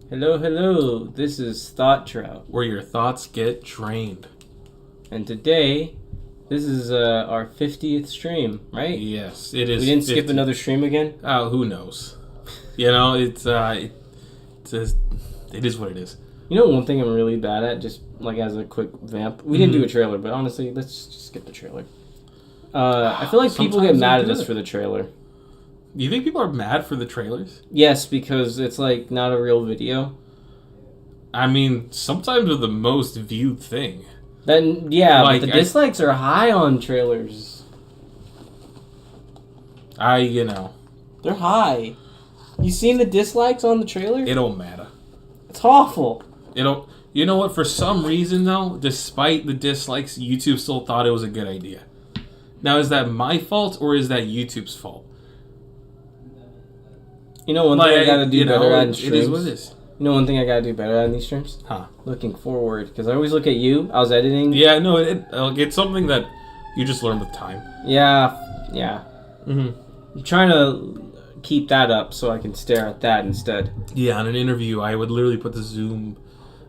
Hello, hello. This is ThoughtDrought, where your thoughts get trained. and today, this is our 50th stream, right? Yes, it is. We didn't 50. skip another stream again. Oh, who knows? You know, it is what it is. You know, one thing I'm really bad at, just like as a quick vamp. We didn't do a trailer, but honestly, let's just skip the trailer. I feel like people get mad at us for the trailer. Do you think people are mad for the trailers? Yes, because it's like not a real video. I mean, sometimes they're the most viewed thing. Then yeah, Like, but the dislikes are high on trailers. They're high. You seen the dislikes on the trailer? It don't matter. It's awful. You know what? For some reason, though, despite the dislikes, YouTube still thought it was a good idea. Now, is that my fault or is that YouTube's fault? You know, one thing I gotta do better at in streams. It is what it is. You know, one thing I gotta do better at in these streams? Huh. Looking forward, because I always look at you. I was editing. Yeah, no, it's something that you just learn with time. Yeah. Mm-hmm. I'm trying to keep that up so I can stare at that instead. Yeah, in an interview, I would literally put the zoom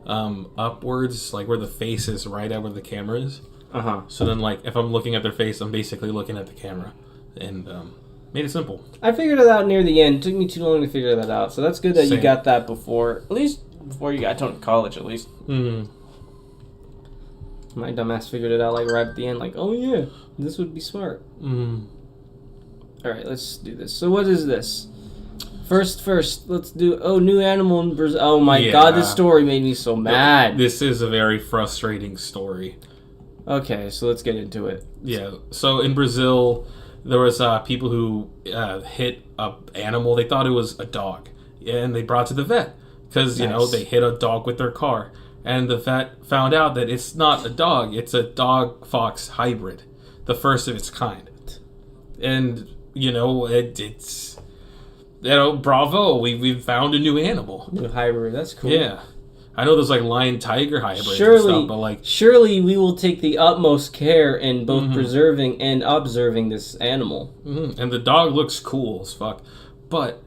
upwards, like where the face is, right at where the camera is. Uh-huh. So then, like, if I'm looking at their face, I'm basically looking at the camera. And made it simple. I figured it out near the end. It took me too long to figure that out. So that's good that you got that before. At least before you got to college, at least. Mm-hmm. My dumbass figured it out, like, right at the end. Like, oh, yeah, this would be smart. Mm-hmm. All right, let's do this. So what is this? First, let's do... Oh, new animal in Brazil. Oh, my God, this story made me so mad. This is a very frustrating story. Okay, so let's get into it. Yeah, so in Brazil, there was people who hit an animal. They thought it was a dog, and they brought it to the vet because, you know, they hit a dog with their car. And the vet found out that it's not a dog. It's a dog-fox hybrid, the first of its kind. And, you know, it's... You know, bravo, we've found a new animal. New hybrid, that's cool. Yeah. I know there's like lion-tiger hybrids and stuff, but like... Surely we will take the utmost care in both preserving and observing this animal. Mm-hmm. And the dog looks cool as fuck. But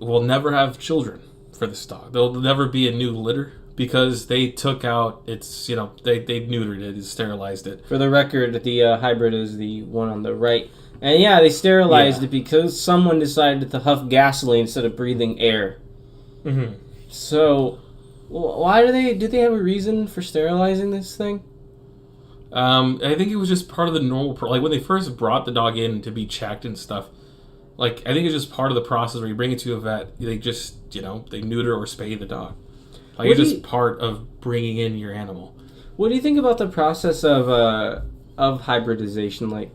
we'll never have children for this dog. There'll never be a new litter because they took out its, you know, they neutered it and sterilized it. For the record, the hybrid is the one on the right. And yeah, they sterilized it because someone decided to huff gasoline instead of breathing air. Mm-hmm. So, why do they have a reason for sterilizing this thing? I think it was just part of the normal... like, when they first brought the dog in to be checked and stuff, like, I think it's just part of the process where you bring it to a vet, they just, you know, they neuter or spay the dog. Like, it's just part of bringing in your animal. What do you think about the process of hybridization? Like,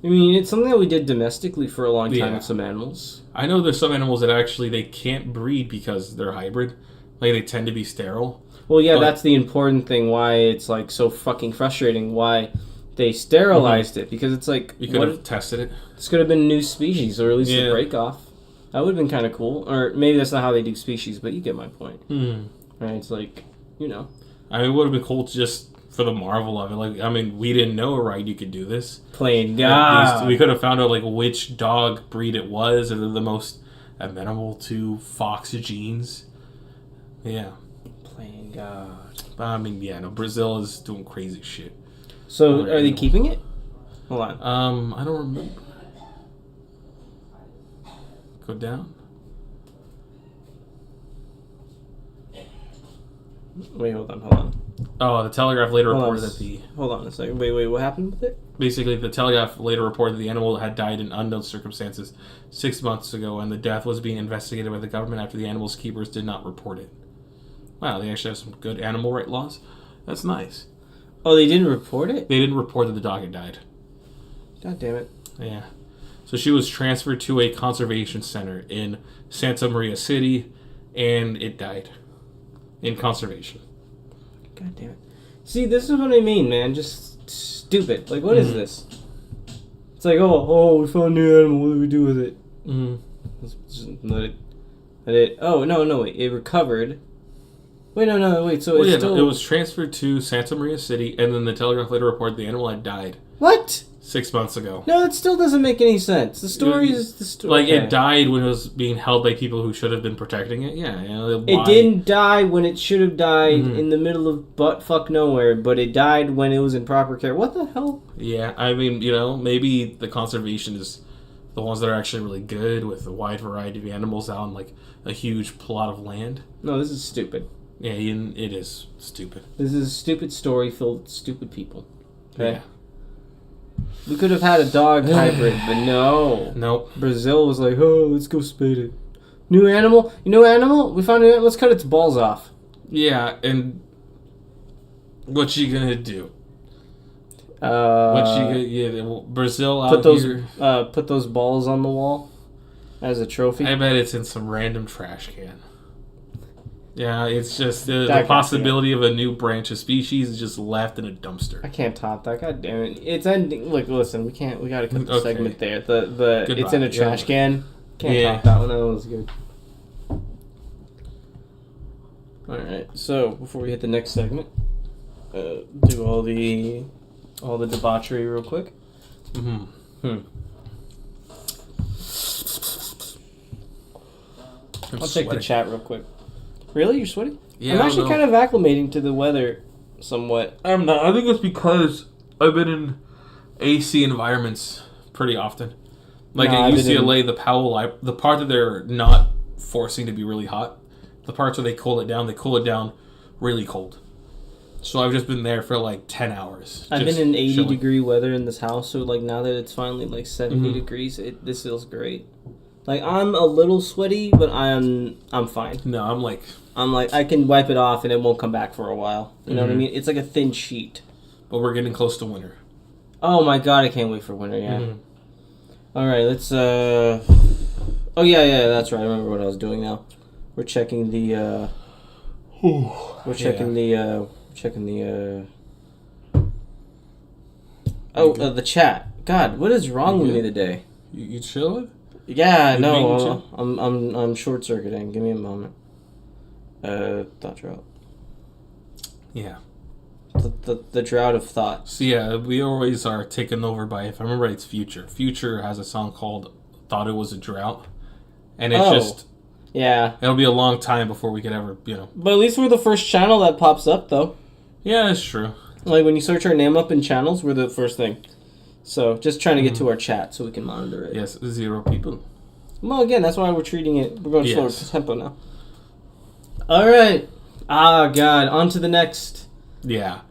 I mean, it's something that we did domestically for a long time with some animals. I know there's some animals that actually they can't breed because they're hybrid. Like, they tend to be sterile. Well, yeah, that's the important thing, why it's, like, so fucking frustrating, why they sterilized it. Because it's like... You could have tested it. This could have been a new species, or at least a break-off. That would have been kind of cool. Or maybe that's not how they do species, but you get my point. Right? It's like, you know. I mean, it would have been cool to just... for the marvel of it. Like, I mean, we didn't know, right, you could do this. Plain God. We could have found out, like, which dog breed it was, and they're the most amenable to fox genes. Yeah. Plain God. But, I mean, yeah, no, Brazil is doing crazy shit. So, are they keeping it? Hold on. I don't remember. Go down. Wait, hold on. Oh, the Telegraph later reported that the... Hold on a second. Wait, what happened with it? Basically, the Telegraph later reported that the animal had died in unknown circumstances 6 months ago, and the death was being investigated by the government after the animal's keepers did not report it. Wow, they actually have some good animal right laws. That's nice. Oh, they didn't report it? They didn't report that the dog had died. God damn it. Yeah. So she was transferred to a conservation center in Santa Maria City, and it died. In conservation. God damn it. See, this is what I mean, man. Just stupid. Like, what is this? It's like, oh, we found a new animal. What do we do with it? Let's just let it. Oh, no, wait. It recovered. Wait, no, wait. So it was transferred to Santa Maria City, and then the Telegraph later reported the animal had died. What? 6 months ago. No, it still doesn't make any sense. The story is the story. Like, it died when it was being held by people who should have been protecting it. Yeah, it didn't die when it should have died in the middle of butt-fuck nowhere, but it died when it was in proper care. What the hell? Yeah, I mean, maybe the conservation is the ones that are actually really good with a wide variety of animals out on, like, a huge plot of land. No, this is stupid. Yeah, it is stupid. This is a stupid story filled with stupid people. Okay? Yeah. We could have had a dog hybrid, but no. Nope. Brazil was like, oh, let's go spade it. New animal? You know animal? We found it. Let's cut its balls off. Yeah, and what you gonna do? Brazil out here. Put those balls on the wall as a trophy. I bet it's in some random trash can. Yeah, it's just the possibility of a new branch of species is just left in a dumpster. I can't top that. God damn it! It's ending. Look, listen, we can't. We gotta cut the segment there. The Goodbye. It's in a trash can. Can't top that one. That one was good. All right. So before we hit the next segment, do all the debauchery real quick. I'll check the chat real quick. Really? You're sweaty? Yeah, I'm actually kind of acclimating to the weather somewhat. I'm not. I think it's because I've been in AC environments pretty often. Like at UCLA, the part that they're not forcing to be really hot, the parts where they cool it down really cold. So I've just been there for like 10 hours. I've been in 80-degree weather in this house, so like now that it's finally like 70 degrees, this feels great. Like I'm a little sweaty, but I'm fine. No, I'm like I can wipe it off and it won't come back for a while. You know what I mean? It's like a thin sheet. But we're getting close to winter. Oh my god, I can't wait for winter. Yeah. All right, let's. Oh yeah, that's right. I remember what I was doing now. We're checking the. The chat. God, what is wrong with me today? You chilling? Yeah, no, I'm short circuiting. Give me a moment. ThoughtDrought. Yeah. The drought of thought. So yeah, we always are taken over by, if I remember right, it's Future. Future has a song called "Thought It Was a Drought," and it'll be a long time before we could ever, But at least we're the first channel that pops up, though. Yeah, that's true. Like when you search our name up in channels, we're the first thing. So just trying to get to our chat so we can monitor it. Yes, 0 people. Well, again, that's why we're treating it. We're going slower tempo now. All right. Ah, God. On to the next. Yeah.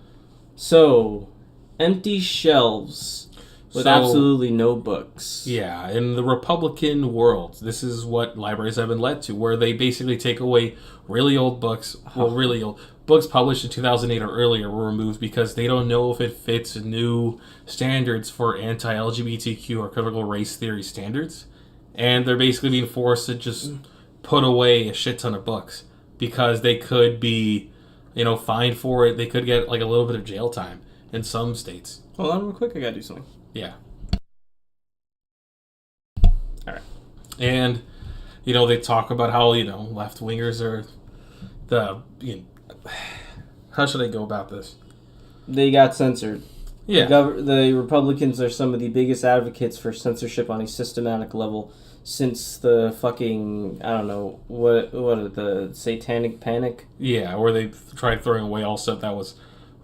So, empty shelves with absolutely no books. Yeah, in the Republican world, this is what libraries have been led to, where they basically take away really old books. Well, really old. Books published in 2008 or earlier were removed because they don't know if it fits new standards for anti-LGBTQ or critical race theory standards. And they're basically being forced to just put away a shit ton of books because they could be, fined for it. They could get like a little bit of jail time in some states. Hold on real quick. I gotta do something. Yeah. All right. And, they talk about how, left-wingers are how should I go about this? They got censored. Yeah. The Republicans are some of the biggest advocates for censorship on a systematic level since the fucking, I don't know, the Satanic Panic? Yeah, where they tried throwing away all stuff that was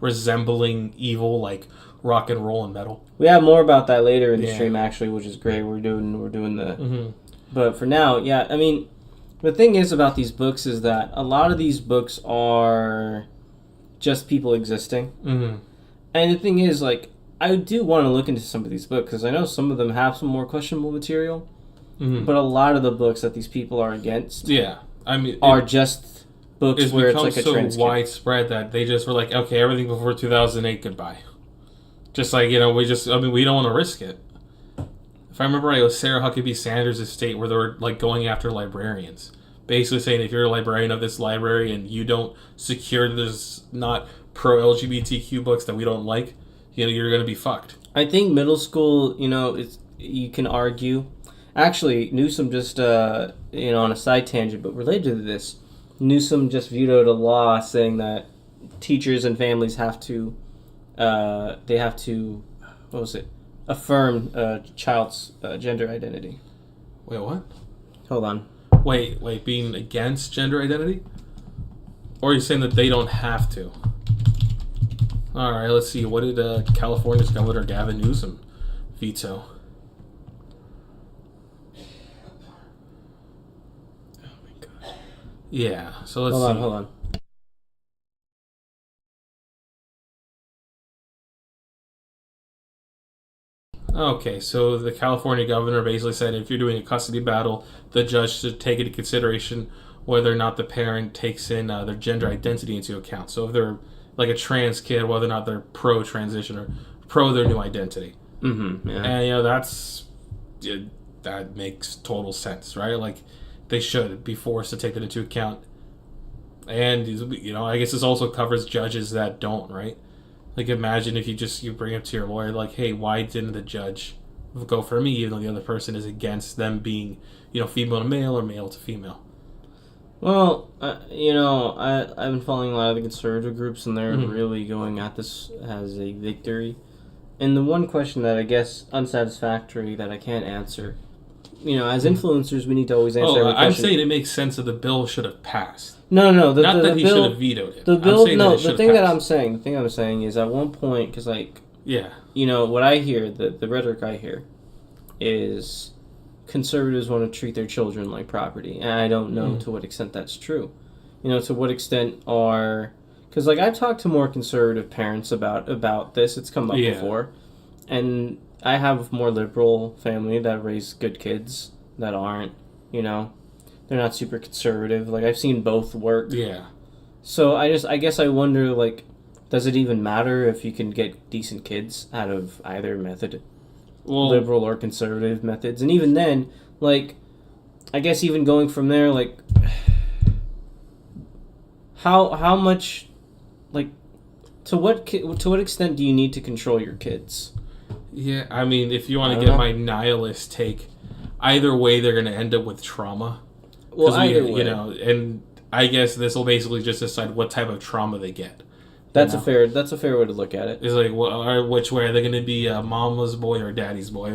resembling evil, like rock and roll and metal. We have more about that later in the stream, actually, which is great. We're doing the... But for now, yeah, I mean... The thing is about these books is that a lot of these books are just people existing. And the thing is, like, I do want to look into some of these books because I know some of them have some more questionable material. But a lot of the books that these people are against are just books where it's like a transcript. It's become so widespread that they just were like, okay, everything before 2008, goodbye. Just like, we don't want to risk it. If I remember right, it was Sarah Huckabee Sanders' estate where they were like going after librarians. Basically saying if you're a librarian of this library and you don't secure there's not pro-LGBTQ books that we don't like, you're going to be fucked. I think middle school, you can argue. Actually, Newsom just, on a side tangent, but related to this, Newsom just vetoed a law saying that teachers and families have to, what was it? affirm a child's gender identity. Wait, what? Hold on. Wait, being against gender identity? Or are you saying that they don't have to? Alright, let's see. What did California's Governor Gavin Newsom veto? Oh my god. Yeah, so let's see. Hold on. Okay, so the California governor basically said if you're doing a custody battle, the judge should take into consideration whether or not the parent takes in their gender identity into account. So if they're like a trans kid, whether or not they're pro-transition or pro their new identity. Mm-hmm. Yeah. And that makes total sense, right? Like they should be forced to take that into account. And I guess this also covers judges that don't, right? Like imagine if you bring it to your lawyer like, hey, why didn't the judge go for me even though the other person is against them being, female to male or male to female? Well, I've been following a lot of the conservative groups, and they're really going at this as a victory. And the one question that I guess unsatisfactory that I can't answer, as influencers, we need to always answer every question. I'm saying it makes sense that the bill should have passed. No. Not that he should have vetoed it. The bill, the thing I'm saying is at one point, because what I hear, the rhetoric I hear, is conservatives want to treat their children like property, and I don't know to what extent that's true. To what extent because I've talked to more conservative parents about this. It's come up before, and I have more liberal family that raise good kids that aren't, they're not super conservative. I've seen both work. Yeah. So I guess I wonder, does it even matter if you can get decent kids out of either method? Well, liberal or conservative methods. And even then, I guess even going from there, how much, to what extent do you need to control your kids? Yeah, I mean, if you want to get my nihilist take, either way they're going to end up with trauma. Well, either way. And I guess this will basically just decide what type of trauma they get. That's a fair way to look at it. It's which way are they going to be mama's boy or daddy's boy?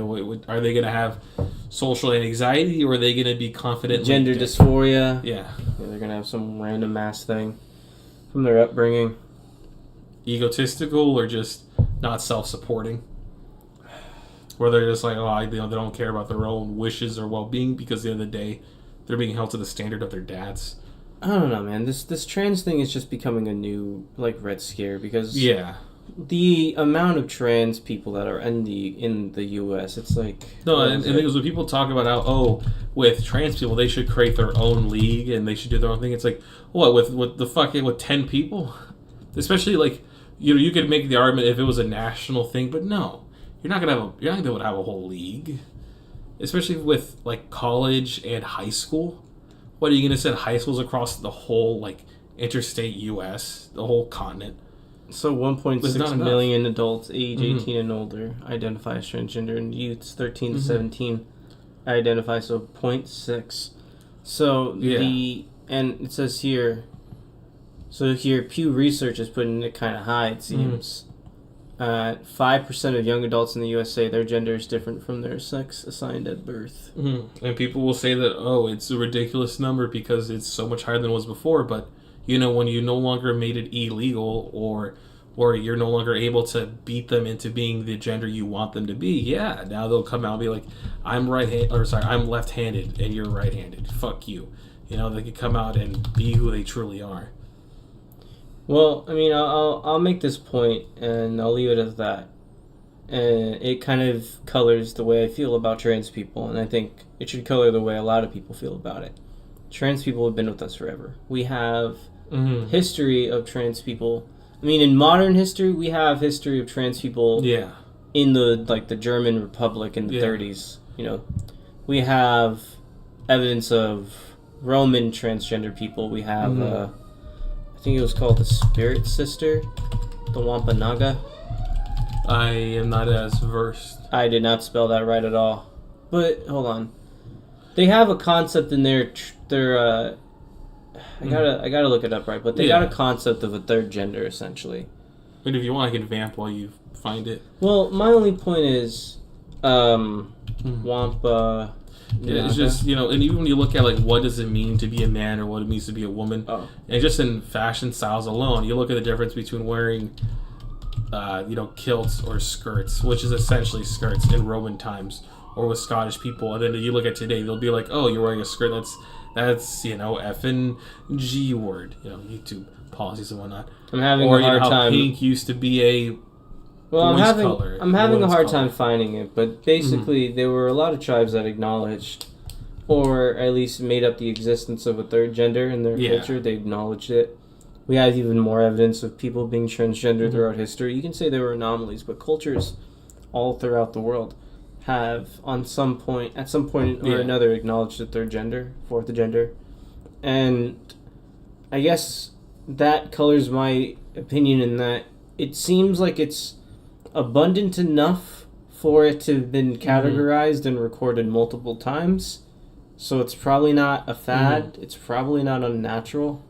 Are they going to have social anxiety or are they going to be confident? Gender dysphoria. Yeah. They're going to have some random ass thing from their upbringing. Egotistical or just not self-supporting? Where they're just they don't care about their own wishes or well-being because at the end of the day, they're being held to the standard of their dads. I don't know, man. This trans thing is just becoming a new red scare because the amount of trans people that are in the U.S. it's no, and it was when people talk about how with trans people they should create their own league and they should do their own thing. It's with 10 people, especially you could make the argument if it was a national thing, but no, you're not gonna be able to have a whole league, especially with college and high school. What are you going to send high schools across the whole, interstate U.S., the whole continent? So 1.6 million adults age 18 and older identify as transgender, and youths 13 to 17 identify, so 0.6. So and it says here, Pew Research is putting it kind of high, it seems. 5% of young adults in the U.S. say their gender is different from their sex assigned at birth. Mm-hmm. And people will say that, it's a ridiculous number because it's so much higher than it was before. But, when you no longer made it illegal or you're no longer able to beat them into being the gender you want them to be, now they'll come out and be like, I'm left-handed and you're right-handed. Fuck you. They could come out and be who they truly are. Well, I mean, I'll make this point, and I'll leave it at that. And it kind of colors the way I feel about trans people, and I think it should color the way a lot of people feel about it. Trans people have been with us forever. We have history of trans people. I mean, in modern history, we have history of trans people in the German Republic in the 30s. We have evidence of Roman transgender people. We have... I think it was called the Spirit Sister, the Wampanoag. I am not as versed. I did not spell that right at all. But hold on, they have a concept in their I gotta look it up right. But they got a concept of a third gender essentially. But if you want, I can vamp while you find it. Well, my only point is Wampa. Yeah, it's just, and even when you look at, like, what does it mean to be a man or what it means to be a woman, and just in fashion styles alone, you look at the difference between wearing, kilts or skirts, which is essentially skirts in Roman times, or with Scottish people, and then you look at today, they'll be like, oh, you're wearing a skirt, that's F and G word, YouTube policies and whatnot. I'm having a hard time. Pink used to be a I'm having a hard time color. finding it, but basically there were a lot of tribes that acknowledged, or at least made up the existence of a third gender in their culture. They acknowledged it. We have even more evidence of people being transgender throughout history. You can say there were anomalies, but cultures all throughout the world have, at some point or another, acknowledged a third gender, fourth gender, and I guess that colors my opinion in that it seems like it's abundant enough for it to have been categorized and recorded multiple times, so it's probably not a fad. It's probably not unnatural.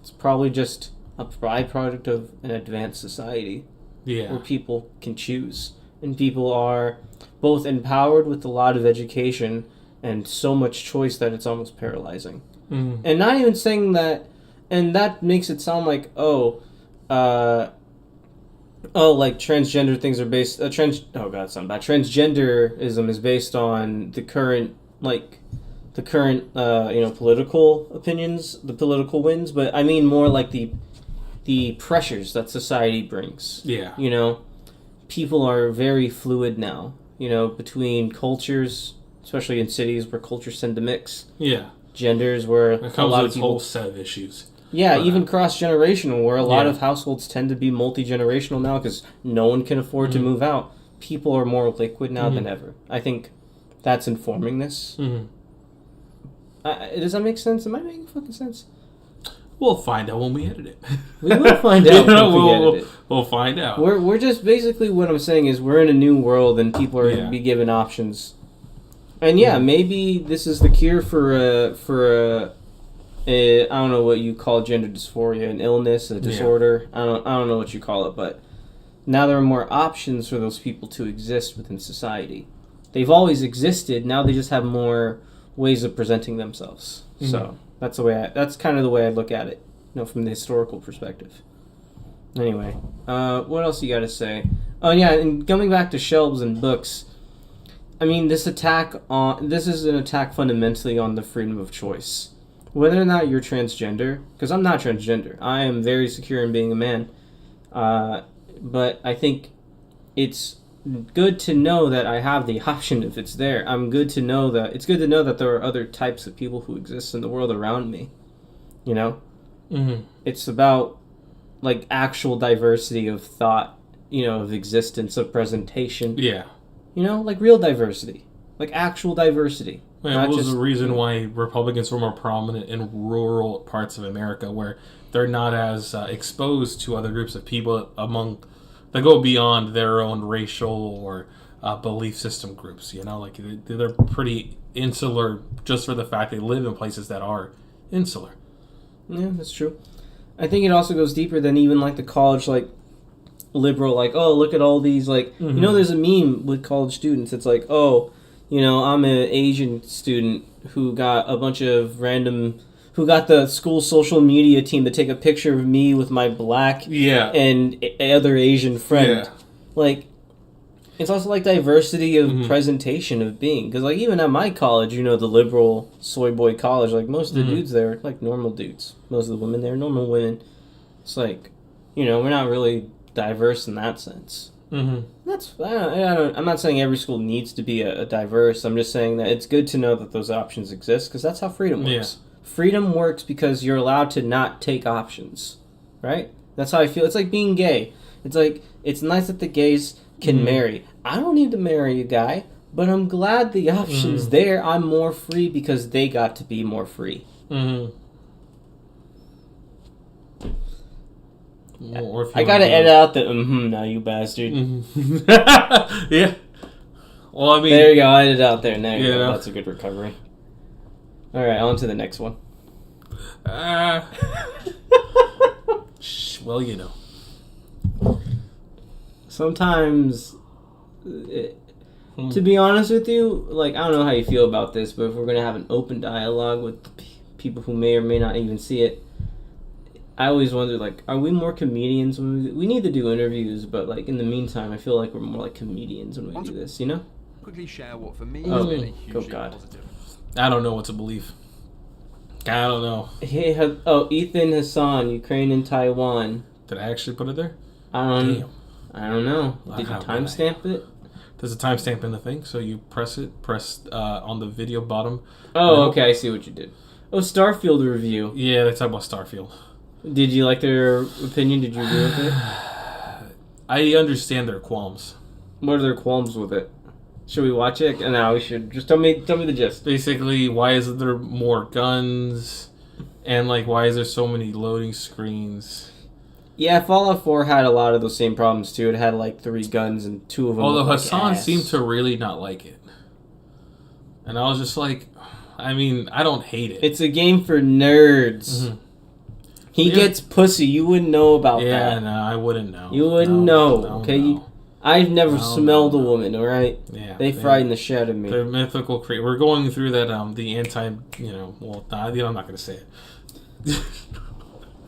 It's probably just a byproduct of an advanced society where people can choose, and people are both empowered with a lot of education and so much choice that it's almost paralyzing. And not even saying that, and that makes it sound like like transgender things are based. Transgenderism is based on the current political opinions, the political winds. But I mean more like the pressures that society brings. Yeah. People are very fluid now. Between cultures, especially in cities where cultures tend to mix. Yeah. Genders where it comes with a whole set of issues. Yeah, even cross-generational, where a lot of households tend to be multi-generational now because no one can afford to move out. People are more liquid now than ever. I think that's informing this. Does that make sense? Am I making fucking sense? We'll find out when we edit it. We will find out when we edit it. We'll find out. We're just basically, what I'm saying is we're in a new world and people are going to be given options. And maybe this is the cure for I don't know what you call gender dysphoria, an illness, a disorder. I don't know what you call it, but now there are more options for those people to exist within society. They've always existed. Now they just have more ways of presenting themselves. So that's kind of the way I look at it, from the historical perspective. Anyway, what else you got to say? Oh yeah, and coming back to shelves and books. I mean, this is an attack fundamentally on the freedom of choice. Whether or not you're transgender, because I'm not transgender. I am very secure in being a man. But I think it's good to know that I have the option if it's there. It's good to know that there are other types of people who exist in the world around me. It's about, like, actual diversity of thought, of existence, of presentation. Yeah. Like real diversity. Like actual diversity. Yeah, it was the reason why Republicans were more prominent in rural parts of America, where they're not as exposed to other groups of people that go beyond their own racial or belief system groups. Like they're pretty insular just for the fact they live in places that are insular. Yeah, that's true. I think it also goes deeper than even like the college, like liberal, like, oh, look at all these, like, there's a meme with college students. It's like, oh, I'm an Asian student who got a bunch of who got the school social media team to take a picture of me with my black and other Asian friend. Yeah. Like, it's also like diversity of presentation of being. Because, like, even at my college, the liberal soy boy college, like, most of the dudes there are, like, normal dudes. Most of the women there are normal women. It's like, we're not really diverse in that sense. I'm not saying every school needs to be a diverse. I'm just saying that it's good to know that those options exist, because that's how freedom works. Yeah. Freedom works because you're allowed to not take options, right? That's how I feel. It's like being gay. It's like, it's nice that the gays can marry. I don't need to marry a guy, but I'm glad the option's there. I'm more free because they got to be more free. I gotta edit out the now, you bastard. Yeah. Well, I mean, there you go. I edited out there. Now you go. That's a good recovery. All right, on to the next one. Well, sometimes To be honest with you, like, I don't know how you feel about this, but if we're gonna have an open dialogue with people who may or may not even see it, I always wonder, like, are we more comedians when we need to do interviews, but, like, in the meantime, I feel like we're more like comedians when we do this, you know? Quickly share what for me has been a hugely God. positive. I don't know what to believe. I don't know. Hey, Ethan Hasan, Ukraine and Taiwan. Did I actually put it there? I don't know. Did you How timestamp it? There's a timestamp in the thing, so you press on the video bottom. Oh, okay, I see what you did. Oh, Starfield review. Yeah, they talk about Starfield. Did you like their opinion? Did you agree with it? I understand their qualms. What are their qualms with it? Should we watch it? No, we should. Just tell me the gist. Basically, why is there more guns? And, like, why is there so many loading screens? Yeah, Fallout 4 had a lot of those same problems, too. It had, like, 3 guns and 2 of them Although like Hasan ass. seemed to really not like it. And I was just like, I mean, I don't hate it. It's a game for nerds. Mm-hmm. He gets pussy. You wouldn't know about that. Yeah, no, I wouldn't know. You wouldn't know, No. okay? I've never smelled a woman, alright? Yeah. They frighten the shit out of me. They're mythical creatures. We're going through that, the anti, well, I'm not going to say it.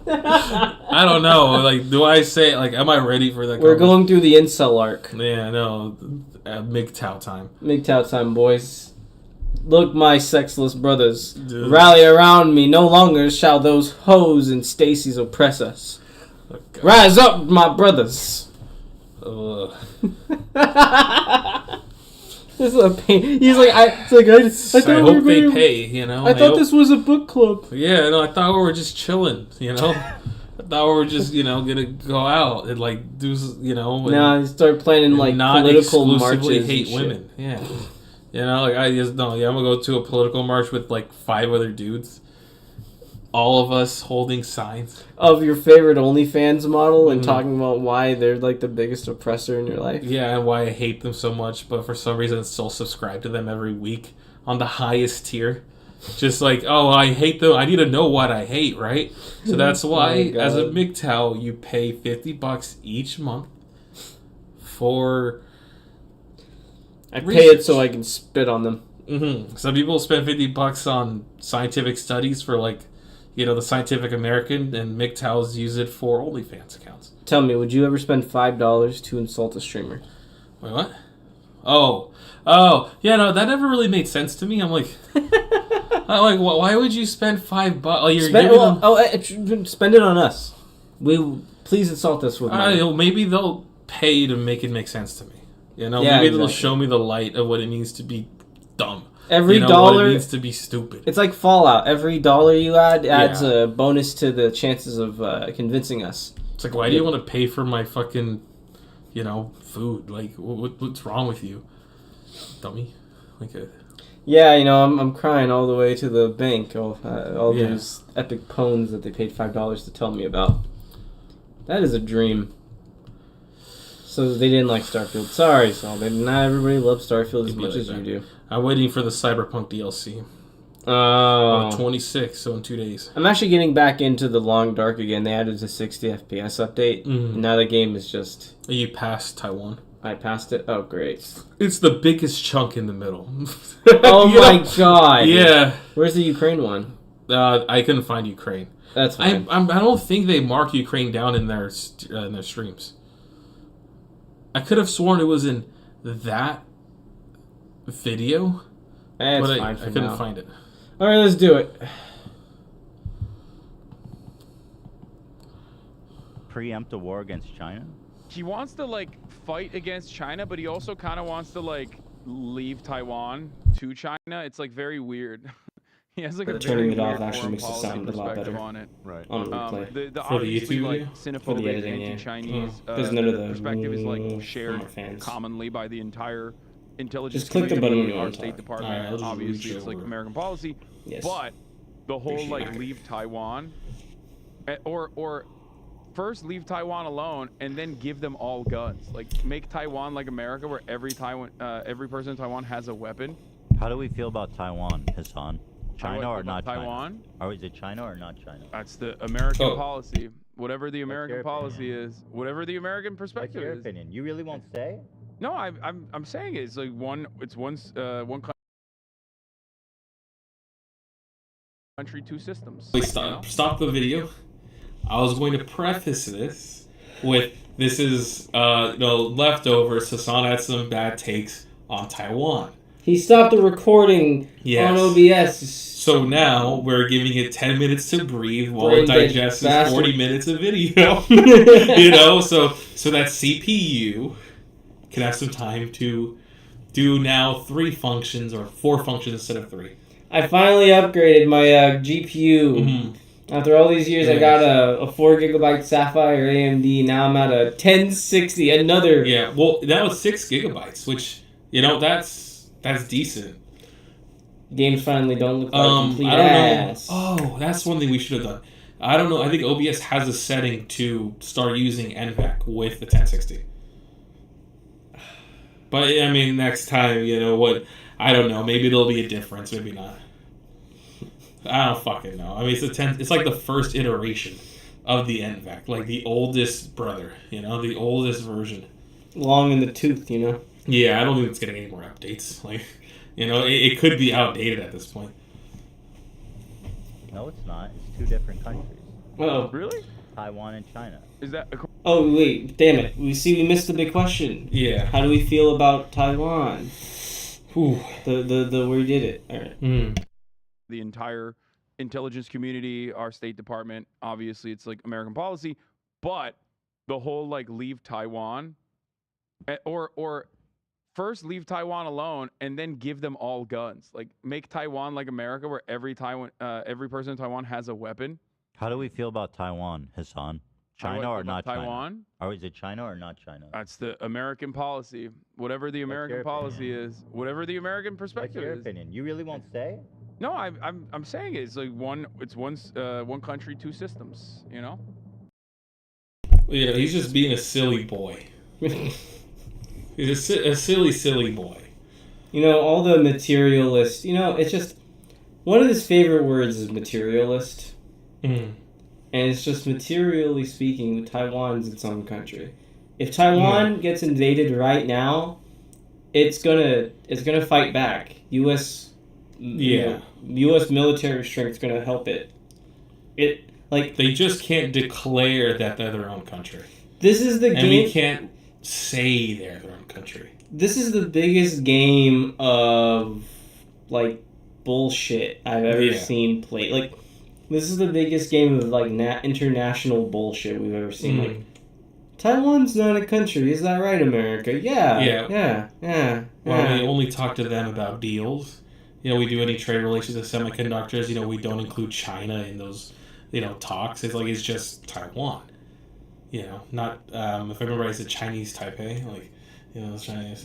I don't know. Like, do I say, like, am I ready for that? We're going through the incel arc. Yeah, no. MGTOW time. MGTOW time, boys. Look, my sexless brothers, Dude. rally around me. No longer shall those hoes and Stacy's oppress us. Oh, Rise up, my brothers. This is a pain. He's like, I thought I we hope were they gonna- pay, you know? I thought this was a book club. Yeah, no, I thought we were just chilling, you know? I thought we were just, gonna go out and, like, do, and, Now you start planning, like, not political exclusively marches hate and women. Yeah. Like, I'm gonna go to a political march with, like, 5 other dudes. All of us holding signs. Of your favorite OnlyFans model and Mhm. talking about why they're, like, the biggest oppressor in your life. Yeah, and why I hate them so much, but for some reason I still subscribe to them every week on the highest tier. Just like, oh, I hate them. I need to know what I hate, right? So that's why, as a MGTOW, you pay $50 each month for... I pay it so I can spit on them. Mm-hmm. Some people spend $50 on scientific studies for, like, the Scientific American, and MGTOWs use it for OnlyFans accounts. Tell me, would you ever spend $5 to insult a streamer? Wait, what? Oh, yeah, no, that never really made sense to me. I'm like, why would you spend $5? Oh, spend it on us. Please insult us with money. Maybe they'll pay to make it make sense to me. Yeah, maybe they'll exactly. show me the light of what it means to be dumb. Every what dollar it means to be stupid. It's like Fallout. Every dollar you add adds a bonus to the chances of convincing us. It's like, why do you want to pay for my fucking, food? Like, what's wrong with you, dummy? Like Yeah, I'm crying all the way to the bank. All those epic poems that they paid $5 to tell me about. That is a dream. So they didn't like Starfield. Sorry, Saul. Not everybody loves Starfield as much as you do. I'm waiting for the Cyberpunk DLC. Oh. 26, so in 2 days. I'm actually getting back into the Long Dark again. They added the 60 FPS update. Mm-hmm. And now the game is just... You passed Taiwan. I passed it? Oh, great. It's the biggest chunk in the middle. Oh my god. Yeah. Where's the Ukraine one? I couldn't find Ukraine. That's fine. I don't think they mark Ukraine down in their streams. I could have sworn it was in that video, It's but fine I couldn't find it. Alright, let's do it. Preempt a war against China? He wants to, like, fight against China, but he also kind of wants to, like, leave Taiwan to China. It's, like, very weird. He has, like, a Turning very it off weird actually foreign makes it policy sound a lot perspective better. on it. Right. On replay. The For the obviously, YouTube like, video? For the xenophobic, editing, yeah. anti-Chinese There's none of the perspective is, like, from shared our fans. commonly by the entire intelligence Just click the button when you our want to State talk. Department. Alright, I'll just Obviously, reach it's, like, over. American policy. Yes. But the whole, Appreciate like, it. leave Taiwan, or first leave Taiwan alone and then give them all guns. Like, make Taiwan like America, where every person in Taiwan has a weapon. How do we feel about Taiwan, Hasan? China or not Taiwan? China? Or is it China or not China? That's the American Oh. policy. Whatever the American your policy opinion? is, whatever the American What's perspective your is. opinion? You really won't say? No, I'm saying it's like one country, two systems. Wait, stop the video. I was going to preface this with this is leftovers. Hasan had some bad takes on Taiwan. He stopped the recording on OBS. So now we're giving it 10 minutes to breathe while it digests 40 minutes of video. So that CPU can have some time to do now 3 functions or 4 functions instead of 3. I finally upgraded my GPU. Mm-hmm. After all these years, I got a 4 gigabyte Sapphire AMD. Now I'm at a 1060. Another. Yeah, well, that was 6 gigabytes, which that's decent. Games finally don't look like complete I don't ass. know. Oh, that's one thing we should have done. I don't know. I think OBS has a setting to start using NVAC with the 1060. But I mean, next time, what? I don't know. Maybe there'll be a difference. Maybe not. I don't fucking know. I mean, it's like the first iteration of the NVAC, like the oldest brother. The oldest version. Long in the tooth. Yeah, I don't think it's getting any more updates. Like, it could be outdated at this point. No, it's not. It's 2 different countries. Oh, really? Taiwan and China. Is that? Oh wait, damn it! We missed the big question. Yeah. How do we feel about Taiwan? Whew. The where you did it. All right. The entire intelligence community, our State Department, obviously it's like American policy, but the whole like leave Taiwan, or first leave Taiwan alone and then give them all guns. Like make Taiwan like America, where every person in Taiwan has a weapon. How do we feel about Taiwan, Hasan? China or not Taiwan? China? Or is it China or not China? That's the American policy. Whatever the American policy is, whatever the American perspective What's your is. opinion? You really won't say? No, I'm saying it's like one country, two systems. He's just being a silly boy. He's a silly boy. All the materialist. It's just one of his favorite words is materialist. Mm. And it's just materially speaking, Taiwan's its own country. If Taiwan gets invaded right now, it's gonna fight back. U.S. military strength's gonna help it. They just can't declare that they're their own country. This is the game. And we can't say they're their own country. This is the biggest game of bullshit I've ever seen played. This is the biggest game of international bullshit we've ever seen. Taiwan's not a country, is that right, America? Yeah. Well, we only talk to them about deals. We do any trade relations with semiconductors. We don't include China in those, talks. It's just Taiwan. Not if I remember, I said Chinese Taipei. China.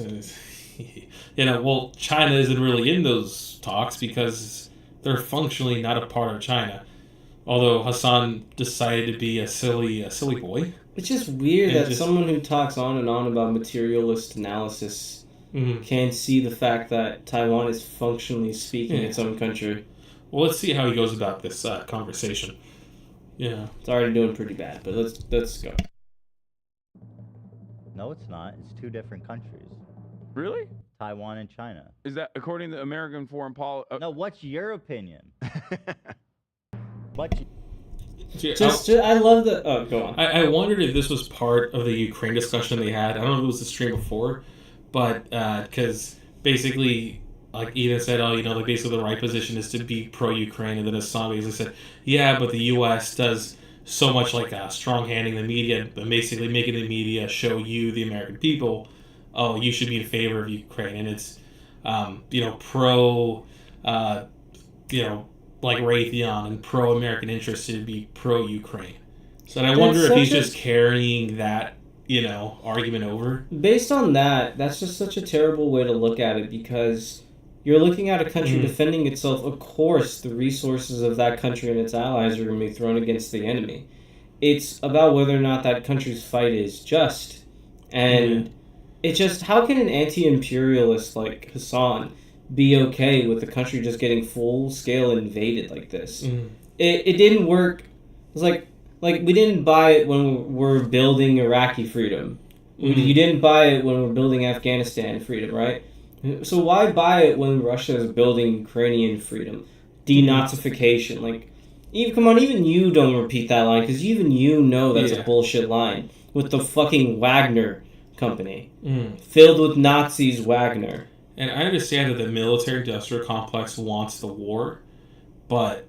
Well, China isn't really in those talks because they're functionally not a part of China. Although Hasan decided to be a silly boy. It's just weird that someone who talks on and on about materialist analysis can't see the fact that Taiwan is functionally speaking its own country. Well, let's see how he goes about this conversation. Yeah, it's already doing pretty bad, but let's go. No, it's not. It's 2 different countries. Really? Taiwan and China. Is that according to American foreign policy? No, what's your opinion? I love the... Oh, go on. I wondered if this was part of the Ukraine discussion they had. I don't know if it was the stream before, but because basically, Ethan said, basically the right position is to be pro-Ukraine, and then Hasan basically said, yeah, but the U.S. does so much strong-handing the media, but basically making the media show you, the American people, oh, you should be in favor of Ukraine, and it's, pro, Raytheon and pro-American interests to be pro-Ukraine. So I wonder if he's just carrying that, argument over. Based on that, that's just such a terrible way to look at it, because you're looking at a country defending itself. Of course, the resources of that country and its allies are going to be thrown against the enemy. It's about whether or not that country's fight is just. And it's just, how can an anti-imperialist like Hasan be okay with the country just getting full-scale invaded like this? It didn't work. It's like we didn't buy it when we're building Iraqi freedom. You didn't buy it when we're building Afghanistan freedom, right? So why buy it when Russia is building Ukrainian freedom? Denazification. Like, even you don't repeat that line, because even you know that's a bullshit line. With the fucking Wagner company. Filled with Nazis, Wagner. And I understand that the military-industrial complex wants the war, but...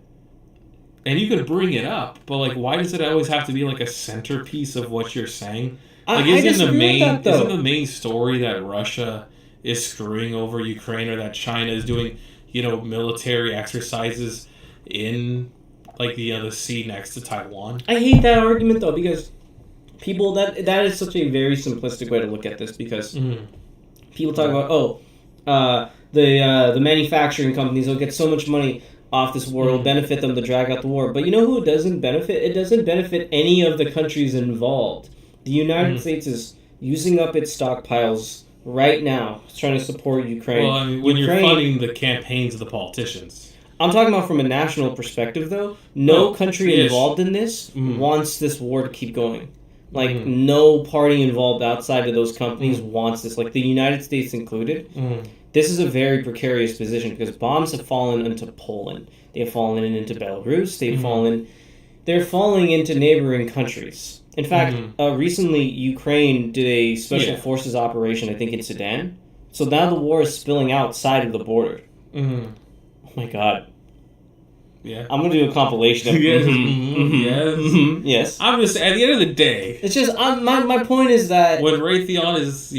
And you can bring it up, but, like, why does it always have to be, like, a centerpiece of what you're saying? Like, isn't the main story that Russia is screwing over Ukraine, or that China is doing, military exercises in, like, the sea next to Taiwan? I hate that argument, though, because people, that is such a very simplistic way to look at this, because people talk about, the manufacturing companies will get so much money off this war, will benefit them to drag out the war. But you know who it doesn't benefit? It doesn't benefit any of the countries involved. The United States is using up its stockpiles right now, trying to support Ukraine. Well, I mean, when you're funding the campaigns of the politicians. I'm talking about from a national perspective, though. No country involved in this wants this war to keep going. Like, no party involved outside of those companies wants this. Like, the United States included. This is a very precarious position because bombs have fallen into Poland. They have fallen into Belarus. They're falling into neighboring countries. In fact, recently Ukraine did a special forces operation, I think, in Sudan. So now the war is spilling outside of the border. Oh my god. Yeah. I'm going to do a compilation of yes. I'm just, at the end of the day... It's just, my point is that... When Raytheon is,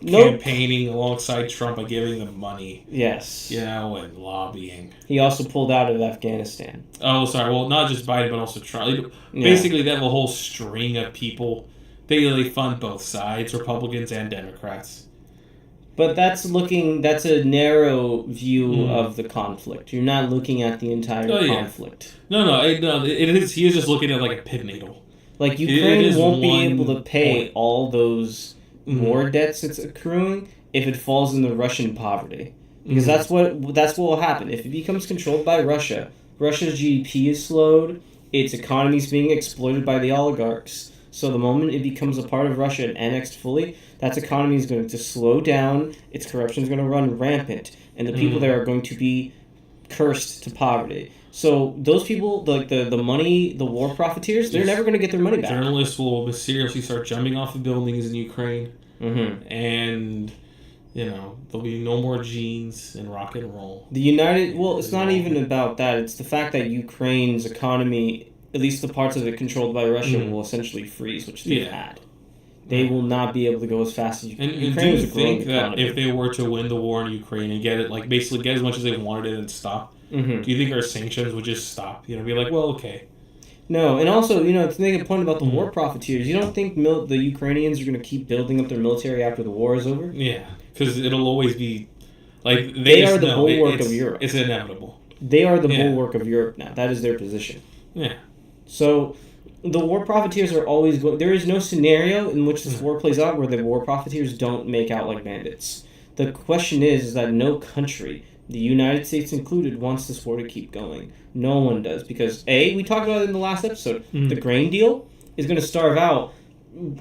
campaigning alongside Trump by giving them money. Yes. And lobbying. He also pulled out of Afghanistan. Oh, sorry. Well, not just Biden, but also Trump. Basically, they have a whole string of people. They fund both sides, Republicans and Democrats. But that's a narrow view of the conflict. You're not looking at the entire conflict. No, it is. He is just looking at like a pin needle. Like, Ukraine won't be able to pay all those war debts it's accruing if it falls into Russian poverty. Because that's what will happen. If it becomes controlled by Russia, Russia's GDP is slowed, its economy is being exploited by the oligarchs. So the moment it becomes a part of Russia and annexed fully, that economy is going to slow down, its corruption is going to run rampant, and the people there are going to be cursed to poverty. So those people, like the money, the war profiteers, they're never going to get their money back. Journalists will mysteriously start jumping off of buildings in Ukraine, and there'll be no more jeans and rock and roll. It's not even about that. It's the fact that Ukraine's economy, at least the parts of it controlled by Russia, will essentially freeze, which they've had. They will not be able to go as fast as Ukraine. And do you think that if they were to win the war in Ukraine and get it, like, basically get as much as they wanted it and stop, do you think our sanctions would just stop? Be like, well, okay. No, and also, to make a point about the war profiteers, you don't think the Ukrainians are going to keep building up their military after the war is over? Yeah, because it'll always be, like, they are the bulwark of Europe. It's inevitable. They are the bulwark of Europe now. That is their position. Yeah. So, the war profiteers are always going... There is no scenario in which this war plays out where the war profiteers don't make out like bandits. The question is that no country, the United States included, wants this war to keep going. No one does. Because, we talked about it in the last episode, the grain deal is going to starve out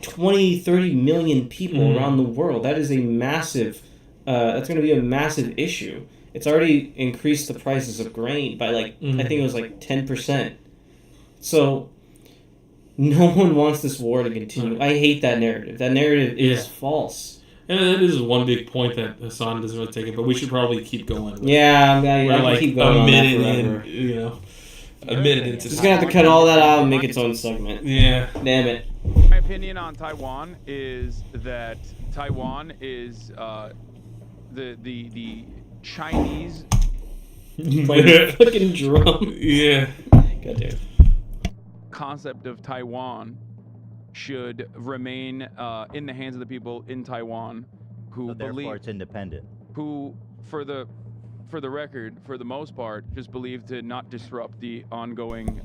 20, 30 million people around the world. That is a massive... that's going to be a massive issue. It's already increased the prices of grain by, I think it was 10%. So... No one wants this war to continue. I hate that narrative. That narrative is false. And that is one big point that Hasan doesn't really take it, but we should probably keep going. I can keep going a on minute that forever. A minute into Just gonna have to cut all that out and make its own segment. Yeah. Damn it. My opinion on Taiwan is that Taiwan is the Chinese Playing fucking drum. Yeah. God damn. Concept of Taiwan should remain in the hands of the people in Taiwan who So therefore believe, it's independent. who for the record, for the most part, just believe to not disrupt the ongoing.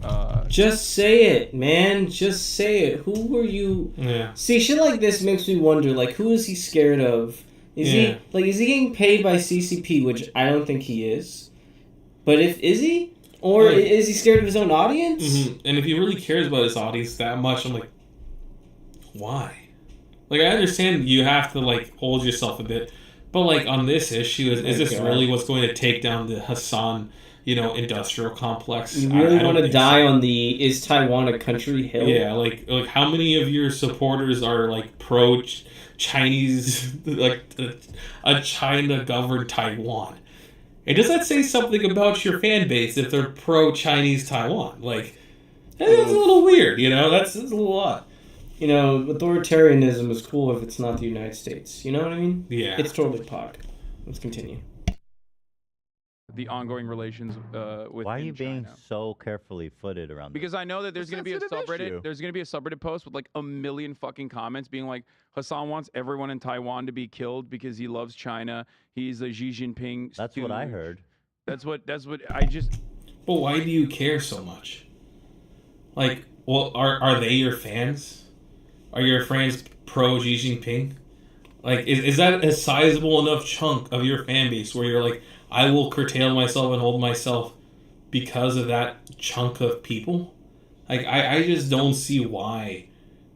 Just say it, man. Just say it. Who were you? Yeah. See, shit like this makes me wonder. Who is he scared of? Is he getting paid by CCP, which I don't think he is. But is he? Or is he scared of his own audience? And if he really cares about his audience that much, I'm like, why? Like, I understand you have to, like, hold yourself a bit. But, like, on this issue, is this really what's going to take down the Hasan, industrial complex? You really want to die so. on the "is Taiwan a country" hill? Yeah, like how many of your supporters are, like, pro-Chinese, like, a China-governed Taiwan? And does that say something about your fan base if they're pro-Chinese Taiwan? Like, that's a little weird, That's a little odd. Authoritarianism is cool if it's not the United States. You know what I mean? Yeah. It's totally pog. Let's continue. The ongoing relations with Why are you being China. so carefully footed around this? Because I know that there's going to be a subreddit. Issue. There's going to be a subreddit post with like a million fucking comments being like, Hasan wants everyone in Taiwan to be killed because he loves China. He's a Xi Jinping. That's what I heard. That's what I just. But why do you care so much? Like, well, are they your fans? Are your fans pro Xi Jinping? Like, is that a sizable enough chunk of your fan base where you're like, I will curtail myself and hold myself because of that chunk of people? Like, I just don't see why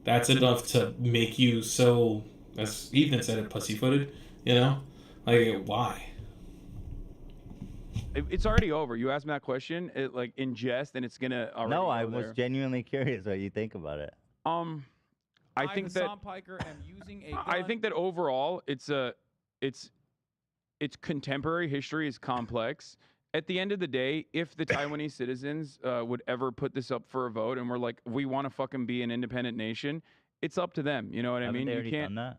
that's enough to make you so, as Ethan said it, pussyfooted, Like, why? It's already over. You asked me that question, like in jest, and it's gonna. No, I go was there. genuinely curious what you think about it. I think that I think that overall, it's contemporary history is complex. At the end of the day, if the Taiwanese citizens would ever put this up for a vote, and we're like, we want to fucking be an independent nation, it's up to them. You know what I mean? They You already can't. done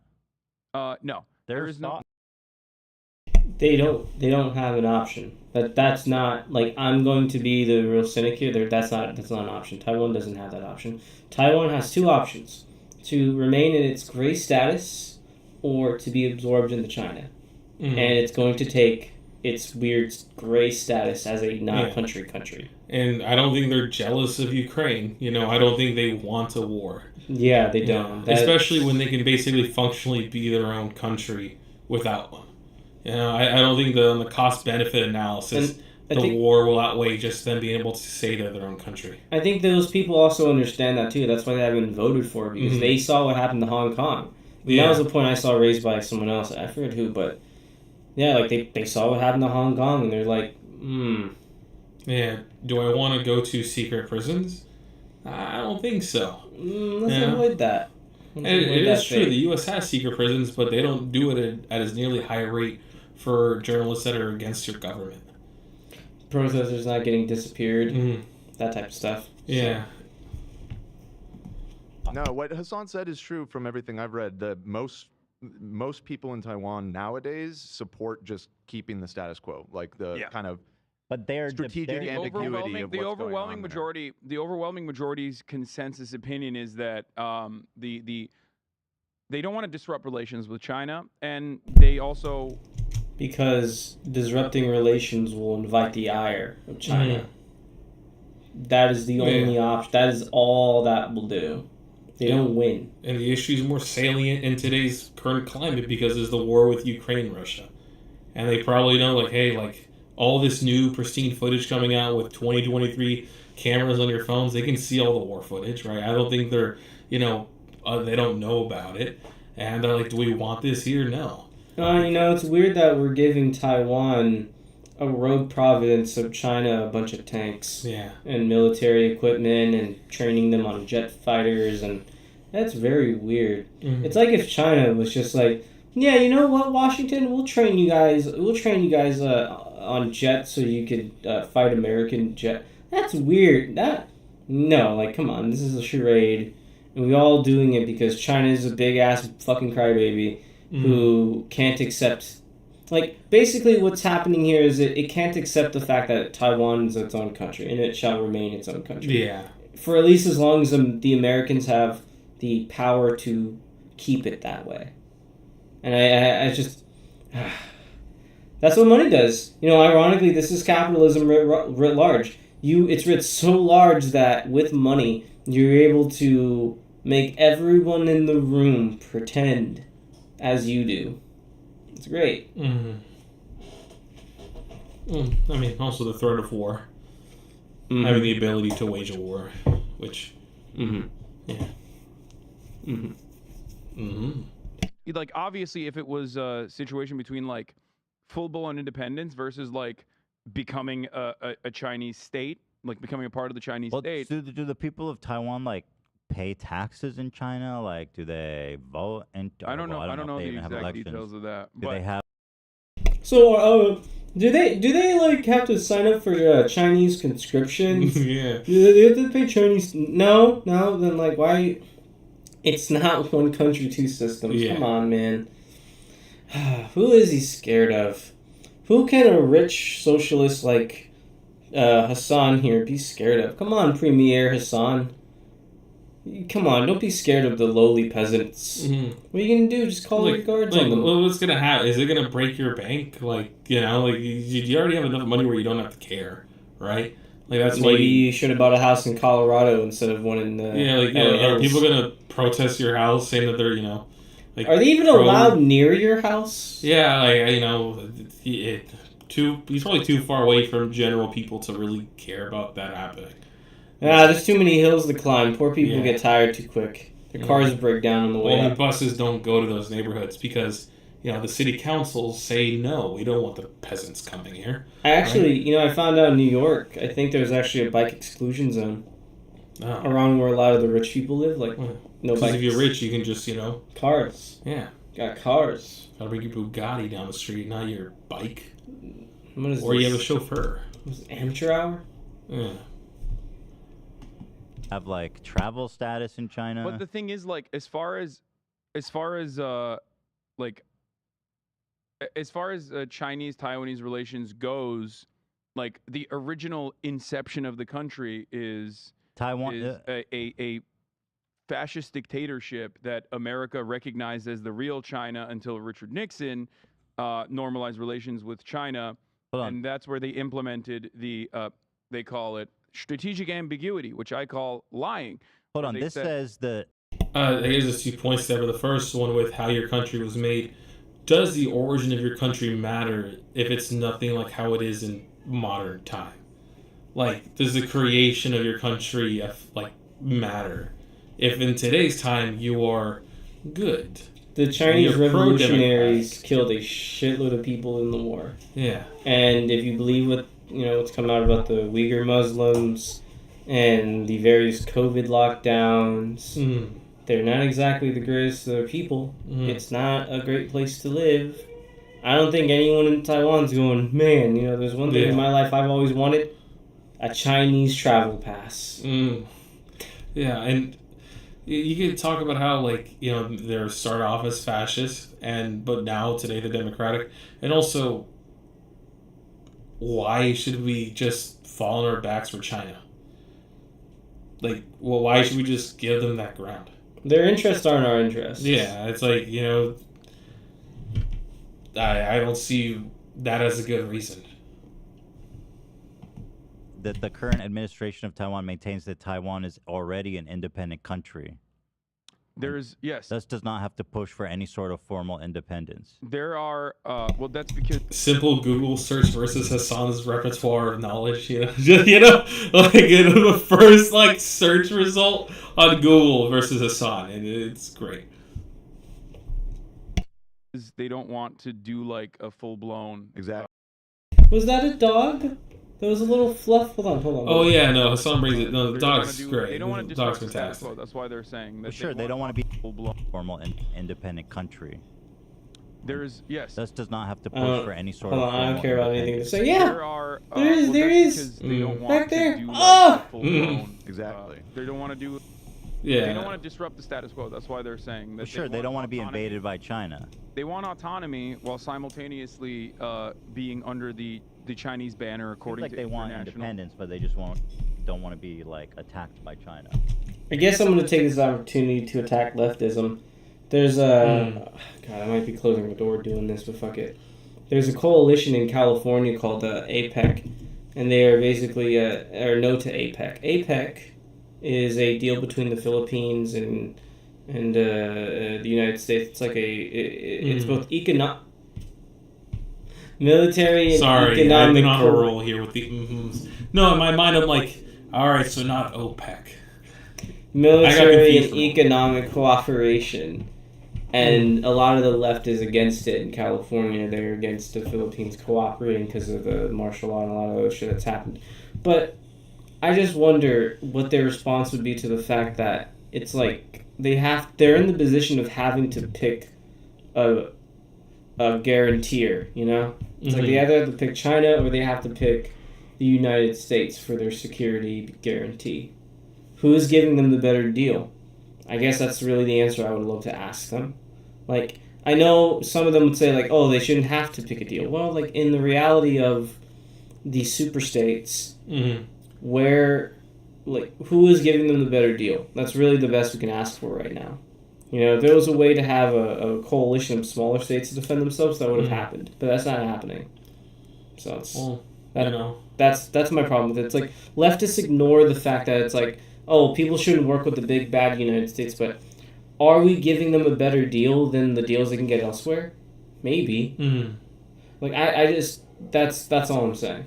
that? No, there is no. They don't have an option. That's not like, I'm going to be the real cynic here. That's not an option. Taiwan doesn't have that option. Taiwan has two options: to remain in its gray status or to be absorbed into China. And it's going to take its weird gray status as a non-country. And I don't think they're jealous of Ukraine. I don't think they want a war. Yeah, they don't. Especially when they can basically functionally be their own country without one. I don't think on the cost-benefit analysis, the war will outweigh just them being able to say they're their own country. I think those people also understand that too. That's why they haven't voted for it, because they saw what happened to Hong Kong. That was the point I saw raised by someone else. I forget who, but yeah, like they saw what happened to Hong Kong, and they're like, Yeah, do I want to go to secret prisons? I don't think so. Let's avoid that. And it is true, the U.S. has secret prisons, but they don't do it at as nearly high rate for journalists that are against your government. Protesters not getting disappeared, that type of stuff. Yeah. No, what Hasan said is true from everything I've read. The most people in Taiwan nowadays support just keeping the status quo, like the kind of But they're strategic ambiguity of what's overwhelming majority. The overwhelming majority's consensus opinion is that they don't want to disrupt relations with China, and they also because disrupting relations will invite the ire of China. That is the only option. That is all that will do. They don't win. And the issue is more salient in today's current climate because there's the war with Ukraine and Russia. And they probably know, like, hey, like, all this new pristine footage coming out with 2023 cameras on your phones, they can see all the war footage, right? I don't think they're, they don't know about it. And they're like, do we want this here? No. It's weird that we're giving Taiwan a rogue province of China a bunch of tanks and military equipment and training them on jet fighters, and that's very weird. It's like if China was just like, yeah, you know what, Washington, we'll train you guys on jets so you could fight American jet. That's weird. Come on, this is a charade, and we all doing it because China is a big ass fucking crybaby who can't accept. Like, basically what's happening here is it can't accept the fact that Taiwan is its own country, and it shall remain its own country. Yeah. For at least as long as the Americans have the power to keep it that way. And I just... that's what money does. Ironically, this is capitalism writ large. It's writ so large that with money, you're able to make everyone in the room pretend as you do. It's great. Also the threat of war. Having the ability to wage a war, which... Mm-hmm. Like, obviously, if it was a situation between like full-blown independence versus like becoming a Chinese state, like becoming a part of the Chinese state. Do the people of Taiwan like pay taxes in China? Like, do they vote? And I don't know. I don't know if they the even have exact elections. details of that. Do they have? So, do they like have to sign up for Chinese conscriptions? Yeah. Do they have to pay Chinese? No. Then like why? It's not one country, two systems. Yeah. Come on, man. Who is he scared of? Who can a rich socialist like Hasan here be scared of? Come on, Premier Hasan. Come on, don't be scared of the lowly peasants. Mm-hmm. What are you gonna do? Just call the guards on them. What's gonna happen? Is it gonna break your bank? Like, you know, like you already have enough money where you don't have to care, right? Like that's Maybe you should have bought a house in Colorado instead of one in the are people gonna protest your house saying that they're, you know, like, are they even allowed near your house? Yeah, like, you know, he's probably too far away from general people to really care about that happening. There's too many hills to climb. Poor people get tired too quick. Their cars break down on the way. Well, the buses don't go to those neighborhoods because, you know, the city councils say no. We don't want the peasants coming here. I actually, I found out in New York, I think there's actually a bike exclusion zone around where a lot of the rich people live. Like, no bikes. Because if you're rich, you can just, Cars. Yeah. Got cars. Gotta bring your Bugatti down the street, not your bike. What is or this? You have a chauffeur. Was it amateur hour? Yeah. Have like travel status in China. But the thing is, like, as far as Chinese Taiwanese relations goes, like the original inception of the country is Taiwan is a fascist dictatorship that America recognized as the real China until Richard Nixon normalized relations with China, and that's where they implemented the they call it strategic ambiguity, which I call lying. Hold on, this says that. I guess there's 2 points there. But the first one with how your country was made. Does the origin of your country matter if it's nothing like how it is in modern time? Like, does the creation of your country matter? If in today's time you are good. The Chinese revolutionaries killed a shitload of people in the war. Yeah. And if you believe what's come out about the Uyghur Muslims and the various COVID lockdowns, they're not exactly the greatest of people. It's not a great place to live. I don't think anyone in Taiwan's going, man, there's one thing in my life I've always wanted, a Chinese travel pass. Yeah, and you could talk about how, they start off as fascist, but now, today, they're democratic. And also, why should we just fall on our backs for China? Why should we just give them that ground? Their interests aren't our interests. Yeah, it's like, I don't see that as a good reason. That the current administration of Taiwan maintains that Taiwan is already an independent country. Yes. This does not have to push for any sort of formal independence. There are, that's because... Simple Google search versus Hasan's repertoire of knowledge, the first, search result on Google versus Hasan, and it's great. They don't want to do, a full-blown... Exactly. Was that a dog? There was a little fluff. Hold on. Oh, yeah, no, Hasan brings it. No, the dog's great. They don't want to the dog's disrupt fantastic. the status quo. That's why they're saying that. Sure, they don't want to be full-blown formal independent country. Yes. This does not have to push for any sort of. I don't care about anything to say. Yeah, there is. They don't want back there. To do, full-blown, exactly. They don't want to do. Yeah. They don't want to disrupt the status quo. That's why they're saying that. Sure, they don't want to be invaded by China. They want autonomy while simultaneously being under the Chinese banner, according to they want independence, but they just don't want to be attacked by China. I guess I'm going to take this opportunity to attack leftism. There's God, I might be closing the door doing this, but fuck it. There's a coalition in California called APEC, and they are basically no to APEC. APEC is a deal between the Philippines and the United States. It's it's both military and Sorry, economic. I've been on a roll here with the No, in my mind, I'm like, all right, so not OPEC. Military and economic cooperation. And a lot of the left is against it in California. They're against the Philippines cooperating because of the martial law and a lot of other shit that's happened. But I just wonder what their response would be to the fact that it's like they're in the position of having to pick a guarantor, you know? It's like they either have to pick China or they have to pick the United States for their security guarantee. Who is giving them the better deal? I guess that's really the answer I would love to ask them. Like, I know some of them would say, like, oh, they shouldn't have to pick a deal. Well, like, in the reality of these super states, where, like, who is giving them the better deal? That's really the best we can ask for right now. You know, if there was a way to have a coalition of smaller states to defend themselves, that would have happened. But that's not happening. So it's... Well, that, you know. That's my problem with it. It's like, leftists ignore the fact that it's like, oh, people shouldn't work with the big bad United States, but are we giving them a better deal than the deals they can get elsewhere? Maybe. Like, I just... That's all I'm saying.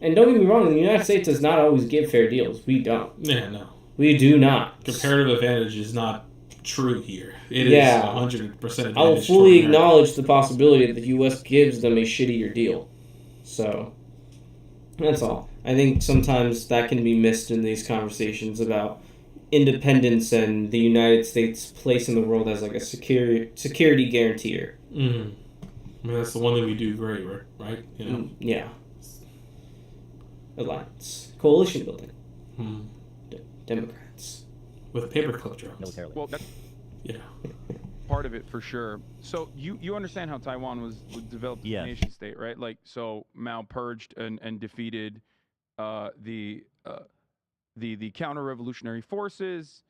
And don't get me wrong, the United States does not always give fair deals. We don't. Yeah, no. We do not. Comparative advantage is not true here. It is 100% advantage. I will fully acknowledge the possibility that the U.S. gives them a shittier deal. So, that's all. I think sometimes that can be missed in these conversations about independence and the United States' place in the world as like a security guarantor. I mean, that's the one thing we do great, right? You know? Yeah. Alliance. Coalition building. Democrats. With paperclip drones. Militarily. Well, that's part of it for sure. So you understand how Taiwan was developed as a nation state, right? Like, so Mao purged and defeated the counter-revolutionary forces.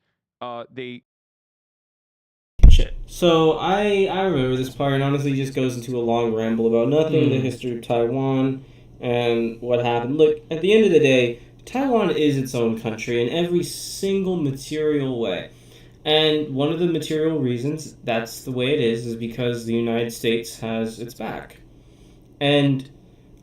Shit. So I remember this part, and honestly just goes into a long ramble about nothing, the history of Taiwan, and what happened. Look, at the end of the day, Taiwan is its own country in every single material way. And one of the material reasons that's the way it is because the United States has its back. And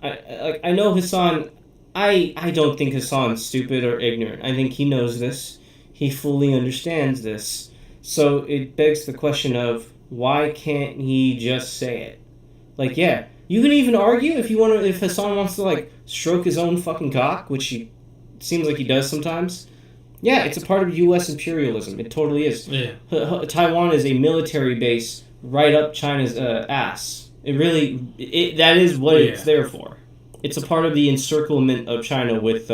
I know Hasan, I don't think Hasan's stupid or ignorant. I think he knows this. He fully understands this. So it begs the question of, why can't he just say it? Like, yeah, you can even argue if Hasan wants to, like, stroke his own fucking cock, which he seems like he does sometimes. Yeah, it's a part of U.S. imperialism. It totally is. Yeah. Taiwan is a military base right up China's ass. That is what it's there for. It's a part of the encirclement of China with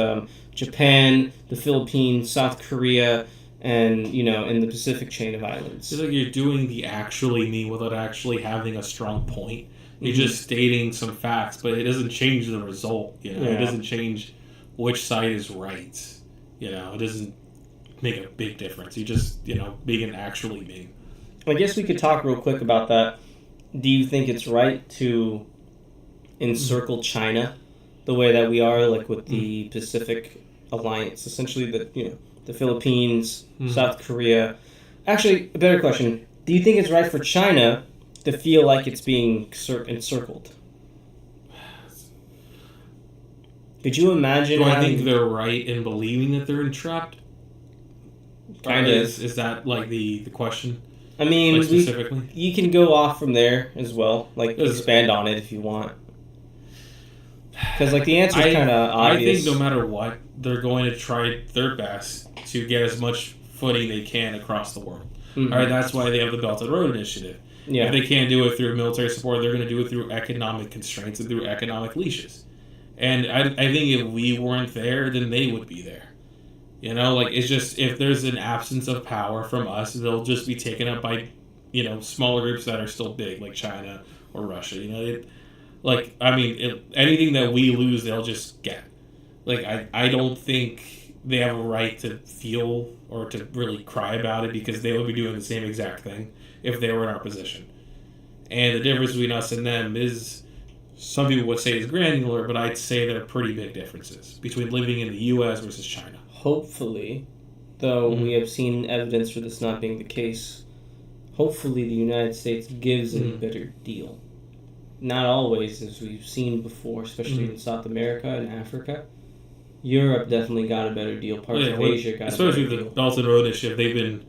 Japan, the Philippines, South Korea, and, in the Pacific chain of islands. It's like you're doing the actually me without actually having a strong point. You're just stating some facts, but it doesn't change the result. It doesn't change which side is right. It doesn't make a big difference. You just, being an actually me. I guess we could talk real quick about that. Do you think it's right to encircle China the way that we are, like with the Pacific Alliance? Essentially, the Philippines, South Korea. Actually, a better question. Do you think it's right for China to feel like it's being encircled? Could you imagine? Do I think they're right in believing that they're entrapped? Kind of. Is that like the question? I mean, like specifically, you can go off from there as well. Like, expand on it if you want. Because the answer is kind of obvious. I think no matter what, they're going to try their best to get as much footing they can across the world. All right, that's why they have the Belt and Road Initiative. Yeah. If they can't do it through military support, they're going to do it through economic constraints and through economic leashes. And I think if we weren't there, then they would be there. It's just, if there's an absence of power from us, they'll just be taken up by, smaller groups that are still big, like China or Russia. Anything that we lose, they'll just get. I don't think they have a right to feel or to really cry about it, because they would be doing the same exact thing if they were in our position. And the difference between us and them is, some people would say it's granular, but I'd say there are pretty big differences between living in the U.S. versus China. Hopefully, though we have seen evidence for this not being the case, hopefully the United States gives a better deal. Not always, as we've seen before, especially in South America and Africa. Europe definitely got a better deal. Parts of Asia got a better deal. Especially the Belt and Road Initiative, they've been,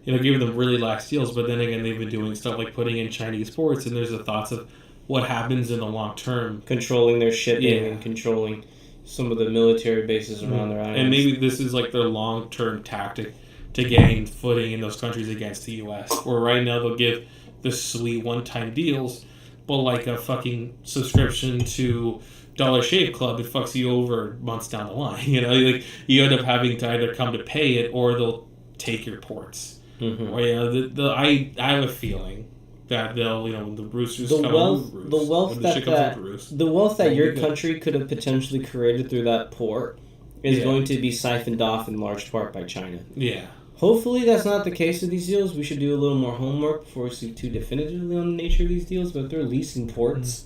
giving them really lax deals. But then again, they've been doing stuff like putting in Chinese ports, and there's the thoughts of what happens in the long term, controlling their shipping and controlling some of the military bases around their islands. And maybe this is like their long term tactic to gain footing in those countries against the U.S. Where right now they'll give the sweet one-time deals, but like a fucking subscription to Dollar Shave Club, it fucks you over months down the line. Like you end up having to either come to pay it or they'll take your ports. Mm-hmm. Or, I have a feeling that they'll, when the roosters the come wealth, roost, the wealth the wealth that your country could have potentially created through that port is going to be siphoned off in large part by China. Yeah. Hopefully that's not the case with these deals. We should do a little more homework before we speak too definitively on the nature of these deals. But if they're leasing ports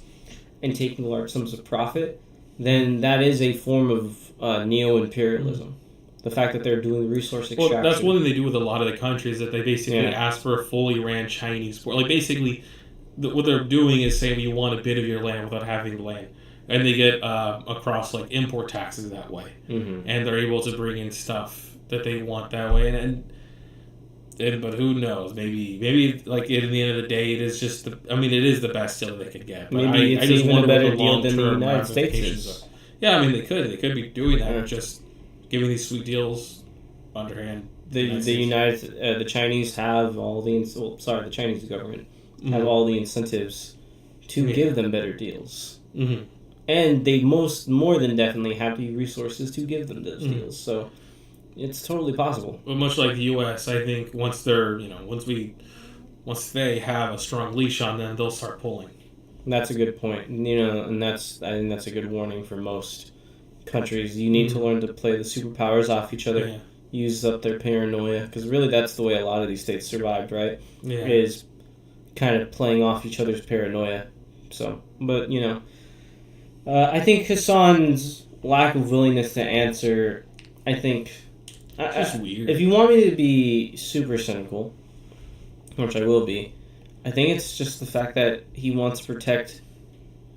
and taking large sums of profit, then that is a form of neo-imperialism. The fact that they're doing resource extraction. Well, that's one thing they do with a lot of the countries, that they basically ask for a fully ran Chinese port. Like, basically, what they're doing is saying you want a bit of your land without having the land. And they get across, like, import taxes that way. Mm-hmm. And they're able to bring in stuff that they want that way. But who knows? Maybe like in the end of the day, it is just it is the best deal they could get. But maybe it's even a better deal than the United States is. Yeah, they could be doing that, just giving these sweet deals underhand. The Chinese have all the Chinese government have all the incentives to give them better deals. Mm-hmm. And they more than definitely have the resources to give them those deals. So it's totally possible. But much like the U.S., I think once they're, once they have a strong leash on them, they'll start pulling. That's a good point. And I think that's a good warning for most countries. You need to learn to play the superpowers off each other, use up their paranoia, because really that's the way a lot of these states survived, right? Yeah. Is kind of playing off each other's paranoia. So, but I think Hasan's lack of willingness to answer, I think. It's just weird. If you want me to be super cynical, which I will be, I think it's just the fact that he wants to protect,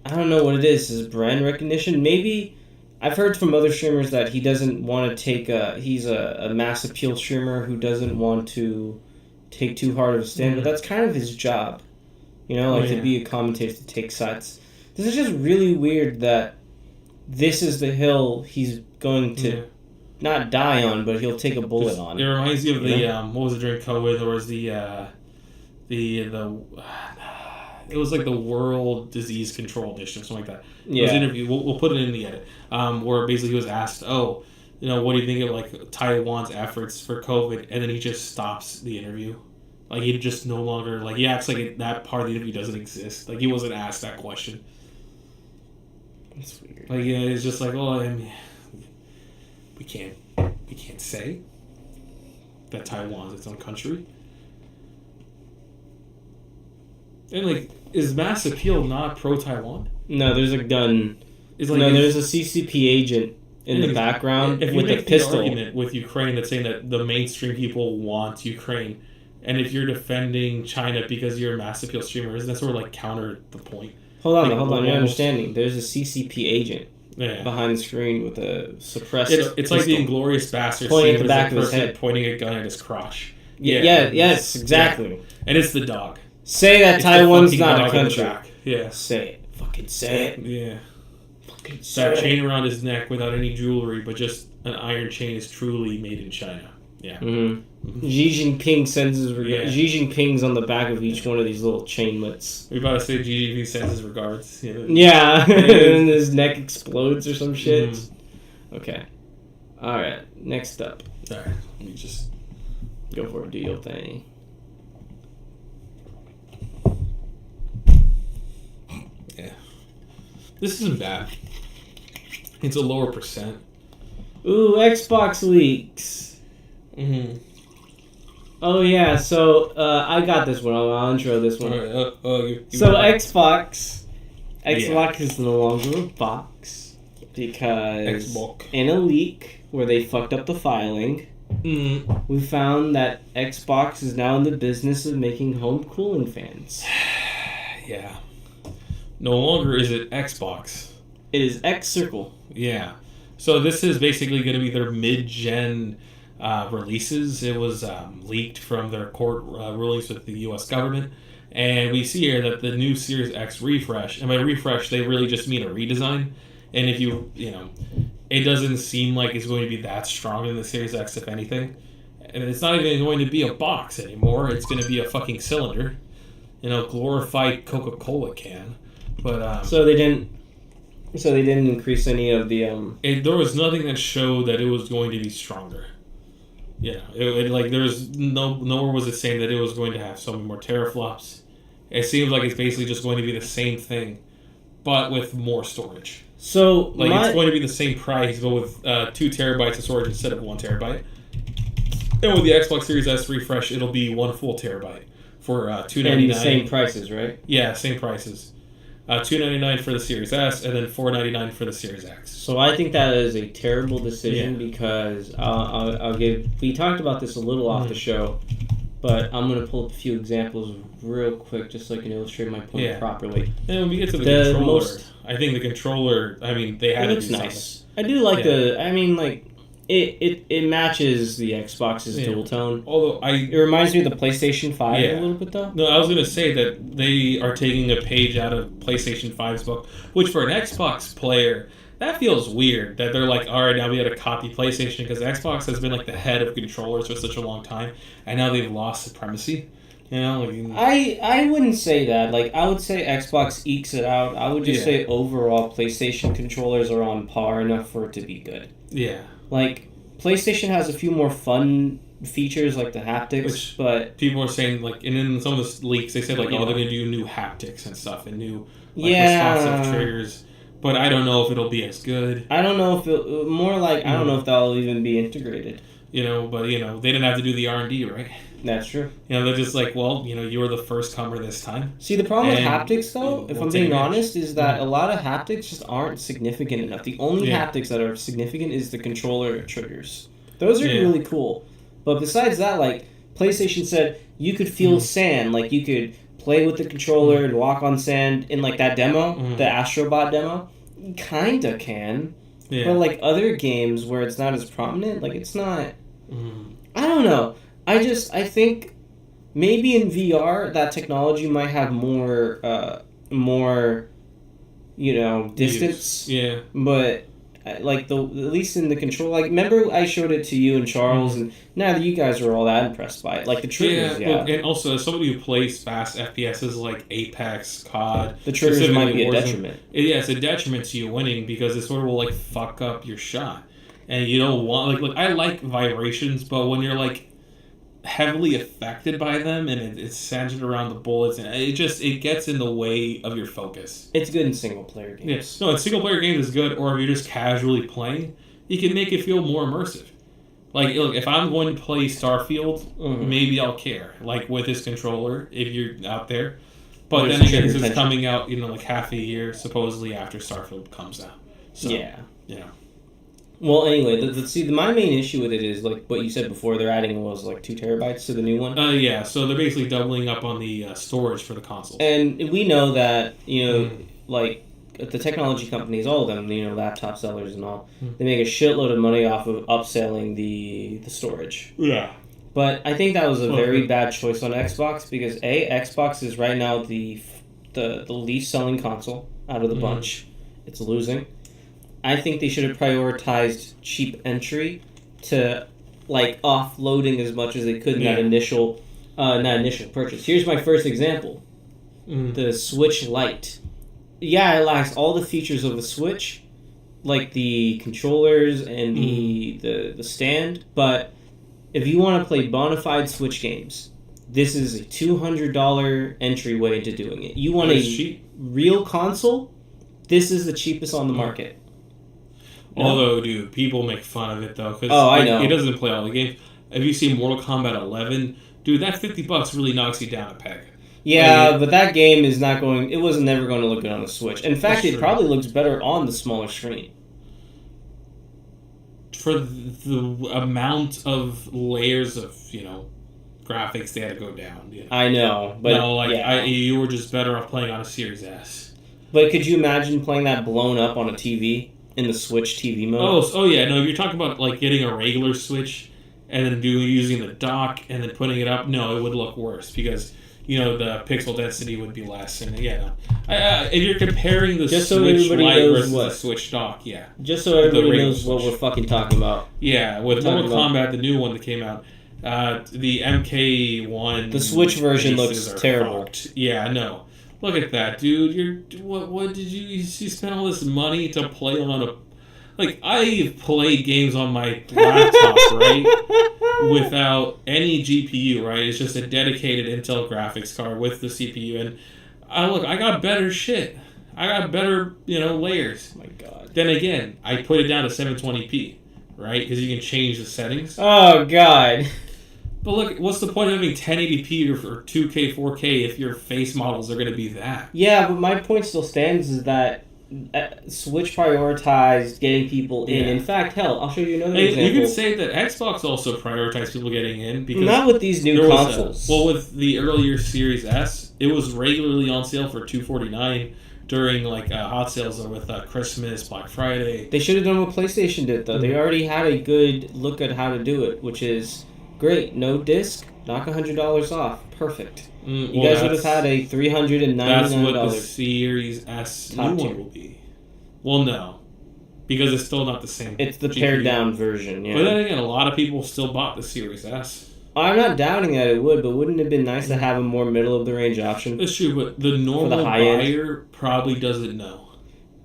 I don't know what it is, his brand recognition. Maybe, I've heard from other streamers that he doesn't want to take he's a mass appeal streamer who doesn't want to take too hard of a stand, but that's kind of his job. To be a commentator, to take sides. This is just really weird that this is the hill he's going to not die on, but he'll take a bullet on. It reminds you of the what was it during COVID? There was the it was like the World Disease Control Initiative, something like that. It was an interview. We'll put it in the edit. Where basically he was asked, what do you think of like Taiwan's efforts for COVID? And then he just stops the interview. Like he just no longer he acts like that part of the interview doesn't exist. Like he wasn't asked that question. That's weird. It's just like, we can't say that Taiwan's its own country. And is mass appeal not pro-Taiwan? No, there's a gun. There's a CCP agent in the background with a pistol. The argument with Ukraine that's saying that the mainstream people want Ukraine, and if you're defending China because you're a mass appeal streamer, isn't that sort of counter the point? Hold on, you're understanding. There's a CCP agent behind the screen with a suppressed It's like the Inglorious Bastards pointing at the back of his head, pointing a gun at his crotch. Yes, exactly. Yeah. And it's the dog. Say that Taiwan's not a country. Yeah. Say it. Fucking say it. Yeah. Fucking say it. That chain around his neck without any jewelry, but just an iron chain is truly made in China. Yeah. Mm-hmm. Xi Jinping sends his regards. Xi Jinping's on the back of each one of these little chainlets. We're about to say Xi Jinping sends his regards. Yeah. And his neck explodes or some shit. Mm-hmm. Okay. Alright. Next up. Alright. Let me just go for it. Do your thing. Yeah. This isn't bad. It's a lower percent. Ooh, Xbox leaks. Mm-hmm. Oh yeah, so I got this one. I'll intro this one. Right. Xbox is no longer a box because Xbox. In a leak where they fucked up the filing, we found that Xbox is now in the business of making home cooling fans. Yeah. No longer is it Xbox. It is X Circle. Yeah. So this is basically going to be their mid-gen releases. It was leaked from their court rulings with the U.S. government. And we see here that the new Series X refresh, and by refresh, they really just mean a redesign. And if you know, it doesn't seem like it's going to be that strong in the Series X, if anything. And it's not even going to be a box anymore. It's going to be a fucking cylinder. You know, glorified Coca-Cola can. But So they didn't increase any of the there was nothing that showed that it was going to be stronger. Yeah, like there's nowhere was it saying that it was going to have so many more teraflops. It seems like it's basically just going to be the same thing, but with more storage. So like it's going to be the same price, but with 2 terabytes of storage instead of 1 terabyte. And with the Xbox Series S refresh, it'll be 1 full terabyte for $299. And the same prices, right? Yeah, same prices. $299 for the Series S, and then $499 for the Series X. So I think that is a terrible decision because I'll give. We talked about this a little off the show, but I'm gonna pull up a few examples real quick just so I can illustrate my point properly. And when we get to the controller, I think the controller. I mean, they had it looks nice. I do like the. I mean, like. It matches the Xbox's dual tone. Although it reminds me of the PlayStation 5 a little bit though. No, I was gonna say that they are taking a page out of PlayStation 5's book, which for an Xbox player, that feels weird. That they're like, all right, now we got to copy PlayStation because Xbox has been like the head of controllers for such a long time, and now they've lost supremacy. You know, I wouldn't say that. Like I would say Xbox ekes it out. I would just say overall PlayStation controllers are on par enough for it to be good. Yeah. Like, PlayStation has a few more fun features, like the haptics, but... People are saying, like, and in some of the leaks, they said, like, oh, they're going to do new haptics and stuff, and new, responsive triggers. But I don't know if it'll be as good. I don't know if it... More like, I don't know if that'll even be integrated. You know, but, you know, they didn't have to do the R&D, right? That's true. You know, they're just like, well, you know, you were the first comer this time. See, the problem with haptics, though, if I'm being honest, is that a lot of haptics just aren't significant enough. The only haptics that are significant is the controller triggers. Those are really cool. But besides that, like, PlayStation said you could feel sand. Like, you could play with the controller and walk on sand in, like, that demo, the Astrobot demo. You kinda can. Yeah. But, like, other games where it's not as prominent, like, it's not... I don't know. I think maybe in VR that technology might have more, you know, distance. Yeah. But like at least in the control, like remember I showed it to you and Charles, and neither you guys were all that impressed by it. Like the triggers, Well, and also as somebody who plays fast FPSs like Apex, COD, the triggers might be a detriment. It's a detriment to you winning because it sort of will like fuck up your shot, and you don't want like I like vibrations, but when you're like heavily affected by them and it's centered around the bullets and it gets in the way of your focus. It's good in single player games. Yes. No, in single player games is good, or if you're just casually playing, you can make it feel more immersive. Like look, if I'm going to play Starfield, maybe I'll care. Like with this controller, if you're out there. But then again, this is coming out, you know, like half a year supposedly after Starfield comes out. So, yeah. Well, anyway, let's see. My main issue with it is like what you said before. They're adding like 2 terabytes to the new one. Yeah. So they're basically doubling up on the storage for the console. And we know that like the technology companies, all of them, you know, laptop sellers and all, they make a shitload of money off of upselling the storage. Yeah. But I think that was a very bad choice on Xbox because Xbox is right now the least selling console out of the bunch. It's losing. I think they should have prioritized cheap entry to like offloading as much as they could in that initial purchase. Here's my first example. The Switch Lite. Yeah, it lacks all the features of a Switch, like the controllers and the stand, but if you want to play bona fide Switch games, this is a $200 entryway into doing it. You want a real console? This is the cheapest on the market. Although, dude, people make fun of it, though. Cause I know. It doesn't play all the games. If you see Mortal Kombat 11, dude, that $50 really knocks you down a peg. Yeah, but that game is not going... It was never going to look good on a Switch. In fact, it probably looks better on the smaller screen. For the amount of layers of, you know, graphics they had to go down. You know? I know, but... No, like, you were just better off playing on a Series S. But could you imagine playing that blown up on a TV? In the Switch TV mode? Oh yeah, no, if you're talking about, like, getting a regular Switch and then using the dock and then putting it up, no, it would look worse because the pixel density would be less. And if you're comparing the Just so Switch everybody Lite knows versus what. the Switch dock, Just so everybody regular knows what Switch. we're fucking talking about. Yeah, with We're Mortal talking Kombat, the new one that came out, the MK1. The Switch version bases looks are terrible. fucked. Yeah, no. Look at that, dude. What did you spend all this money to play on a... Like, I've played games on my laptop, right? Without any GPU, right? It's just a dedicated Intel graphics card with the CPU. And I got better shit. I got better, layers. Oh my god. Then again, I put it down to 720p, right? Because you can change the settings. Oh god. But look, what's the point of having 1080p or 2K, 4K if your face models are going to be that? Yeah, but my point still stands is that Switch prioritized getting people in. Yeah. In fact, hell, I'll show you another And example. you can say that Xbox also prioritized people getting in because Not with these new there was consoles. with the earlier Series S, it was regularly on sale for $249 during hot sales with Christmas, Black Friday. They should have done what PlayStation did, though. They already had a good look at how to do it, which is great. No disc, knock $100 off. Perfect. You guys would have had a $399. That's what the Series S Top new tier. one will be. Well, no. Because it's still not the same. It's the GPU. pared down version, yeah. But then again, a lot of people still bought the Series S. I'm not doubting that it would, but wouldn't it have been nice to have a more middle of the range option? That's true, but the normal high end. buyer probably doesn't know.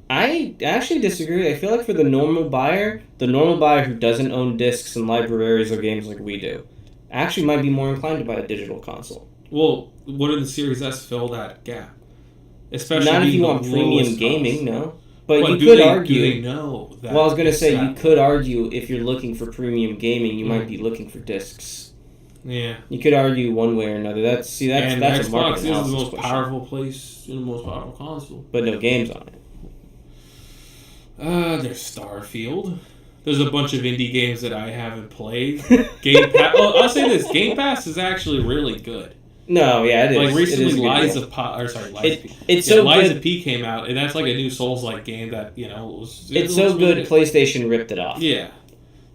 I actually disagree. I feel like for the normal buyer who doesn't own discs and libraries of games like we do, actually might be more inclined to buy a digital console. Well, wouldn't the Series S fill that gap? Especially Not if being you the want premium lowest gaming, cost. no. But But you do could they argue. know that? Well, I was going to it's say, that you way? could argue if you're looking for premium gaming, you might be looking for discs. Yeah. You could argue one way or another. That's And a Xbox market is the analysis most question. powerful place in the most powerful console. But no games on it. There's Starfield. There's a bunch of indie games that I haven't played. Game Pass. Oh, I'll say this: Game Pass is actually really good. No, yeah, it is. Like It recently, is a good Lies deal. of P. It's so Lies good. of P came out, and that's like a new Souls-like game that was. It's it so was really good. PlayStation ripped it off. Yeah.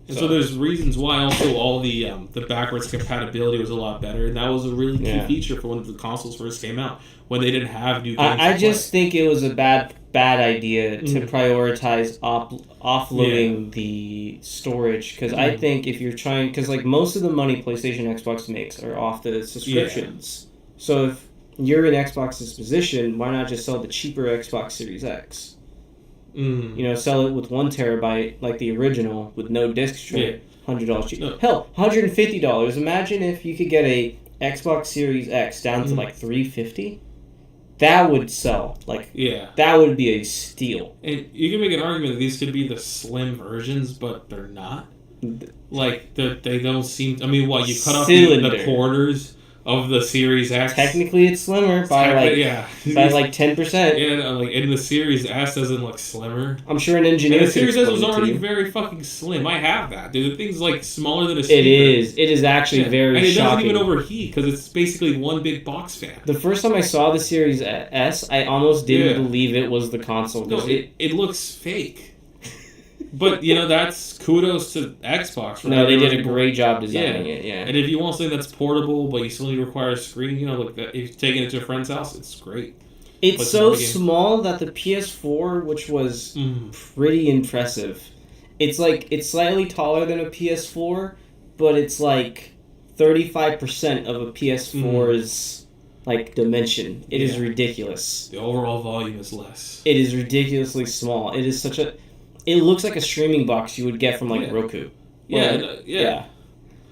And so So- there's reasons why also all the backwards compatibility was a lot better, and that was a really key Yeah. feature for when the consoles first came out, when they didn't have new games. I to just play. think it was a bad idea to Mm. prioritize offloading the storage because I think if you're trying because most of the money PlayStation Xbox makes are off the subscriptions. So if you're in Xbox's position, why not just sell the cheaper Xbox Series X? Sell it with 1 terabyte like the original with no disc tray, $100 cheap. No. Hell, $150. Imagine if you could get a Xbox Series X down to $350. That would sell. That would be a steal. And you can make an argument that these could be the slim versions, but they're not. They don't seem. I mean, what you cut off the Cylinder. quarters of the Series X? Technically, it's slimmer by 10%. Yeah, in the Series S doesn't look slimmer. I'm sure an engineer. And the could Series S was explain it to already you. very fucking slim. I have that, dude. The thing's smaller than a It speaker. is. It is actually very and it shocking. doesn't even overheat because it's basically one big box fan. The first time I saw the Series S, I almost didn't Yeah. believe it was the console. No, 'Cause it looks fake. But that's kudos to Xbox. Right? no, they did a great job designing Yeah. it. Yeah. And if you want something that's portable, but you still need to require a screen, like that, if you're taking it to a friend's house, it's great. It's But so it's not a game. small that the PS4, which was pretty impressive, it's slightly taller than a PS4, but it's 35% of a PS4's dimension. It is Yeah. ridiculous. The overall volume is less. It is ridiculously small. It is such a. It looks like a streaming box you would get from Yeah. Roku. Yeah.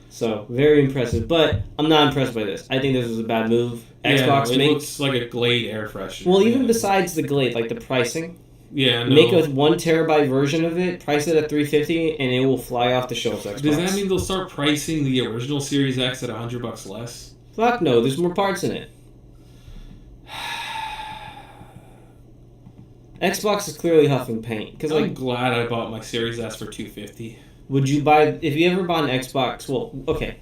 So very impressive, but I'm not impressed by this. I think this was a bad move. Xbox it make looks like a Glade air freshener. well, even Yeah. besides the Glade, the pricing. Yeah, no. Make a 1 terabyte version of it, price it at $350, and it will fly off the shelves. Xbox. Does that mean they'll start pricing the original Series X at $100 less? Fuck no, there's more parts in it. Xbox is clearly huffing paint because I'm glad I bought my Series S for $250. would you buy if you ever bought an Xbox? Well, okay,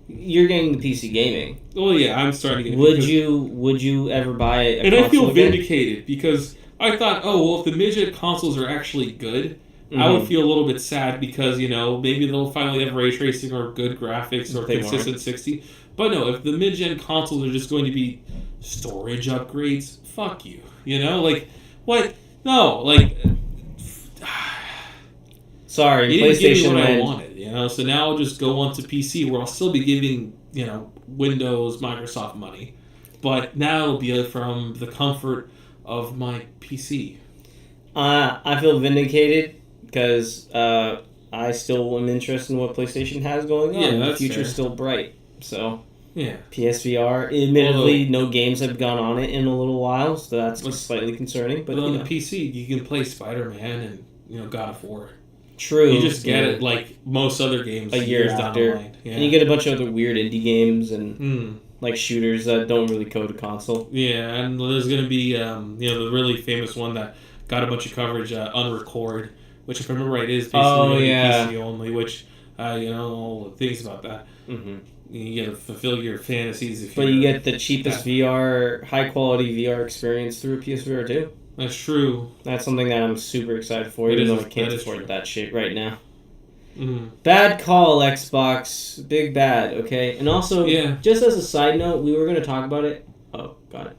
you're getting the PC gaming. Well, yeah, I'm starting to get. Would you ever buy a And I feel console again? vindicated because I thought, if the midget consoles are actually good, I would feel a little bit sad because, maybe they'll finally have ray tracing or good graphics or consistent 60. But no, if the mid-gen consoles are just going to be storage upgrades, fuck you. What? No, sorry, you didn't give me PlayStation what I Land. wanted, so now I'll just go on to PC where I'll still be giving, Windows, Microsoft money. But now it'll be from the comfort of my PC. I feel vindicated because I still am interested in what PlayStation has going on. Yeah, the future's fair. still bright. So Yeah. PSVR, admittedly, no games have gone on it in a little while, so that's slightly concerning. But on the PC, you can play Spider-Man and God of War. True. You just get it like most other games a year years after, down the line. Yeah. and you get a bunch of other weird indie games and like shooters that don't really code a console. Yeah, and there's going to be the really famous one that got a bunch of coverage, Unrecord, which if I remember right is basically PC only. Which all the things about that. Mm-hmm. You get to fulfill your fantasies. But you get the cheapest VR, high quality VR experience through a PSVR too. That's true. That's something that I'm super excited for, even though I can't afford that shit right now. Mm-hmm. Bad call, Xbox. Big bad, okay? And also, just as a side note, we were going to talk about it. Oh, got it.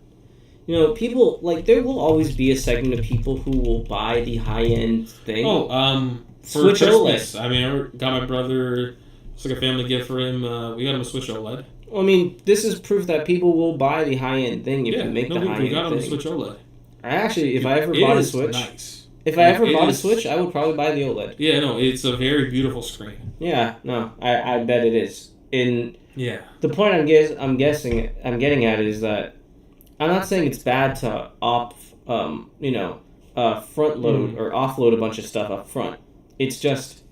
People, there will always be a segment of people who will buy the high-end thing. For Switch Christmas. OLED. I mean, I got my brother, it's like a family gift for him. We got him a Switch OLED. Well, I mean, this is proof that people will buy the high-end thing if you make the high-end thing. We got him a Switch OLED. If I ever bought a Switch... Nice. If I ever bought a Switch, I would probably buy the OLED. Yeah, no, it's a very beautiful screen. Yeah, no, I bet it is. Yeah. The point I'm getting at is that I'm not saying it's bad to front load or offload a bunch of stuff up front. It's just,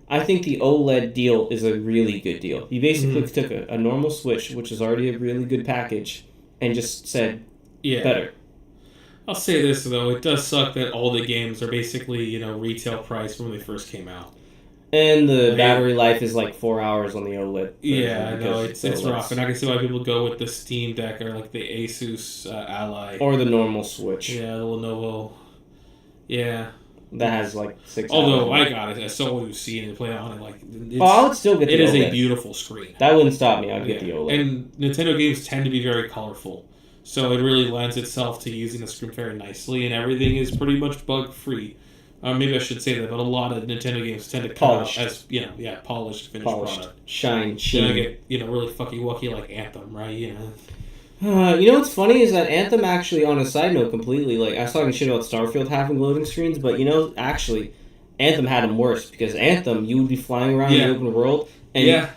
I think the OLED deal is a really good deal. You basically took a normal Switch, which is already a really good package, and just said, better. I'll say this, though. It does suck that all the games are basically, retail price when they first came out. And the battery life is like 4 hours on the OLED. Yeah, I know. It's rough. And I can see why people go with the Steam Deck or like the Asus Ally. Or the normal Switch. Yeah, the Lenovo. Yeah. That has like 6 Although hours. I got it as someone who's seen it play on it, I would still get the OLED. It is a beautiful screen. That wouldn't stop me. I'd get the OLED. And Nintendo games tend to be very colorful. So it really lends itself to using the screen very nicely, and everything is pretty much bug-free. Maybe I should say that, but a lot of Nintendo games tend to come out as, polished, finished product. Shine, sheen. Then I get, really fucky-wucky like Anthem, right? What's funny is that Anthem actually, on a side note completely, I was talking shit about Starfield having loading screens, but actually, Anthem had them worse, because Anthem, you would be flying around the open world, and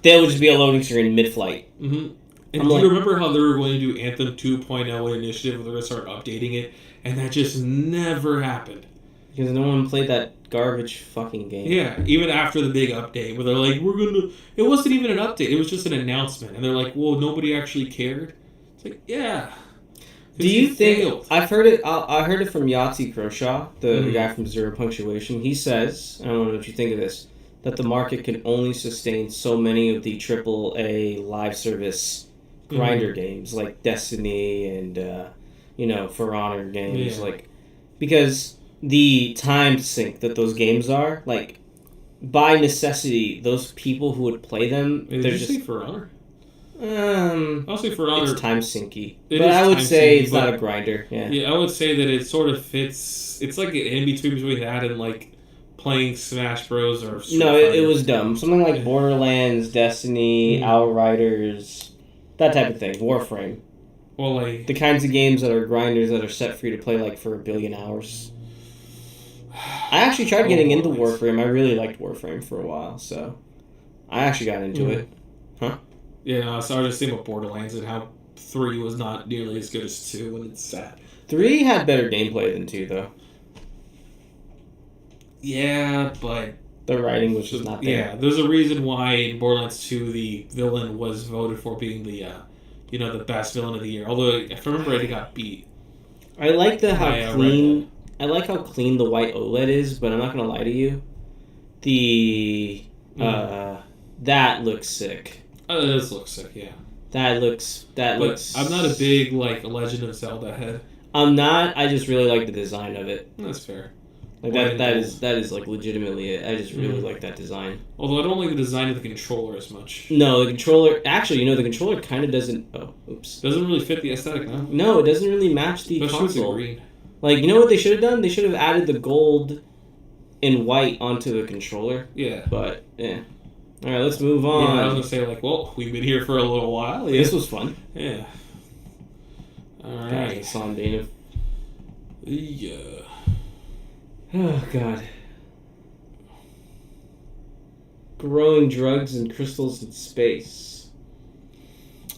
there would just be a loading screen mid-flight. Mm-hmm. And do you remember how they were going to do Anthem 2.0 initiative, where they're going to start updating it, and that just never happened? Because no one played that garbage fucking game. Yeah, even after the big update, where they're like, we're going to... It wasn't even an update, it was just an announcement. And they're like, well, nobody actually cared. It's like, yeah. Do you think... I've heard it... I heard it from Yahtzee Croshaw, the guy from Zero Punctuation. He says, I don't know what you think of this, that the market can only sustain so many of the AAA live service grinder games, like Destiny and, For Honor games. Because... the time sink that those games are, by necessity, those people who would play them, they're just... Did you say For Honor? I'll say For Honor... It's time sinky. But I would say it's not a grinder, Yeah, I would say that it sort of fits... It's like an in-between between that and, playing Smash Bros. Or Street Fighter. It was dumb. Something like Borderlands, Destiny, Outriders, that type of thing. Warframe. Well, the kinds of games that are grinders that are set free to play, for 1 billion hours. I actually tried getting into Warframe. I really liked Warframe for a while, so I actually got into it. Huh? Yeah, so I was just thinking about Borderlands and how 3 was not nearly as good as 2, and it's sad. 3 had better gameplay than 2, though. Yeah, but... the writing was just not there. Yeah, there's a reason why in Borderlands 2 the villain was voted for being the, the best villain of the year. Although, if I remember right, it got beat. I like how clean... I like how clean the white OLED is, but I'm not gonna lie to you. That looks sick. Oh, it does look sick, yeah. That looks. I'm not a big Legend of Zelda head. I'm not. I just really like the design of it. That's fair. Like that is like legitimately it. I just really like that design. Although I don't like the design of the controller as much. No, the controller... Actually, the controller kind of doesn't... Oh, oops. Doesn't really fit the aesthetic, huh? No, it doesn't really match the Especially with the console. green. Like, you know what they should have done? They should have added the gold and white onto the controller. Yeah. But, yeah. Alright, let's move on. Yeah, I was going to say, like, well, we've been here for a little while. Yeah. This was fun. Yeah. Alright. Hasan Dana. Yeah. Oh, God. Growing drugs and crystals in space.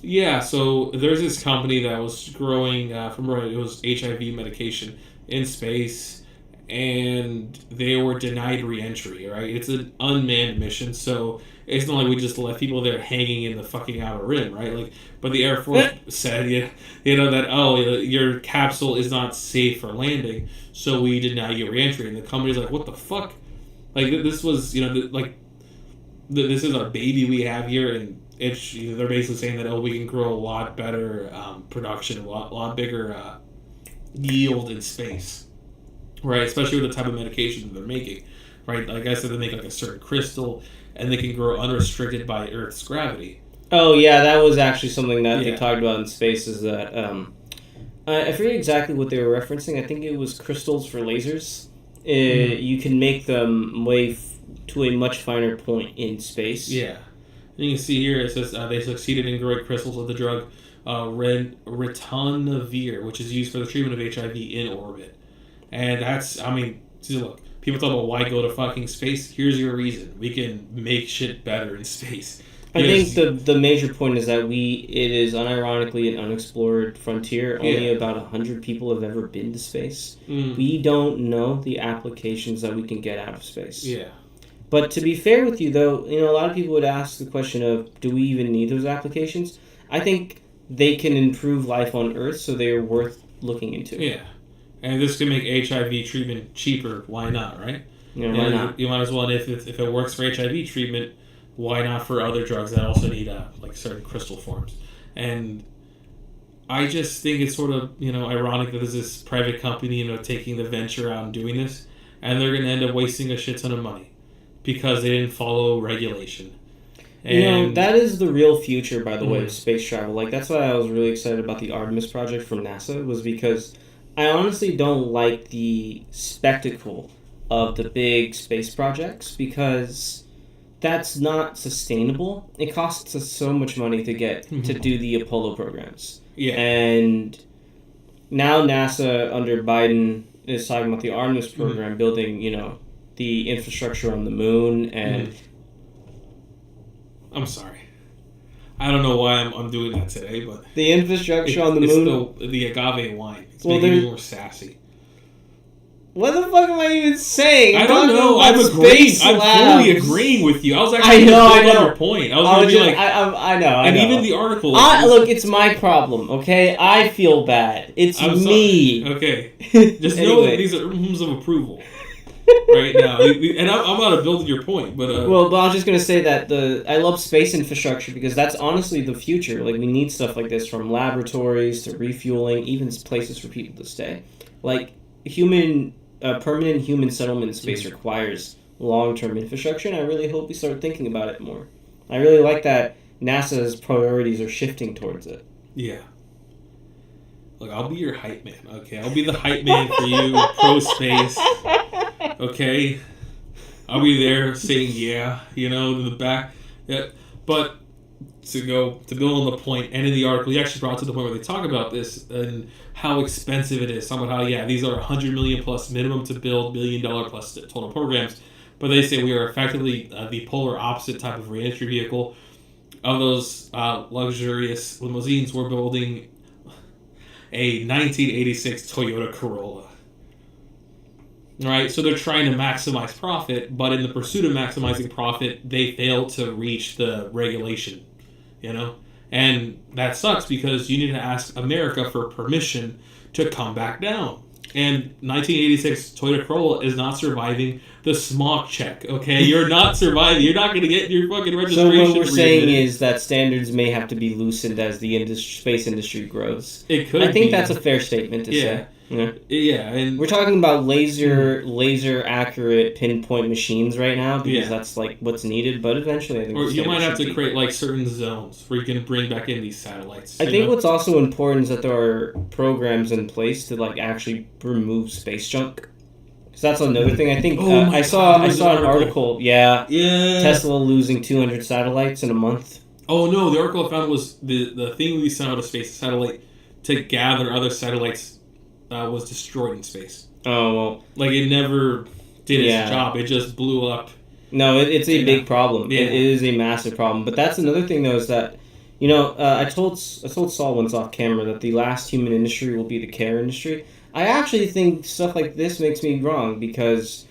Yeah, so there's this company that was growing it was HIV medication in space, and they were denied re-entry, right? It's an unmanned mission, so it's not like we just left people there hanging in the fucking outer rim, right? Like, but the Air Force said, that, your capsule is not safe for landing, so we deny you re-entry. And the company's like, what the fuck? Like, this was, this is our baby we have here, and it's they're basically saying that we can grow a lot better production, a lot bigger yield in space, right? Especially with the type of medication that they're making, right? Like I said, they make like a certain crystal, and they can grow unrestricted by Earth's gravity. Oh yeah, that was actually something that they talked about in space. Is that I forget exactly what they were referencing. I think it was crystals for lasers. You can make them to a much finer point in space. Yeah. And you can see here it says they succeeded in growing crystals of the drug ritonavir, which is used for the treatment of HIV in orbit. And that's, look, people talk about why go to fucking space. Here's your reason. We can make shit better in space. I think the major point is that it is unironically an unexplored frontier. Only about 100 people have ever been to space. We don't know the applications that we can get out of space. Yeah. But to be fair with you, though, a lot of people would ask the question of, do we even need those applications? I think they can improve life on Earth, so they are worth looking into. Yeah. And this can make HIV treatment cheaper. Why not, right? Yeah, why not? You might as well, if it works for HIV treatment, why not for other drugs that also need certain crystal forms? And I just think it's sort of ironic that there's this private company taking the venture out and doing this, and they're going to end up wasting a shit ton of money because they didn't follow regulation. And that is the real future, by the way, of space travel. Like, that's why I was really excited about the Artemis project from NASA, was because I honestly don't like the spectacle of the big space projects, because that's not sustainable. It costs us so much money to get to do the Apollo programs. Yeah. And now NASA under Biden is talking about the Artemis program, building, the infrastructure on the moon, and I'm sorry. I don't know why I'm doing that today, but the infrastructure on the moon. It's the agave wine. It's making me more sassy. What the fuck am I even saying? I don't know. I'm agreeing. I'm fully agreeing with you. I was actually going to build on your point. I was going to be like, I know. And even the article. Look, it's my problem. Okay, I feel bad. It's me. Okay, just know that these are rooms of approval right now. And I'm not building your point, but I was just gonna say that I love space infrastructure, because that's honestly the future. Like, we need stuff like this, from laboratories to refueling, even places for people to stay. Like, permanent human settlement in space requires long-term infrastructure, and I really hope we start thinking about it more. I really like that NASA's priorities are shifting towards it. Yeah. Look, I'll be your hype man, okay? I'll be the hype man for you, pro space, okay? I'll be there saying in the back. Yeah. But to build on the point, and in the article, he actually brought to the point where they talk about this and how expensive it is. Talking about how, these are $100 million plus minimum to build, $1 million plus total programs. But they say we are effectively the polar opposite type of re-entry vehicle. Of those luxurious limousines, we're building a 1986 Toyota Corolla. Right, so they're trying to maximize profit, but in the pursuit of maximizing profit, they fail to reach the regulation, And that sucks, because you need to ask America for permission to come back down. And 1986 Toyota Corolla is not surviving the smog check. Okay, you're not surviving. You're not going to get your fucking registration. So what we're saying readmitted. is that standards may have to be loosened as the space industry grows. It could. I think be. that's a fair statement to say. Yeah. Yeah, and We're talking about laser accurate pinpoint machines right now because Yeah. that's like what's needed. But eventually, I think or the you might standard have should to be- create like certain zones where you can bring back in these satellites. I you think know? what's also important is that there are programs in place to like actually remove space junk. Because that's another thing. I think Oh my I saw God, there's an an article. Yeah, Yeah. Tesla losing 200 satellites in a month. Oh no, the article I found was the thing we sent out of space, a satellite to gather other satellites, was destroyed in space. Oh well, Like it never did its Yeah. job. It just blew up. no, it's a Yeah. big problem. Yeah. It is a massive problem. But that's another thing though is that, I told Saul once off camera that the last human industry will be the care industry. I actually think stuff like this makes me wrong because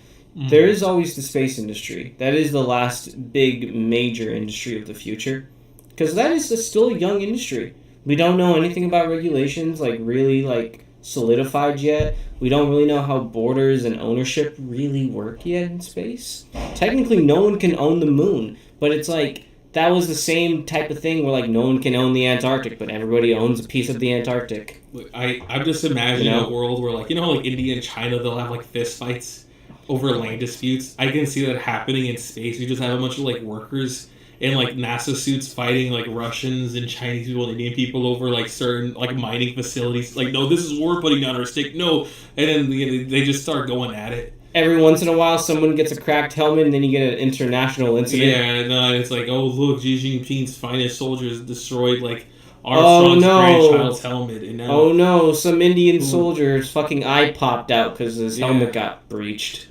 there is always the space industry. That is the last big major industry of the future. Because that is still a young industry. We don't know anything about regulations, like really like solidified yet. We don't really know how borders and ownership really work yet in space. Technically, no one can own the moon, but it's like that was the same type of thing where like no one can own the Antarctic, but everybody owns a piece of the Antarctic. I'm just imagining You know? a world where like like India and China, they'll have like fist fights over land disputes. I can see that happening in space. You just have a bunch of like workers in like NASA suits fighting like Russians and Chinese people and Indian people over like certain like mining facilities. Like, no, this is war putting down our stake. No, and then they just start going at it. Every once in a while, someone gets a cracked helmet, and then you get an international incident. Yeah, and it's like, oh look, Xi Jinping's finest soldiers destroyed like Armstrong's no. grandchild's helmet, and now Oh no, some Indian soldier's fucking eye popped out because his helmet got breached.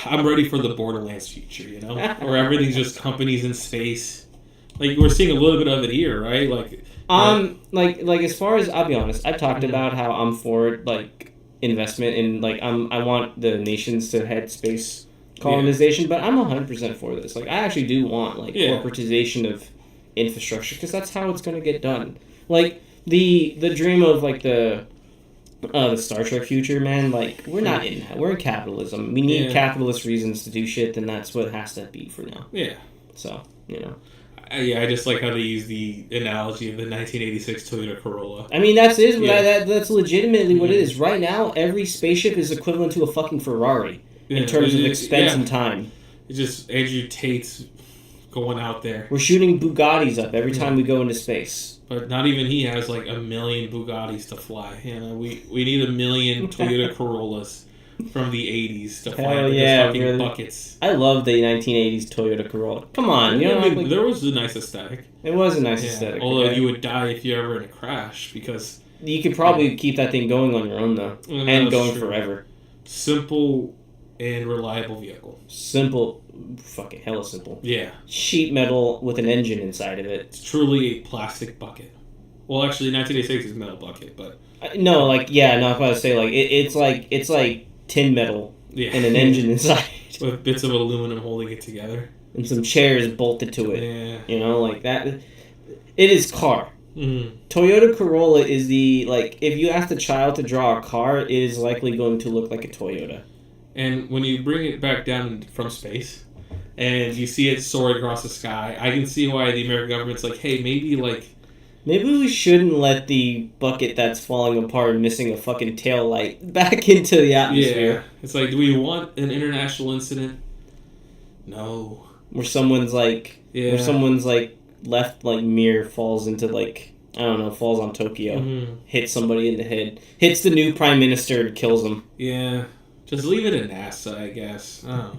I'm ready for the Borderlands future, where everything's just companies in space. Like we're seeing a little bit of it here, right? Like as far as I'll be honest, I've talked about how I'm for like investment in like I want the nations to head space colonization, but I'm 100% for this. Like I actually do want like corporatization of infrastructure because that's how it's going to get done. Like the dream of like the Star Trek future, man. Like we're in capitalism. We need capitalist reasons to do shit, and that's what it has to be for now. Yeah. So I just like how they use the analogy of the 1986 Toyota Corolla. I mean, that's that's legitimately what it is. Right now, every spaceship is equivalent to a fucking Ferrari in terms of expense and time. It's just Andrew Tate's going out there. We're shooting Bugattis up every time we go into space. But not even he has like 1 million Bugattis to fly. We need 1 million Toyota Corollas from the 80s to fly Hell with yeah, fucking really. buckets. I love the 1980s Toyota Corolla. Come on, There was a nice aesthetic. It was a nice aesthetic. Although okay? you would die if you ever in a crash because You could probably keep that thing going on your own though, and that's going true. forever. Simple and reliable vehicle. Simple, fucking hella simple. Yeah. Sheet metal with an engine inside of it. It's truly a plastic bucket. Well, actually, 1986 is metal bucket, but No, like I was about to say like it's like tin metal and an engine inside, with bits of aluminum holding it together, and some chairs bolted to it. Yeah. Like that. It is car. Mm. Toyota Corolla is the if you ask the child to draw a car, it is likely going to look like a Toyota. And when you bring it back down from space, and you see it soaring across the sky, I can see why the American government's like, hey, maybe we shouldn't let the bucket that's falling apart and missing a fucking tail light back into the atmosphere. Yeah. It's like, do we want an international incident? No. Where someone's left mirror falls into falls on Tokyo, hits somebody in the head, hits the new prime minister and kills him. Yeah. Just leave it in NASA, I guess. Oh.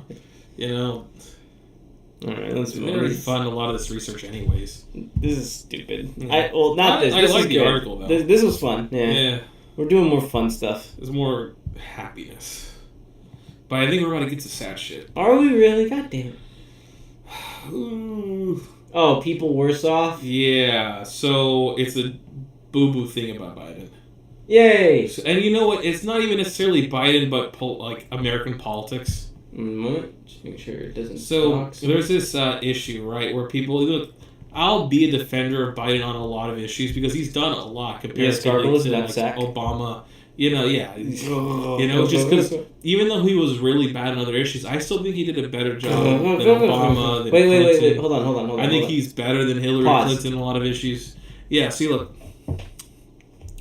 Alright, let's We already fund a lot of this research anyways. This is stupid. Yeah. This I is like the good. article, though. This was fun. Yeah. We're doing more fun stuff. There's more happiness. But I think we're about to get to sad shit. Are we really? God damn it. Ooh. Oh, people worse off? Yeah, so it's a boo-boo thing about Biden. Yay! And you know what? It's not even necessarily Biden, but American politics. What? Just make sure it doesn't. So there's this issue, right, where people look. I'll be a defender of Biden on a lot of issues because he's done a lot compared to Obama. You know, just because even though he was really bad on other issues, I still think he did a better job than Obama. Than Wait. Hold on. I think he's better than Hillary Clinton in a lot of issues. Yeah, see, look.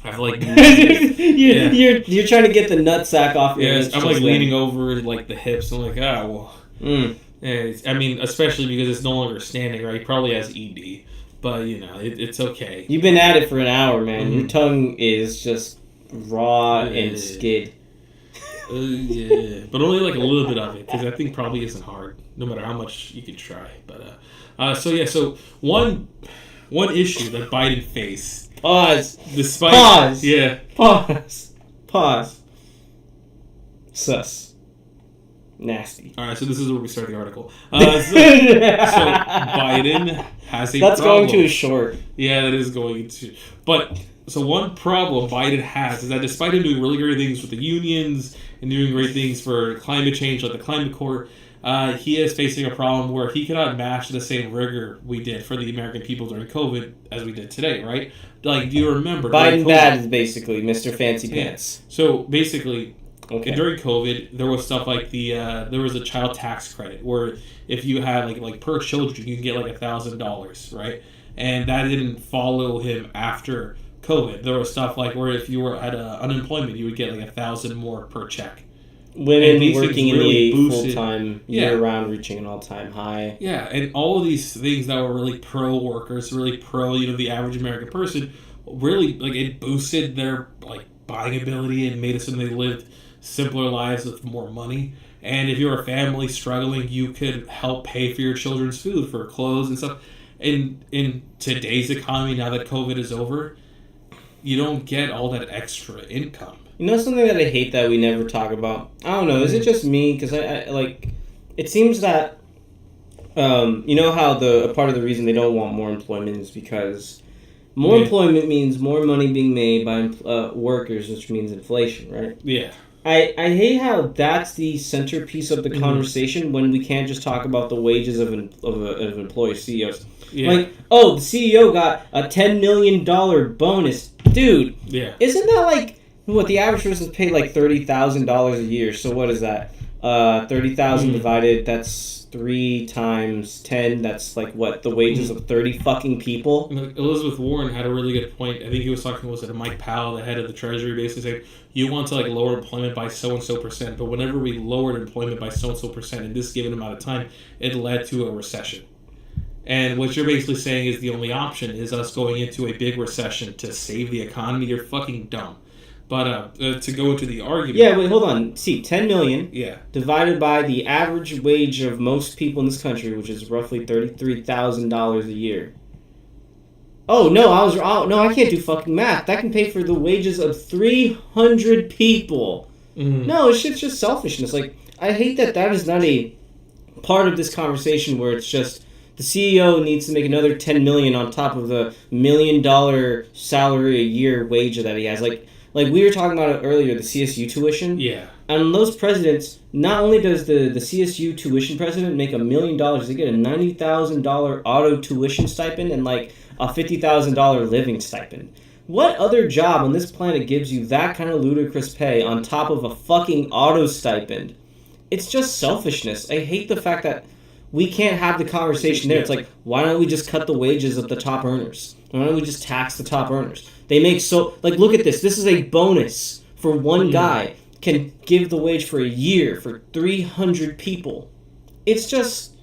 I like you're trying to get the nutsack off your I'm like leaning over like the hips. I'm like, I mean, especially because it's no longer standing, right? He probably has ED. But, you know, it's okay. You've been at it for an hour, man. Your tongue is just raw and skid. Yeah, but only like a little bit of it, because I think probably isn't hard, no matter how much you can try. But so one issue that Biden faced. Pause. Yeah. Pause. Sus. Nasty. All right, so this is where we start the article. So Biden has a That's problem. going to a short. Yeah, that is going to. But so one problem Biden has is that despite him doing really great things with the unions and doing great things for climate change, like the climate court, he is facing a problem where he cannot match the same rigor we did for the American people during COVID as we did today, right? Like, do you remember? Biden bad is basically Mr. Fancy Pants. So basically. Okay. During COVID, there was stuff like there was a child tax credit where if you had like per children, you can get like $1,000, right? And that didn't follow him after COVID. There was stuff like where if you were at unemployment, you would get like $1,000 more per check. Women working in the full-time, year-round, reaching an all-time high. Yeah, and all of these things that were really pro-workers, really pro, the average American person, really, like, it boosted their, like, buying ability and made it so they lived simpler lives with more money. And if you're a family struggling, you could help pay for your children's food, for clothes and stuff. In today's economy, now that COVID is over, you don't get all that extra income. You know something that I hate that we never talk about? I don't know. Is it just me? Because I like, it seems that, you know how a part of the reason they don't want more employment is because more employment means more money being made by workers, which means inflation, right? Yeah. I hate how that's the centerpiece of the conversation when we can't just talk about the wages of employees, CEOs. Yeah. Like, the CEO got a $10 million bonus. Dude, isn't that like, what, the average person is paid like $30,000 a year, so what is that? 30,000 divided, that's 3 times 10, that's like what, the wages of 30 fucking people? Elizabeth Warren had a really good point. I think he was talking, was it Mike Powell, the head of the Treasury, basically saying, you want to like lower employment by so-and-so percent, but whenever we lowered employment by so-and-so percent in this given amount of time, it led to a recession. And what you're basically saying is the only option is us going into a big recession to save the economy. You're fucking dumb. But to go into the argument... Yeah, wait, hold on. See, 10 million divided by the average wage of most people in this country, which is roughly $33,000 a year. Oh, no, I can't do fucking math. That can pay for the wages of 300 people. Mm-hmm. No, it's just selfishness. Like, I hate that is not a part of this conversation where it's just the CEO needs to make another $10 million on top of the $1 million salary a year wage that he has. Like we were talking about it earlier, the CSU tuition. Yeah. And those presidents, not only does the CSU tuition president make $1 million, they get a $90,000 auto tuition stipend and like a $50,000 living stipend. What other job on this planet gives you that kind of ludicrous pay on top of a fucking auto stipend? It's just selfishness. I hate the fact that we can't have the conversation there. It's like, why don't we just cut the wages of the top earners? Why don't we just tax the top earners? They make look at this. This is a bonus for one guy. Can give the wage for a year for 300 people. It's just,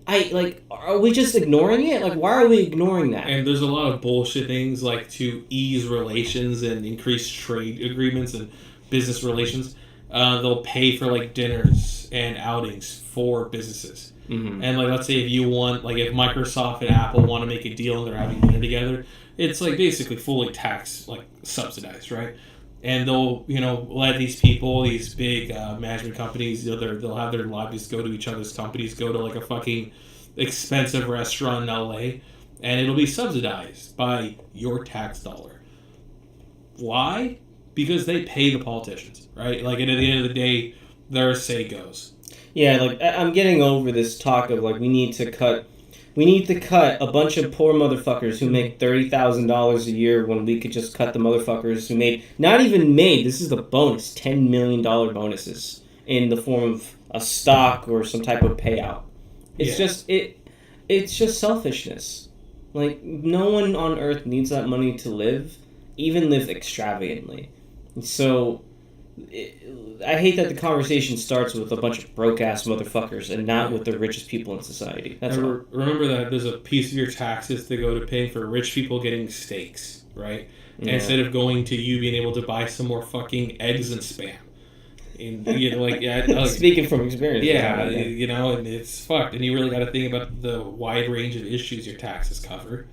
are we just ignoring it? Like, why are we ignoring that? And there's a lot of bullshit things like to ease relations and increase trade agreements and business relations. They'll pay for like dinners and outings for businesses. Mm-hmm. And like, let's say if you want, like, if Microsoft and Apple want to make a deal and they're having dinner together, it's like basically fully tax, like, subsidized, right? And they'll, let these people, these big management companies, they'll have their lobbyists go to each other's companies, go to like a fucking expensive restaurant in LA, and it'll be subsidized by your tax dollar. Why? Because they pay the politicians, right? Like, and at the end of the day, their say goes. Yeah, like, I'm getting over this talk of, like, we need to cut We need to cut a bunch of poor motherfuckers who make $30,000 a year when we could just cut the motherfuckers who made, not even made, this is the bonus, $10 million bonuses in the form of a stock or some type of payout. It's just selfishness. Like, no one on earth needs that money to live, even live extravagantly. So, I hate that the conversation starts with a bunch of broke-ass motherfuckers and not with the richest people in society. That's all. Remember that there's a piece of your taxes to go to paying for rich people getting steaks, right? Yeah. Instead of going to you being able to buy some more fucking eggs and Spam. And, you know, like, Speaking from experience. Yeah, you know, and it's fucked. And you really got to think about the wide range of issues your taxes cover.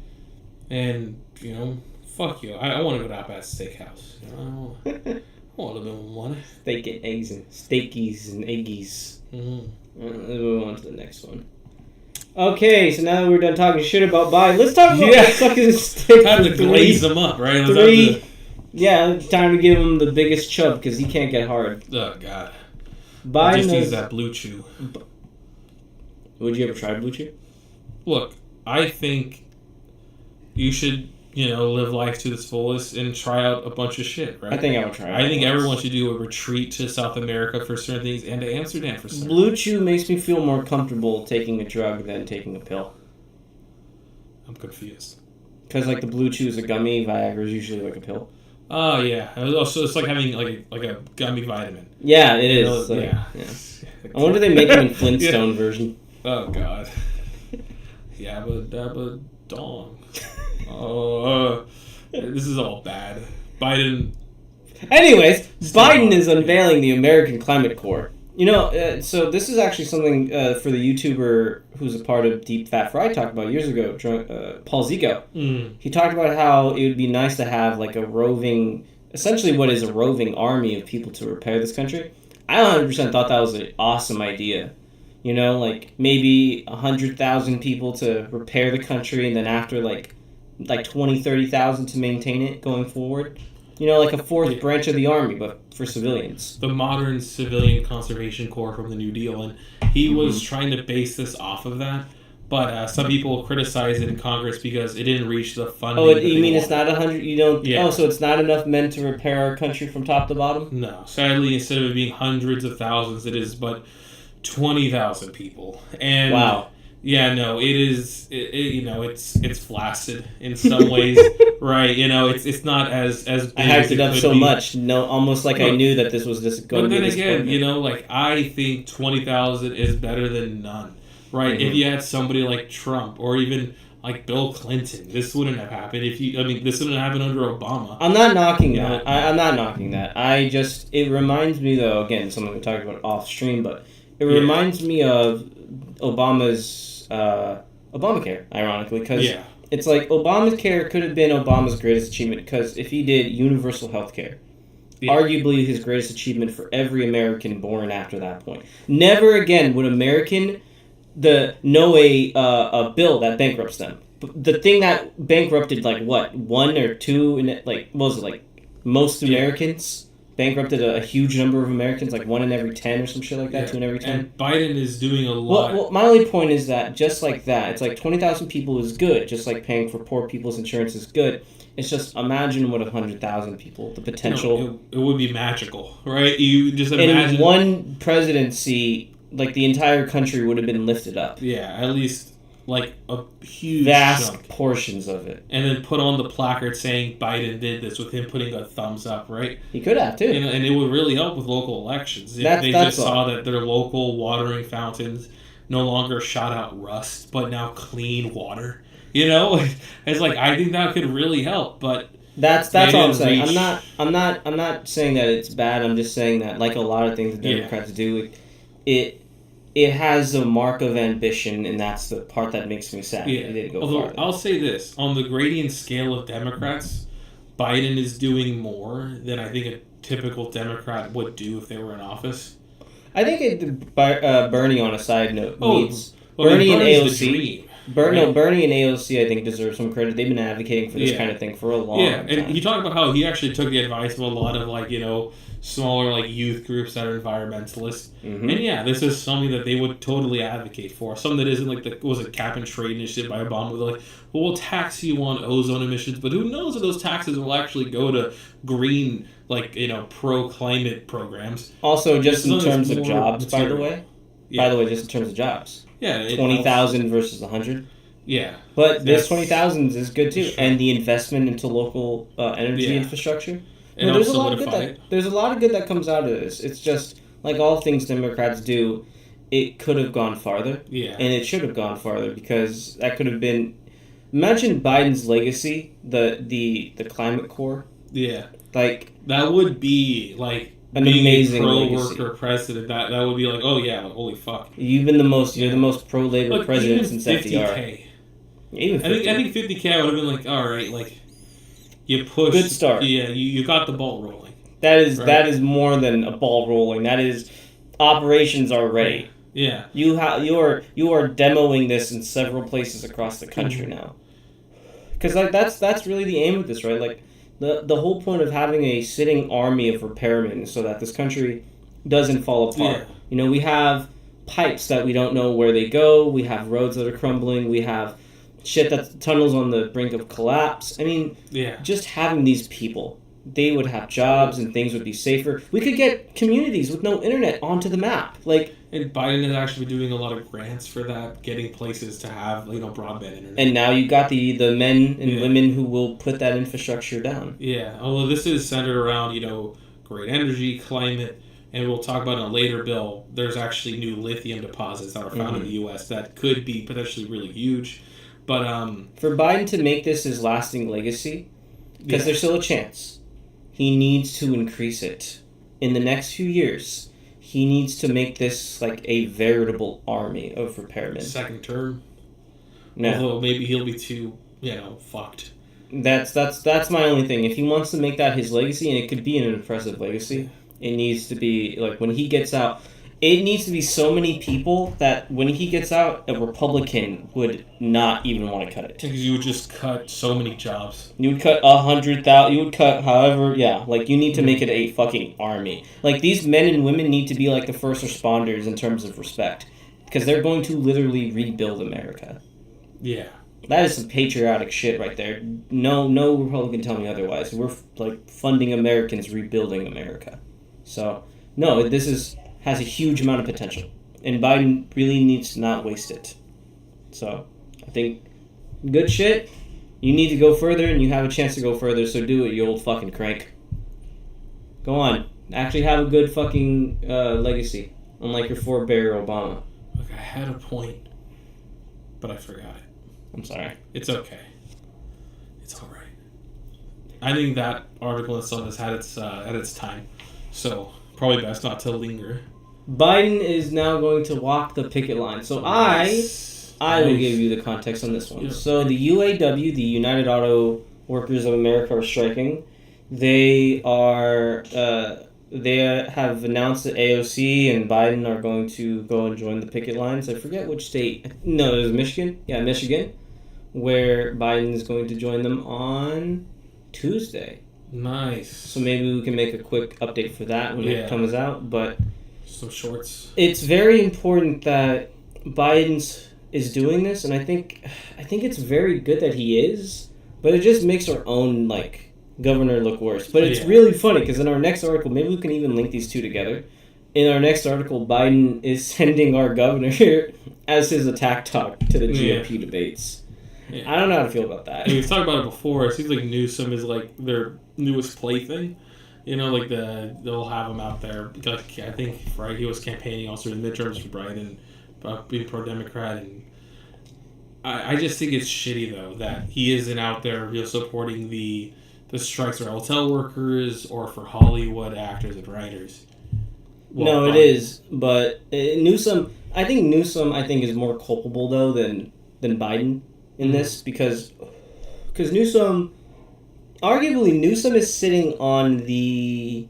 And, you know, fuck you. I want to go to Outback Steakhouse. You know, I want a little bit more money. Steak and eggs and steakies and eggies. Mm-hmm. Let's move on to the next one. Okay, so now that we're done talking shit about Biden, let's talk about the fucking stick. Time to glaze them up, right? Yeah, time to give him the biggest chub because he can't get hard. Oh, God. Biden just use that Blue Chew. Would you ever try Blue Chew? Look, I think you should, you know, live life to its fullest and try out a bunch of shit, right? I think I would try it. I think everyone should do a retreat to South America for certain things and to Amsterdam for certain Blue things. Chew makes me feel more comfortable taking a drug than taking a pill. I'm confused. Because, like, the Blue Chew is a gummy, Viagra is usually like a pill. Oh, yeah. Also, it's like having, like a gummy vitamin. Yeah, it is. You know, like, yeah. I wonder if they make them in Flintstone version. Oh, God. Yabba dabba dong. Oh, this is all bad. Biden. Anyways, Biden is unveiling the American Climate Corps. You know, so this is actually something for the YouTuber who's a part of Deep Fat Fry talked about years ago, Paul Zico. Mm. He talked about how it would be nice to have like a roving, essentially what is a roving army of people to repair this country. I 100% thought that was an awesome idea. You know, like maybe 100,000 people to repair the country and then after like 20, 30,000 to maintain it going forward. You know, like a fourth branch of the army, but for civilians. The modern civilian conservation corps from the New Deal, and he was trying to base this off of that. But some people criticize it in Congress because it didn't reach the funding. Oh, you mean it's not 100? You don't? Yeah. Oh, so it's not enough men to repair our country from top to bottom? No, sadly, instead of it being hundreds of thousands, it is but 20,000 people. And wow. Yeah, no, it is. You know, it's flaccid in some ways, right? You know, it's not as big. I hyped as it up could so be. much, no, almost like I knew that this was just going to be. But then again, you know, like I think 20,000 is better than none, right? Mm-hmm. If you had somebody like Trump or even like Bill Clinton, this wouldn't have happened. This wouldn't happen under Obama. I'm not knocking that. I'm not knocking that. It reminds me though. Again, something we talked about off stream, but it reminds me of Obama's. Obamacare, ironically, because it's like Obamacare could have been Obama's greatest achievement because if he did universal health care, arguably his greatest achievement for every American born after that point. Never again would American know a bill that bankrupts them. The thing that bankrupted like what, one or two, what was it, like most Americans? Bankrupted a huge number of Americans, like 1 in every 10 or some shit like that, 2 in every 10. And Biden is doing a lot. Well, my only point is that just like that, it's like 20,000 people is good, just like paying for poor people's insurance is good. It's just imagine what 100,000 people, the potential. It would be magical, right? You just imagine. In one presidency, like the entire country would have been lifted up. Yeah, at least like a huge vast chunk. Portions of it. And then put on the placard saying Biden did this with him putting a thumbs up, right? He could have, too. And it would really help with local elections. If they just saw that their local watering fountains no longer shot out rust, but now clean water. You know? It's like, I think that could really help, but... That's all I'm saying. I'm not saying that it's bad. I'm just saying that, like a lot of things the Democrats do, it has a mark of ambition, and that's the part that makes me sad. Yeah. It didn't go Although, farther. I'll say this. On the gradient scale of Democrats, Biden is doing more than I think a typical Democrat would do if they were in office. I think Bernie, on a side note, needs... Bernie and Bernie's AOC... the dream. Bernie Right. and AOC, I think, deserve some credit. They've been advocating for this kind of thing for a long time. and he talked about how he actually took the advice of a lot of like smaller like youth groups that are environmentalists, Mm-hmm. and this is something that they would totally advocate for. Something that isn't like the cap and trade initiative by Obama. With like, well, we'll tax you on ozone emissions, but who knows if those taxes will actually go to green, like pro climate programs. Also, just in As long as terms of more jobs, by the material. way. Yeah. By the way, just in terms of jobs, Yeah, 20,000 versus 100. Yeah, But this That's- 20,000 is good too, Sure. and the investment into local energy Yeah. infrastructure. And No, there's a also lot of good solidify that there's a lot of good that comes out of this. It's just like all things Democrats do, it could have gone farther, Yeah, and it should have gone farther because that could have been. Imagine Biden's legacy, the climate core, yeah. like That would be like an being amazing a legacy. pro-worker president. That would be like, oh yeah, like, holy fuck. You've been you're the most pro labor Look, president even since FDR. 50K. Even I 50. think 50K would have been like, all right, like you pushed. Good start. Yeah, you got the ball rolling. that is Right. that is more than a ball rolling. That is operations are ready. Yeah, You are demoing this in several places across the country now. Because like that's really the aim of this, right? Like the whole point of having a sitting army of repairmen is so that this country doesn't fall apart. Yeah. We have pipes that we don't know where they go. We have roads that are crumbling. We have shit that's tunnels on the brink of collapse. I mean, yeah. just having these people, they would have jobs and things would be safer. We could get communities with no internet onto the map. Like, And Biden is actually doing a lot of grants for that, getting places to have broadband internet. and now you got the men and Yeah. women who will put that infrastructure down. Yeah, although this is centered around, great energy, climate, and we'll talk about in a later bill, there's actually new lithium deposits that are found in the U.S. that could be potentially really huge. But, For Biden to make this his lasting legacy, because Yeah. there's still a chance, he needs to increase it. In the next few years, he needs to make this like a veritable army of repairmen. second term, No. although maybe he'll be too, fucked. That's my only thing. If he wants to make that his legacy, and it could be an impressive legacy, it needs to be like when he gets out. It needs to be so many people that when he gets out, a Republican would not even want to cut it. Because you would just cut so many jobs. You would cut 100,000. You would cut however. Yeah, like you need to make it a fucking army. Like these men and women need to be like the first responders in terms of respect, because they're going to literally rebuild America. Yeah. That is some patriotic shit right there. No Republican tell me otherwise. We're like funding Americans rebuilding America. So no, this has a huge amount of potential, and Biden really needs to not waste it. So I think good shit. You need to go further, and you have a chance to go further. So do it, you old fucking crank. Go on, actually have a good fucking legacy, unlike your forebear Obama. Look, I had a point, but I forgot it. I'm sorry. It's okay. It's all right. I think that article itself has had its time, so probably best not to linger. Biden is now going to walk the picket line. So I will give you the context on this one. Yeah. So the UAW, the United Auto Workers of America, are striking. They have announced that AOC and Biden are going to go and join the picket lines. I forget which state. No, it was Michigan. Yeah, Michigan, where Biden is going to join them on Tuesday. Nice. So maybe we can make a quick update for that when it comes out. But some shorts. it's very important that Biden is doing this, and I think it's very good that he is. But it just makes our own governor look worse. But it's really funny because in our next article, maybe we can even link these two together. In our next article, Biden is sending our governor as his attack dog to the GOP debates. Yeah. I don't know how to feel about that. We've talked about it before. It seems like Newsom is like their newest plaything. They'll have him out there. Like, I think he was campaigning also in the midterms for Biden, being pro-Democrat, and I just think it's shitty though that he isn't out there supporting the strikes for hotel workers or for Hollywood actors and writers. No, it is, but Newsom. I think Newsom is more culpable though than Biden in this because Newsom, arguably Newsom is sitting on the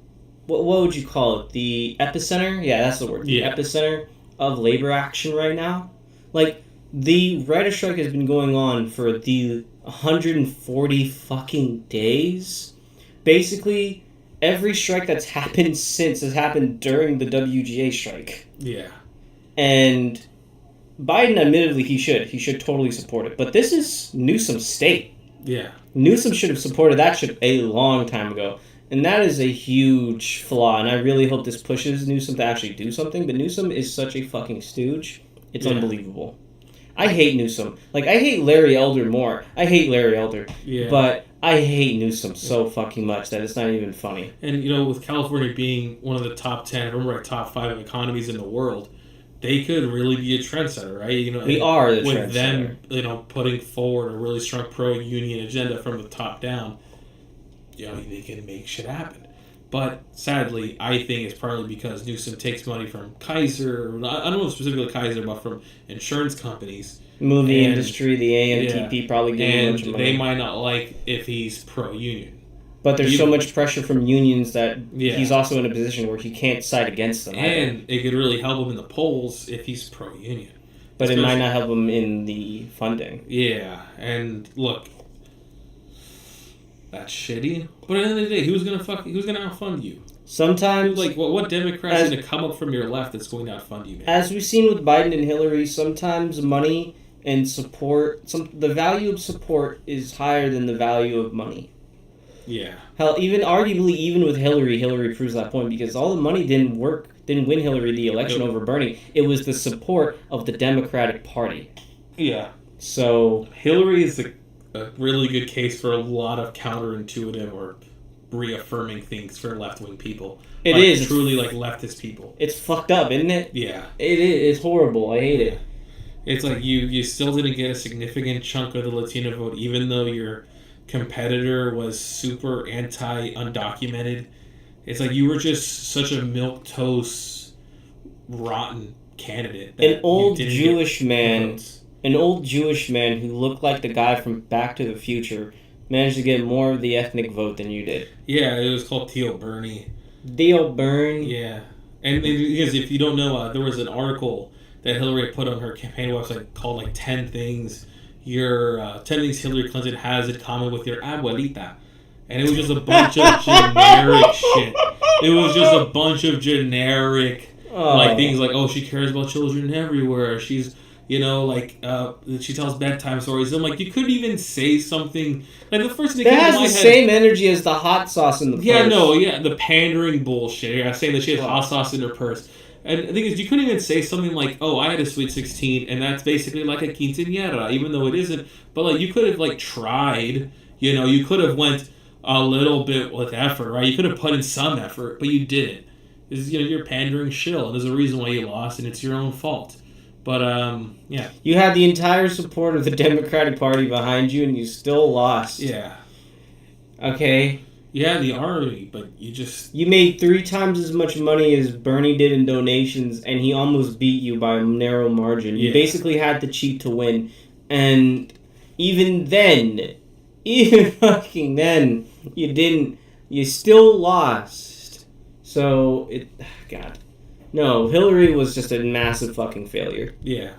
what would you call it, the epicenter? Yeah, that's the word. The epicenter of labor action right now. Like The writer strike has been going on for the 140 fucking days. Basically, every strike that's happened since has happened during the WGA strike. Yeah. And Biden, admittedly, he should totally support it. But this is Newsom's state. Yeah. Newsom should have supported that shit a long time ago. And that is a huge flaw. And I really hope this pushes Newsom to actually do something. But Newsom is such a fucking stooge. It's unbelievable. I hate Newsom. Like, I hate Larry Elder more. I hate Larry Elder. Yeah. But I hate Newsom so fucking much that it's not even funny. And, with California being one of the top 10, remember, top 5 economies in the world, they could really be a trendsetter, right? We are the with trendsetter. them, putting forward a really strong pro-union agenda from the top down, they can make shit happen. But sadly, I think it's partly because Newsom takes money from Kaiser, I don't know specifically Kaiser, but from insurance companies. Movie industry, the AMTP probably gave him a bunch of money. They might not like if he's pro-union. But there's so much pressure from unions that Yeah. he's also in a position where he can't side against them. And it could really help him in the polls if he's pro-union. But it might not help him in the funding. Yeah, and look, that's shitty. But at the end of the day, who's gonna outfund you? Sometimes, Like, what Democrats gonna come up from your left that's going to outfund you, man? as we've seen with Biden and Hillary, sometimes money and support, the value of support is higher than the value of money. Yeah. Hell, even with Hillary proves that point, because all the money didn't win Hillary the election over Bernie. It was the support of the Democratic Party. Yeah. So Hillary is a really good case for a lot of counterintuitive or reaffirming things for left-wing people. It is. Truly, leftist people. It's fucked up, isn't it? Yeah. It is. It's horrible. I hate it. It's like you still didn't get a significant chunk of the Latino vote, even though your competitor was super anti-undocumented. It's like you were just such a milquetoast, rotten candidate. An old Jewish man who looked like the guy from Back to the Future managed to get more of the ethnic vote than you did. Yeah, it was called Theo Bernie. Theo Byrne. Yeah. And because if you don't know, there was an article that Hillary put on her campaign website called 10 things 10 things Hillary Clinton has in common with your abuelita. And it was just a bunch of generic shit. It was just a bunch of generic things like, oh, she cares about children everywhere. She's, she tells bedtime stories. I'm like, you couldn't even say something. Like, the first thing that has the same energy as the hot sauce in the purse. The pandering bullshit. Yeah, saying that she has hot sauce in her purse. And the thing is, you couldn't even say something like, oh, I had a Sweet 16, and that's basically like a quinceañera, even though it isn't. But, you could have, tried. You could have went a little bit with effort, right? You could have put in some effort, but you didn't. You're pandering shill, and there's a reason why you lost, and it's your own fault. But, yeah. You had the entire support of the Democratic Party behind you, and you still lost. Yeah. Okay? Yeah, the army, but you made 3 times as much money as Bernie did in donations, and he almost beat you by a narrow margin. You basically had to cheat to win, and even fucking then, you didn't. You still lost. So, God. No, Hillary was just a massive fucking failure. Yeah.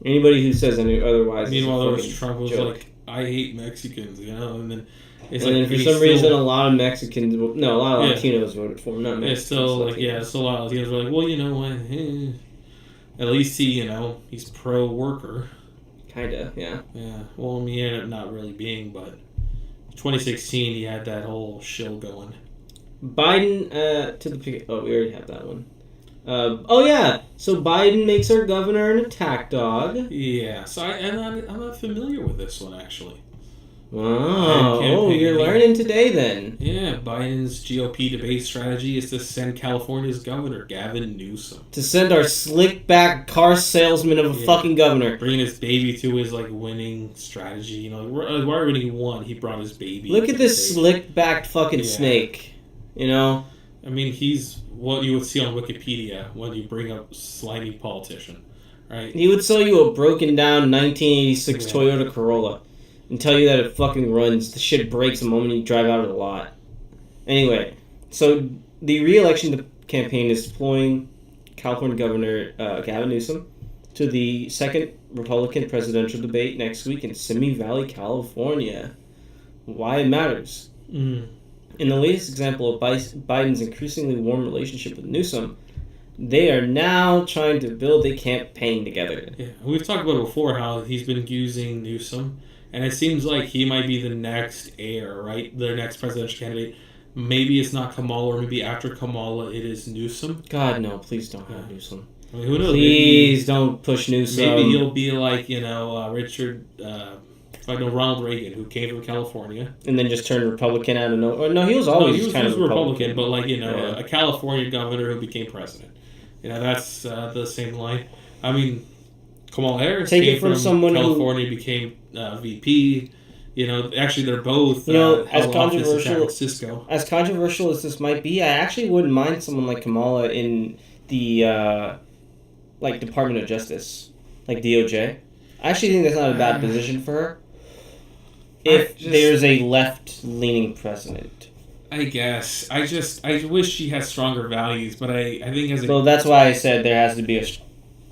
Anybody who says otherwise. Meanwhile, there was Trump was like, I hate Mexicans, and then it's and then for some reason, a lot of Mexicans, a lot of Latinos voted for him, not Mexicans. It's still still a lot of Latinos were like, well, you know what? At least he's pro-worker. Kinda, yeah. Yeah. Well, he ended up not really being, but 2016 he had that whole shill going. Biden we already have that one. So Biden makes our governor an attack dog. Yeah, so I'm not familiar with this one, actually. Wow. You're learning today, then. Yeah, Biden's GOP debate strategy is to send California's governor, Gavin Newsom. To send our slick-back car salesman of a fucking governor. Bringing his baby to his, winning strategy. Right when he won, he brought his baby. Look at this slick-backed fucking snake. I mean, he's what you would see on Wikipedia when you bring up slimy politician, right? He would sell you a broken-down 1986 Toyota Corolla and tell you that it fucking runs. The shit breaks the moment you drive out of the lot. Anyway, so the re-election campaign is deploying California Governor Gavin Newsom to the second Republican presidential debate next week in Simi Valley, California. Why it matters. In the latest example of Biden's increasingly warm relationship with Newsom, they are now trying to build a campaign together. Yeah, we've talked about it before how he's been using Newsom, and it seems like he might be the next heir, right? The next presidential candidate. Maybe it's not Kamala, or maybe after Kamala it is Newsom. God, no, please don't have Newsom. I mean, who knows? Please don't push Newsom. Maybe he'll be like, Ronald Reagan, who came from California. And then just turned Republican out of nowhere. No, he was always kind of Republican. But a California governor who became president. That's the same line. I mean, Kamala Harris came from someone California, became VP. Actually, they're both as controversial as this might be, I actually wouldn't mind someone like Kamala in the Department of Justice, like DOJ. I actually think that's not a bad position for her. If there's a left-leaning president. I guess. I wish she had stronger values, but I think Well, that's why I said there has to be a,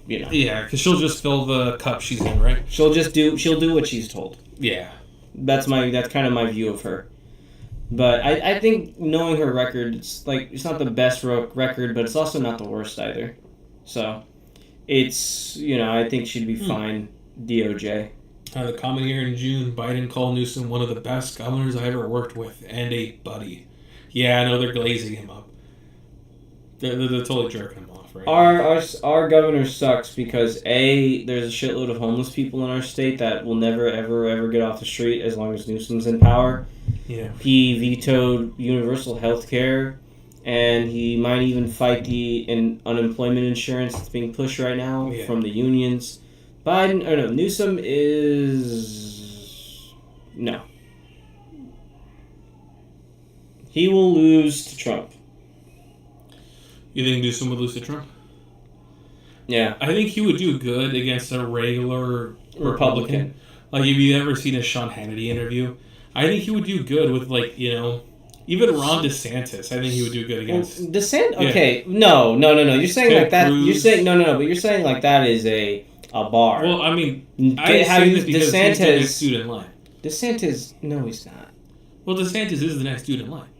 Yeah, because she'll just fill the cup she's in, right? She'll do what she's told. Yeah. That's kind of my view of her. But I think knowing her record, it's not the best record, but it's also not the worst either. So, it's, I think she'd be fine, DOJ. The comment here in June, Biden called Newsom one of the best governors I ever worked with, and a buddy. Yeah, I know they're glazing him up. They're totally jerking him off, right? Our governor sucks because there's a shitload of homeless people in our state that will never ever get off the street as long as Newsom's in power. Yeah. He vetoed universal health care, and he might even fight the unemployment insurance that's being pushed right now from the unions. Newsom is... No. He will lose to Trump. You think Newsom would lose to Trump? Yeah. I think he would do good against a regular Republican. Like, if you've ever seen a Sean Hannity interview, I think he would do good with, even Ron DeSantis. I think he would do good against... DeSantis? Okay. Yeah. No. You're saying Ted like that... Cruz. You're saying... No, but you're saying like that is a bar. Well, I mean, I say this because he's the next dude in line. DeSantis... No, he's not. Well, DeSantis is the next dude in line.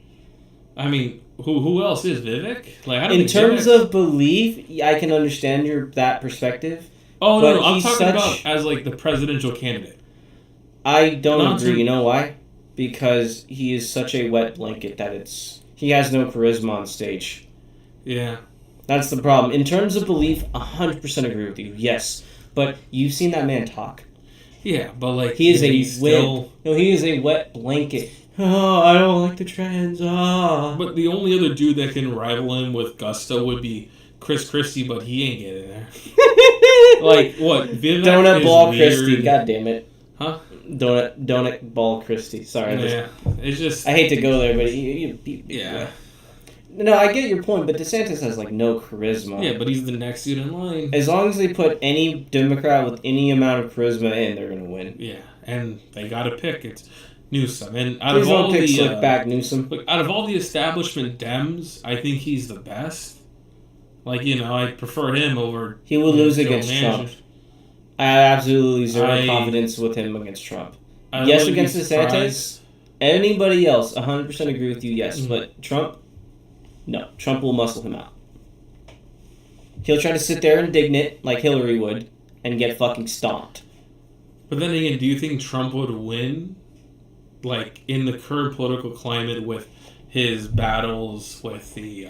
I mean... Who else is Vivek? In terms of belief, I can understand that perspective. Oh no, I'm talking about as the presidential candidate. I don't agree. You know why? Because he is such a wet blanket that he has no charisma on stage. Yeah, that's the problem. In terms of belief, 100% agree with you. Yes, but you've seen that man talk. Yeah, but he is he is a wet blanket. Oh, I don't like the trans. But the only other dude that can rival him with gusto would be Chris Christie, but he ain't getting there. What? Vivek Donut Ball weird. Christie. God damn it. Huh? Donut Ball Christie. Sorry. It's just... I hate to go there, but yeah. No, I get your point, but DeSantis has no charisma. Yeah, but he's the next dude in line. As long as they put any Democrat with any amount of charisma in, they're gonna win. Yeah, and they gotta pick it. Newsom, and out of all the slick back Newsom, out of all the establishment Dems, I think he's the best. I prefer him over. He will lose against Trump. I have absolutely zero confidence with him against Trump. Yes, against DeSantis. Anybody else, 100% agree with you. Yes, but Trump, no. Trump will muscle him out. He'll try to sit there indignant like Hillary would and get fucking stomped. But then again, do you think Trump would win? In the current political climate with his battles with the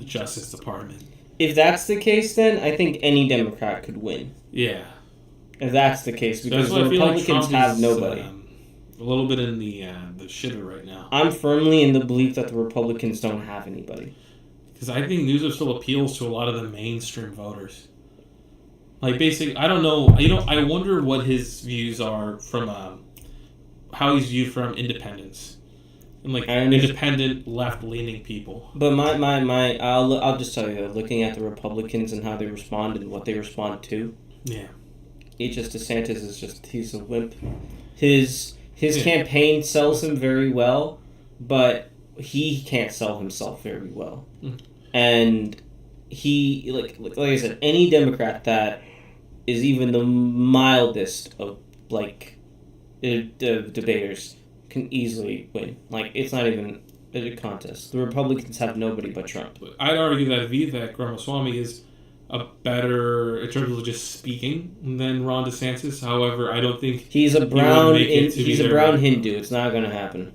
Justice Department. If that's the case, then I think any Democrat could win. Yeah. If that's the case, because the Republicans have nobody. A little bit in the shitter right now. I'm firmly in the belief that the Republicans don't have anybody. Because I think Newsom still appeals to a lot of the mainstream voters. Basically, I don't know. I wonder what his views are from... how he's viewed from independents and independent left-leaning people. But I'll just tell you, looking at the Republicans and how they respond and what they respond to. Yeah. DeSantis is he's a wimp. His campaign sells him very well, but he can't sell himself very well. And he like I said, any Democrat that is even the mildest of like debaters can easily win. Like, it's not even a contest. The Republicans have nobody but Trump. I'd argue that Vivek Ramaswamy is a better, in terms of just speaking, than Ron DeSantis. However, I don't think he's a brown Hindu. It's not going to happen.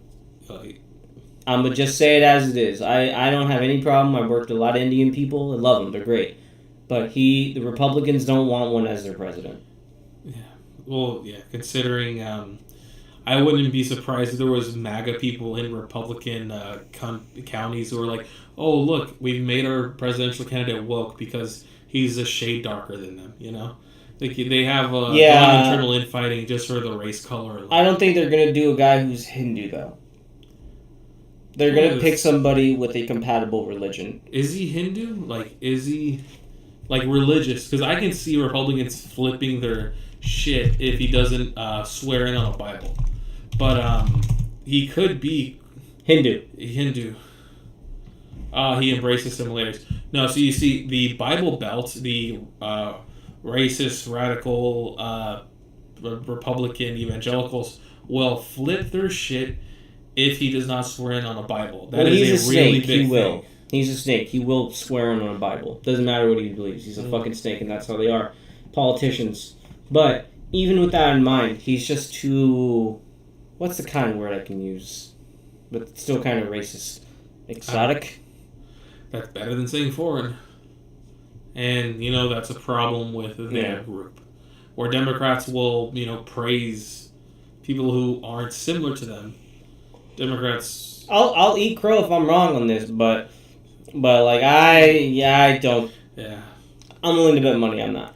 I'm going to just say it as it is. I don't have any problem. I've worked with a lot of Indian people. I love them. They're great. But the Republicans don't want one as their president. Yeah. Well, yeah, considering... I wouldn't be surprised if there was MAGA people in Republican counties who were like, oh, look, we've made our presidential candidate woke because he's a shade darker than them, you know? Like, they have a lot of internal infighting just for the race color. I don't think they're going to do a guy who's Hindu, though. They're going to pick somebody with a compatible religion. Is he Hindu? Like, is he, like, religious? Because I can see Republicans flipping their shit if he doesn't swear in on a Bible. But he could be Hindu. He embraces similarities. No, so you see, the Bible Belt, the racist, radical, Republican evangelicals will flip their shit if he does not swear in on a Bible. That is a really big he will. thing. He's a snake. He will swear in on a Bible. Doesn't matter what he believes. He's a fucking snake, and that's how they are. Politicians. But even with that in mind, he's just too... What's the kind of word I can use? But it's still kind of racist. Exotic? That's better than saying foreign. And, you know, that's a problem with their group. Where Democrats will, you know, praise people who aren't similar to them. Democrats... I'll eat crow if I'm wrong on this, but like, I don't... Yeah. I'm willing to bet money on that.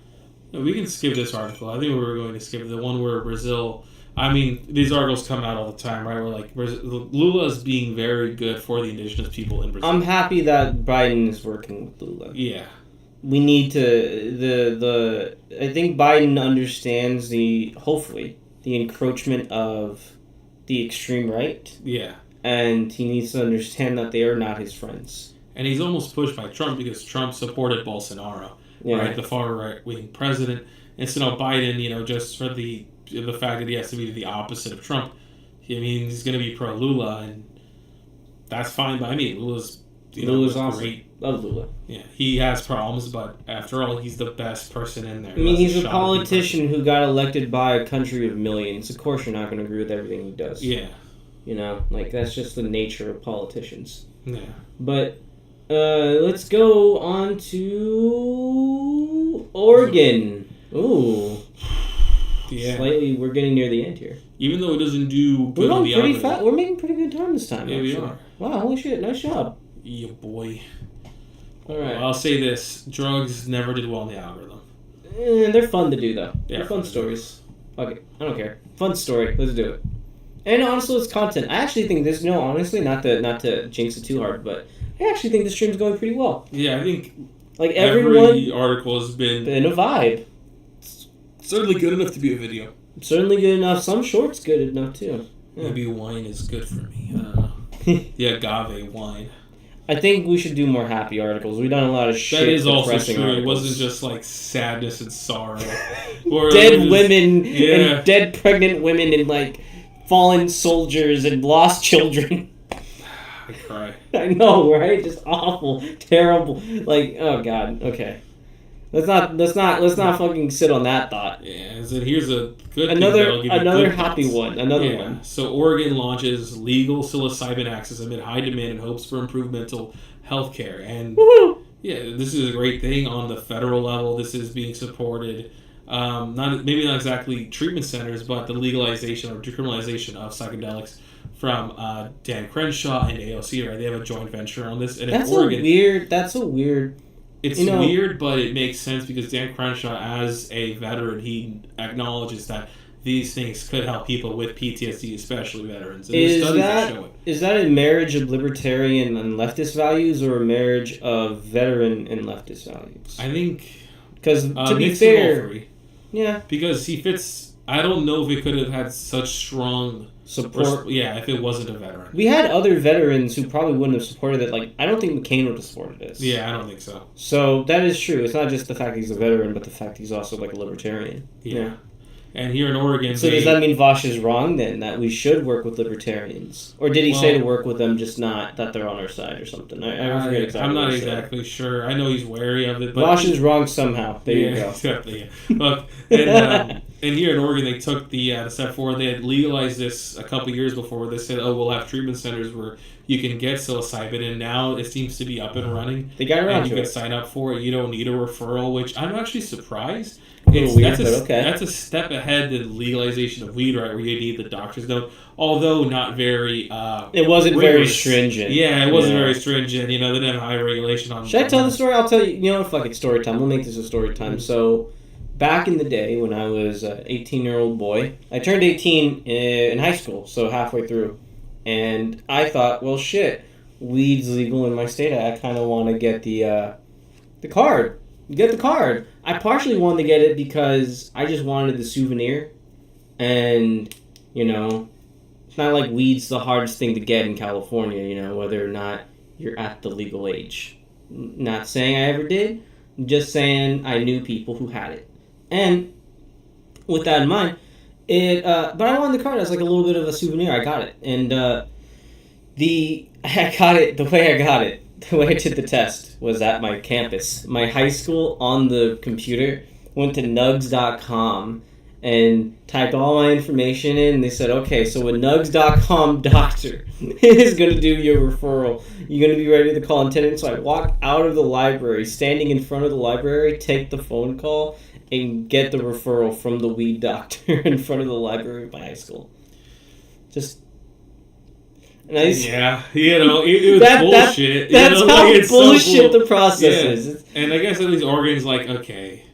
No, we can skip this article. I think we were going to skip the one where Brazil... I mean, these articles come out all the time, right? Where like Lula is being very good for the indigenous people in Brazil. I'm happy that Biden is working with Lula. Yeah, we need to I think Biden understands hopefully the encroachment of the extreme right. Yeah, and he needs to understand that they are not his friends. And he's almost pushed by Trump because Trump supported Bolsonaro, right? The far right wing president, and so now Biden, you know, just for the fact that he has to be the opposite of Trump. I mean, he's going to be pro Lula, and that's fine by me. Lula's awesome. Great. Love Lula. Yeah, he has problems, but after all, he's the best person in there. I mean, he's a politician who got elected by a country of millions. Of course, you're not going to agree with everything he does. Yeah. You know, like, that's just the nature of politicians. Yeah. But let's go on to Oregon. Ooh. Yeah. Slightly, we're getting near the end here. Even though it doesn't do good on the algorithm. We're making pretty good time this time. Yeah, actually. we are. Wow, holy shit, nice job. Yeah, boy. All right. Well, I'll say this. Drugs never did well in the algorithm. They're fun to do, though. They're fun stories. Fuck it. I don't care. Fun story. Let's do it. And also, it's content. I actually think this, honestly, not to jinx it too hard, but I actually think the stream's going pretty well. Yeah, I think like every article has been a vibe. Certainly good enough to be a video. Certainly good enough. Some shorts good enough too. Yeah. Maybe wine is good for me. The agave wine. I think we should do more happy articles. We've done a lot of shit. That is also true. Articles. It wasn't just like sadness and sorrow. Dead women and dead pregnant women and like fallen soldiers and lost children. I cry. I know, right? Just awful, terrible. Like, oh god. Okay. Let's not fucking sit on that thought. Yeah, so here's a good another happy one. Another one. So Oregon launches legal psilocybin access amid high demand and hopes for improved mental health care. And yeah, this is a great thing on the federal level. This is being supported. Not exactly treatment centers, but the legalization or decriminalization of psychedelics from Dan Crenshaw and AOC. Right, they have a joint venture on this. And That's Oregon, a weird. It's weird, but it makes sense because Dan Crenshaw, as a veteran, he acknowledges that these things could help people with PTSD, especially veterans. And is that a marriage of libertarian and leftist values, or a marriage of veteran and leftist values? I think because to be fair, all three. Yeah, because he fits I don't know if it could have had such strong support. If it wasn't a veteran. We had other veterans who probably wouldn't have supported it. Like, I don't think McCain would have supported this. Yeah, I don't think so. So that is true. It's not just the fact he's a veteran, but the fact he's also like a libertarian. Yeah. And here in Oregon, so does that mean Vosh is wrong then, that we should work with libertarians, or did he say to work with them, just not that they're on our side or something? I forget exactly. I'm not exactly sure. I know he's wary of it, but Vosh is wrong somehow. There you go. Exactly. Yeah. Look, and here in Oregon, they took the step forward. They had legalized this a couple years before. They said, "Oh, we'll have treatment centers where you can get psilocybin," and now it seems to be up and running. They got around and to you it. can sign up for it. You don't need a referral, which I'm actually surprised. That's a step ahead than legalization of weed, right? Where you need the doctor's note, although not very. It wasn't rigorous. very stringent. Yeah, it wasn't very stringent. You know, they didn't have high regulation on. Should I tell the story? I'll tell you. You know, fuck it, story time. We'll make this a story time. So, back in the day when I was an 18-year-old boy, I turned 18 in high school, so halfway through, and I thought, well, shit, weed's legal in my state. I kind of want to get the card. Get the card. I partially wanted to get it because I just wanted the souvenir. And, you know, it's not like weed's the hardest thing to get in California, you know, whether or not you're at the legal age. Not saying I ever did. Just saying I knew people who had it. And with that in mind, but I wanted the card as like a little bit of a souvenir. I got it. And the way I got it, the way I did the test was at my campus. My high school, on the computer, went to nugs.com and typed all my information in. And they said, okay, so a nugs.com doctor is going to do your referral. You're going to be ready to call attendance. So I walk out of the library, standing in front of the library, take the phone call, and get the referral from the weed doctor in front of the library of my high school. Just... Yeah, you know, it was bullshit. That's how bullshit the process is. And I guess at least Oregon's like, okay,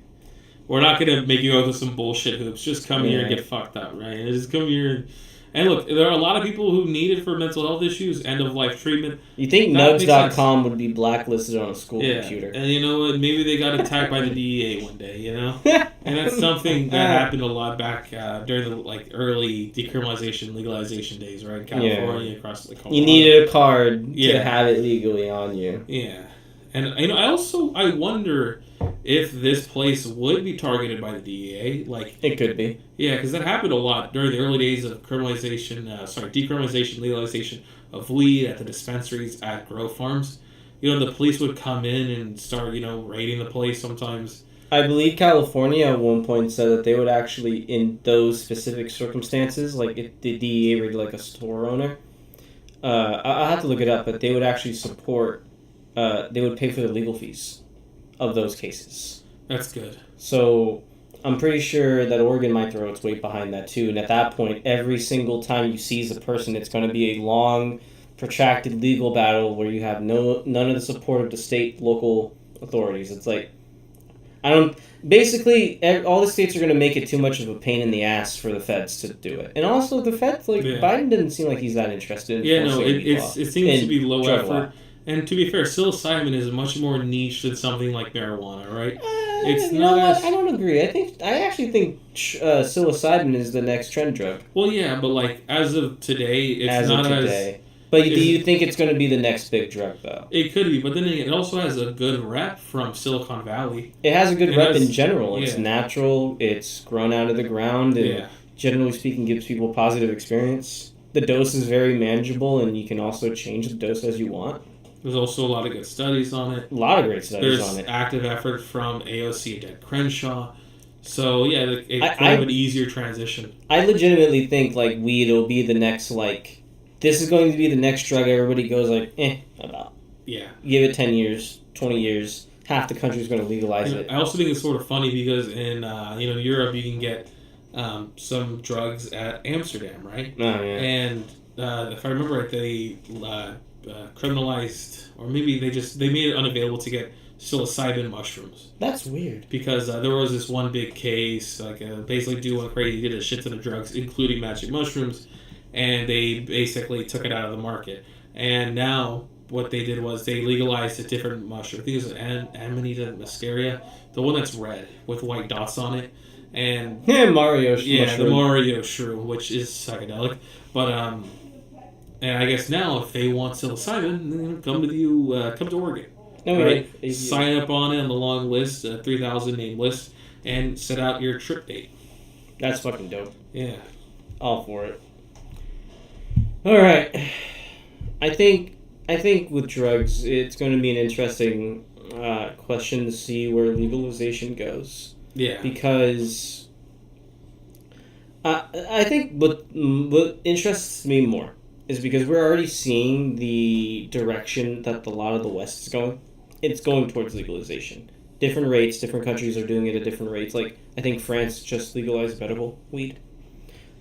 we're not going to make you go through some bullshit hoops. Just come here and get fucked up, right? And just come here. And look, there are a lot of people who need it for mental health issues, end-of-life treatment. You think nugs.com would be blacklisted on a school computer. And you know what? Maybe they got attacked by the DEA one day, you know? And that's something that happened a lot back during the early decriminalization, legalization days, right? In California, across the country. You needed a card to have it legally on you. Yeah. And you know, I wonder if this place would be targeted by the DEA. Like, it could be. Yeah, because that happened a lot during the early days of decriminalization, legalization of weed at the dispensaries at grow farms. You know, the police would come in and start, you know, raiding the place sometimes. I believe California at one point said that they would actually, in those specific circumstances, like if the DEA raided like a store owner, I'll have to look it up, but they would actually support, they would pay for the legal fees of those cases. That's good. So I'm pretty sure that Oregon might throw its weight behind that too. And at that point, every single time you seize a person, it's going to be a long, protracted legal battle where you have none of the support of the state, local authorities. It's like, basically, all the states are going to make it too much of a pain in the ass for the feds to do it. And also, the feds, Biden didn't seem like he's that interested in it seems to be low effort. And to be fair, psilocybin is much more niche than something like marijuana, right? It's not. I don't agree. I actually think psilocybin is the next trend drug. Well, yeah, but like as of today, it's not as. But do you think it's going to be the next big drug, though? It could be, but then it also has a good rep from Silicon Valley. It has a good rep in general. It's natural. It's grown out of the ground. And generally speaking, gives people a positive experience. The dose is very manageable, and you can also change the dose as you want. There's also a lot of good studies on it. A lot of great studies on it. There's active effort from AOC and Deb Crenshaw. So, yeah, it's kind of an easier transition. I legitimately think, like, weed will be the next, like... This is going to be the next drug everybody goes, like, about. Yeah. Give it 10 years, 20 years. Half the country's going to legalize it. I also think it's sort of funny because in, Europe you can get some drugs at Amsterdam, right? Oh, yeah. And if I remember right, they... criminalized, or maybe they made it unavailable to get psilocybin mushrooms. That's weird. Because there was this one big case, basically dude went crazy, did a shit ton of drugs, including magic mushrooms, and they basically took it out of the market. And now what they did was they legalized a different mushroom. I think it was Amanita muscaria, the one that's red with white dots on it. and Mario. yeah, the Mario shroom, which is psychedelic. But and I guess now if they want psilocybin, come to Oregon. No, Right? yeah. Sign up on it on the long list, 3,000 name list, and set out your trip date. That's fucking dope. Yeah. All for it. All right. I think with drugs, it's going to be an interesting question to see where legalization goes. Yeah. Because I think what interests me more is because we're already seeing the direction that a lot of the West is going. It's going towards legalization. Different rates, different countries are doing it at different rates. Like, I think France just legalized edible weed.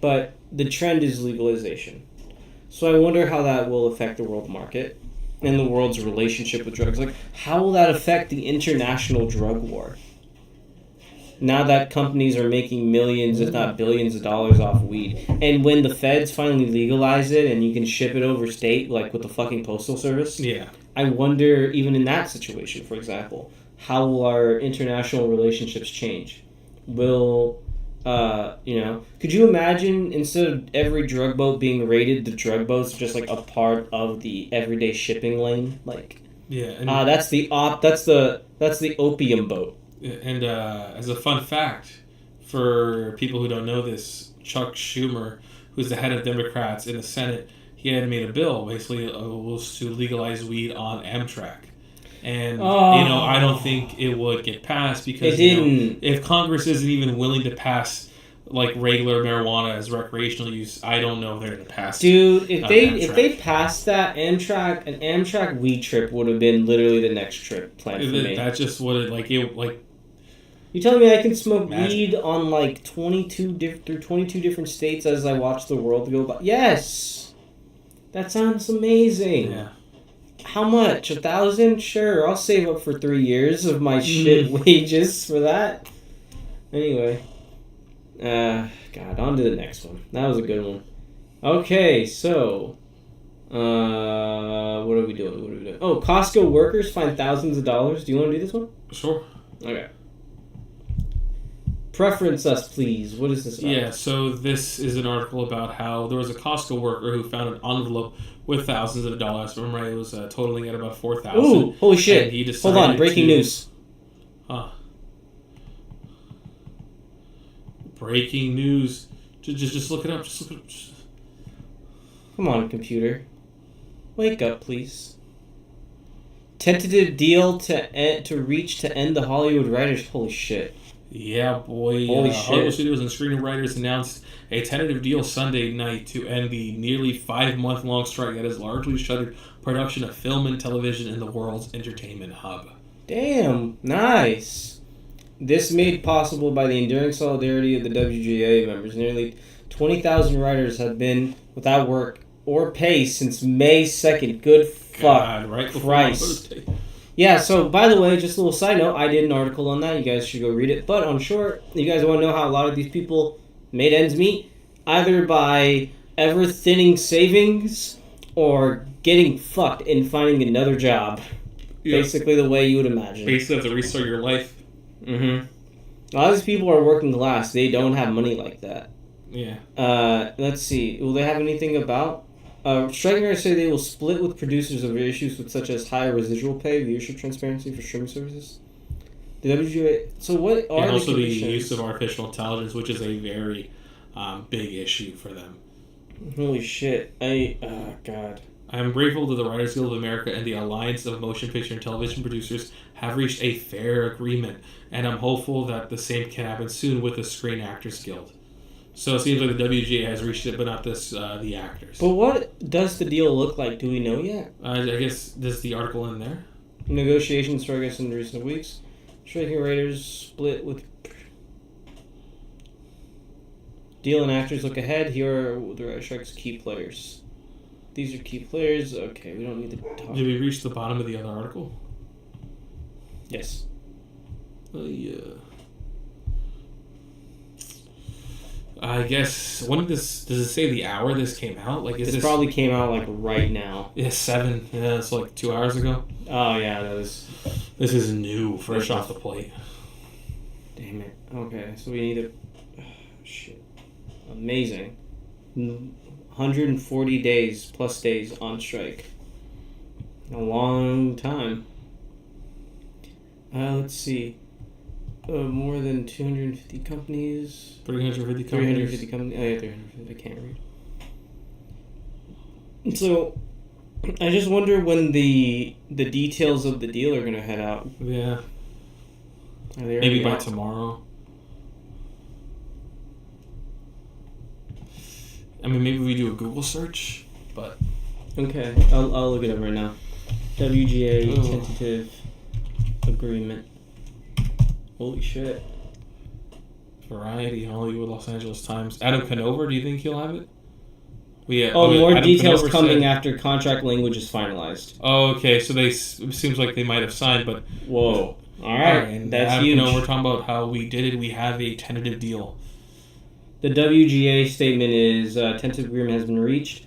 But the trend is legalization. So I wonder how that will affect the world market and the world's relationship with drugs. Like, how will that affect the international drug war? Now that companies are making millions, if not billions of dollars off weed. And when the feds finally legalize it and you can ship it over state, like with the fucking postal service. Yeah. I wonder, even in that situation, for example, how will our international relationships change? Will, could you imagine instead of every drug boat being raided, the drug boats are just like a part of the everyday shipping lane? Like, yeah. And, that's the opium boat. And as a fun fact, for people who don't know this, Chuck Schumer, who's the head of Democrats in the Senate, he had made a bill basically was to legalize weed on Amtrak. And, I don't think it would get passed because if Congress isn't even willing to pass like regular marijuana as recreational use, I don't know if they're going to pass it. Dude, if they passed that, an Amtrak weed trip would have been literally the next trip planned for me. That's just what it. You telling me I can smoke weed on like 22 different states as I watch the world go by? Yes! That sounds amazing. Yeah. How much? 1,000? Sure, I'll save up for 3 years of my shit wages for that. Anyway. God, on to the next one. That was a good one. Okay, so... what are we doing? Oh, Costco workers find thousands of dollars. Do you want to do this one? Sure. Okay. Preference us, please. What is this about? Yeah, so this is an article about how there was a Costco worker who found an envelope with thousands of dollars. Remember, it was totaling at about $4,000. Ooh, holy shit. He Hold on, breaking news. Breaking news. Just look it up. Just look it up. Come on, computer. Wake up, please. Tentative deal to reach to end the Hollywood writers. Holy shit. Yeah, boy. Holy shit. Hollywood Studios and screenwriters announced a tentative deal Sunday night to end the nearly 5-month-long strike that has largely shuttered production of film and television in the world's entertainment hub. Damn, nice. This made possible by the enduring solidarity of the WGA members. Nearly 20,000 writers have been without work or pay since May 2nd. Good fuck. God, right? Christ. Yeah, so by the way, just a little side note, I did an article on that. You guys should go read it. But on short, you guys want to know how a lot of these people made ends meet? Either by ever thinning savings or getting fucked and finding another job. Yeah. Basically the way you would imagine. Basically have to restart your life. Mm-hmm. A lot of these people are working class. They don't have money like that. Yeah. Let's see. Will they have anything about... striking writers say they will split with producers over issues with such as higher residual pay, viewership transparency for streaming services. The WGA... So what are and the also conditions? the use of artificial intelligence, which is a very big issue for them. Holy shit. God. I am grateful to the Writers Guild of America and the Alliance of Motion Picture and Television Producers have reached a fair agreement, and I'm hopeful that the same can happen soon with the Screen Actors Guild. So it seems like the WGA has reached it, but not the actors. But what does the deal look like? Do we know yet? I guess there's the article in there. Negotiations for, I guess, in recent weeks. Striking writers split with... Deal and actors look ahead. Here are the writer strike's key players. These are key players. Okay, we don't need to talk. Did we reach the bottom of the other article? Yes. Yeah. I guess does it say the hour this came out? Like, this probably came out like right now. Yeah, 7. Yeah, it's like 2 hours ago. Oh yeah, that was. This is new, fresh off the plate. Damn it. Okay, so we need to shit. Amazing. 140 days plus days on strike. A long time. Let's see. More than 250 companies. 350 companies. 350 companies. Oh yeah, 350. I can't read. So, I just wonder when the details of the deal are gonna head out. Yeah. Are they Maybe already by out? tomorrow. I mean, maybe we do a Google search, but Okay, I'll look it up right now. WGA Oh. tentative agreement. Holy shit. Variety, Hollywood, Los Angeles Times. Adam Conover, do you think he'll have it? More Adam details Conover coming said- after contract language is finalized. Oh, okay, so it seems like they might have signed, but Whoa. Alright, and that's Adam huge. Conover, we're talking about how we did it. We have a tentative deal. The WGA statement is tentative agreement has been reached.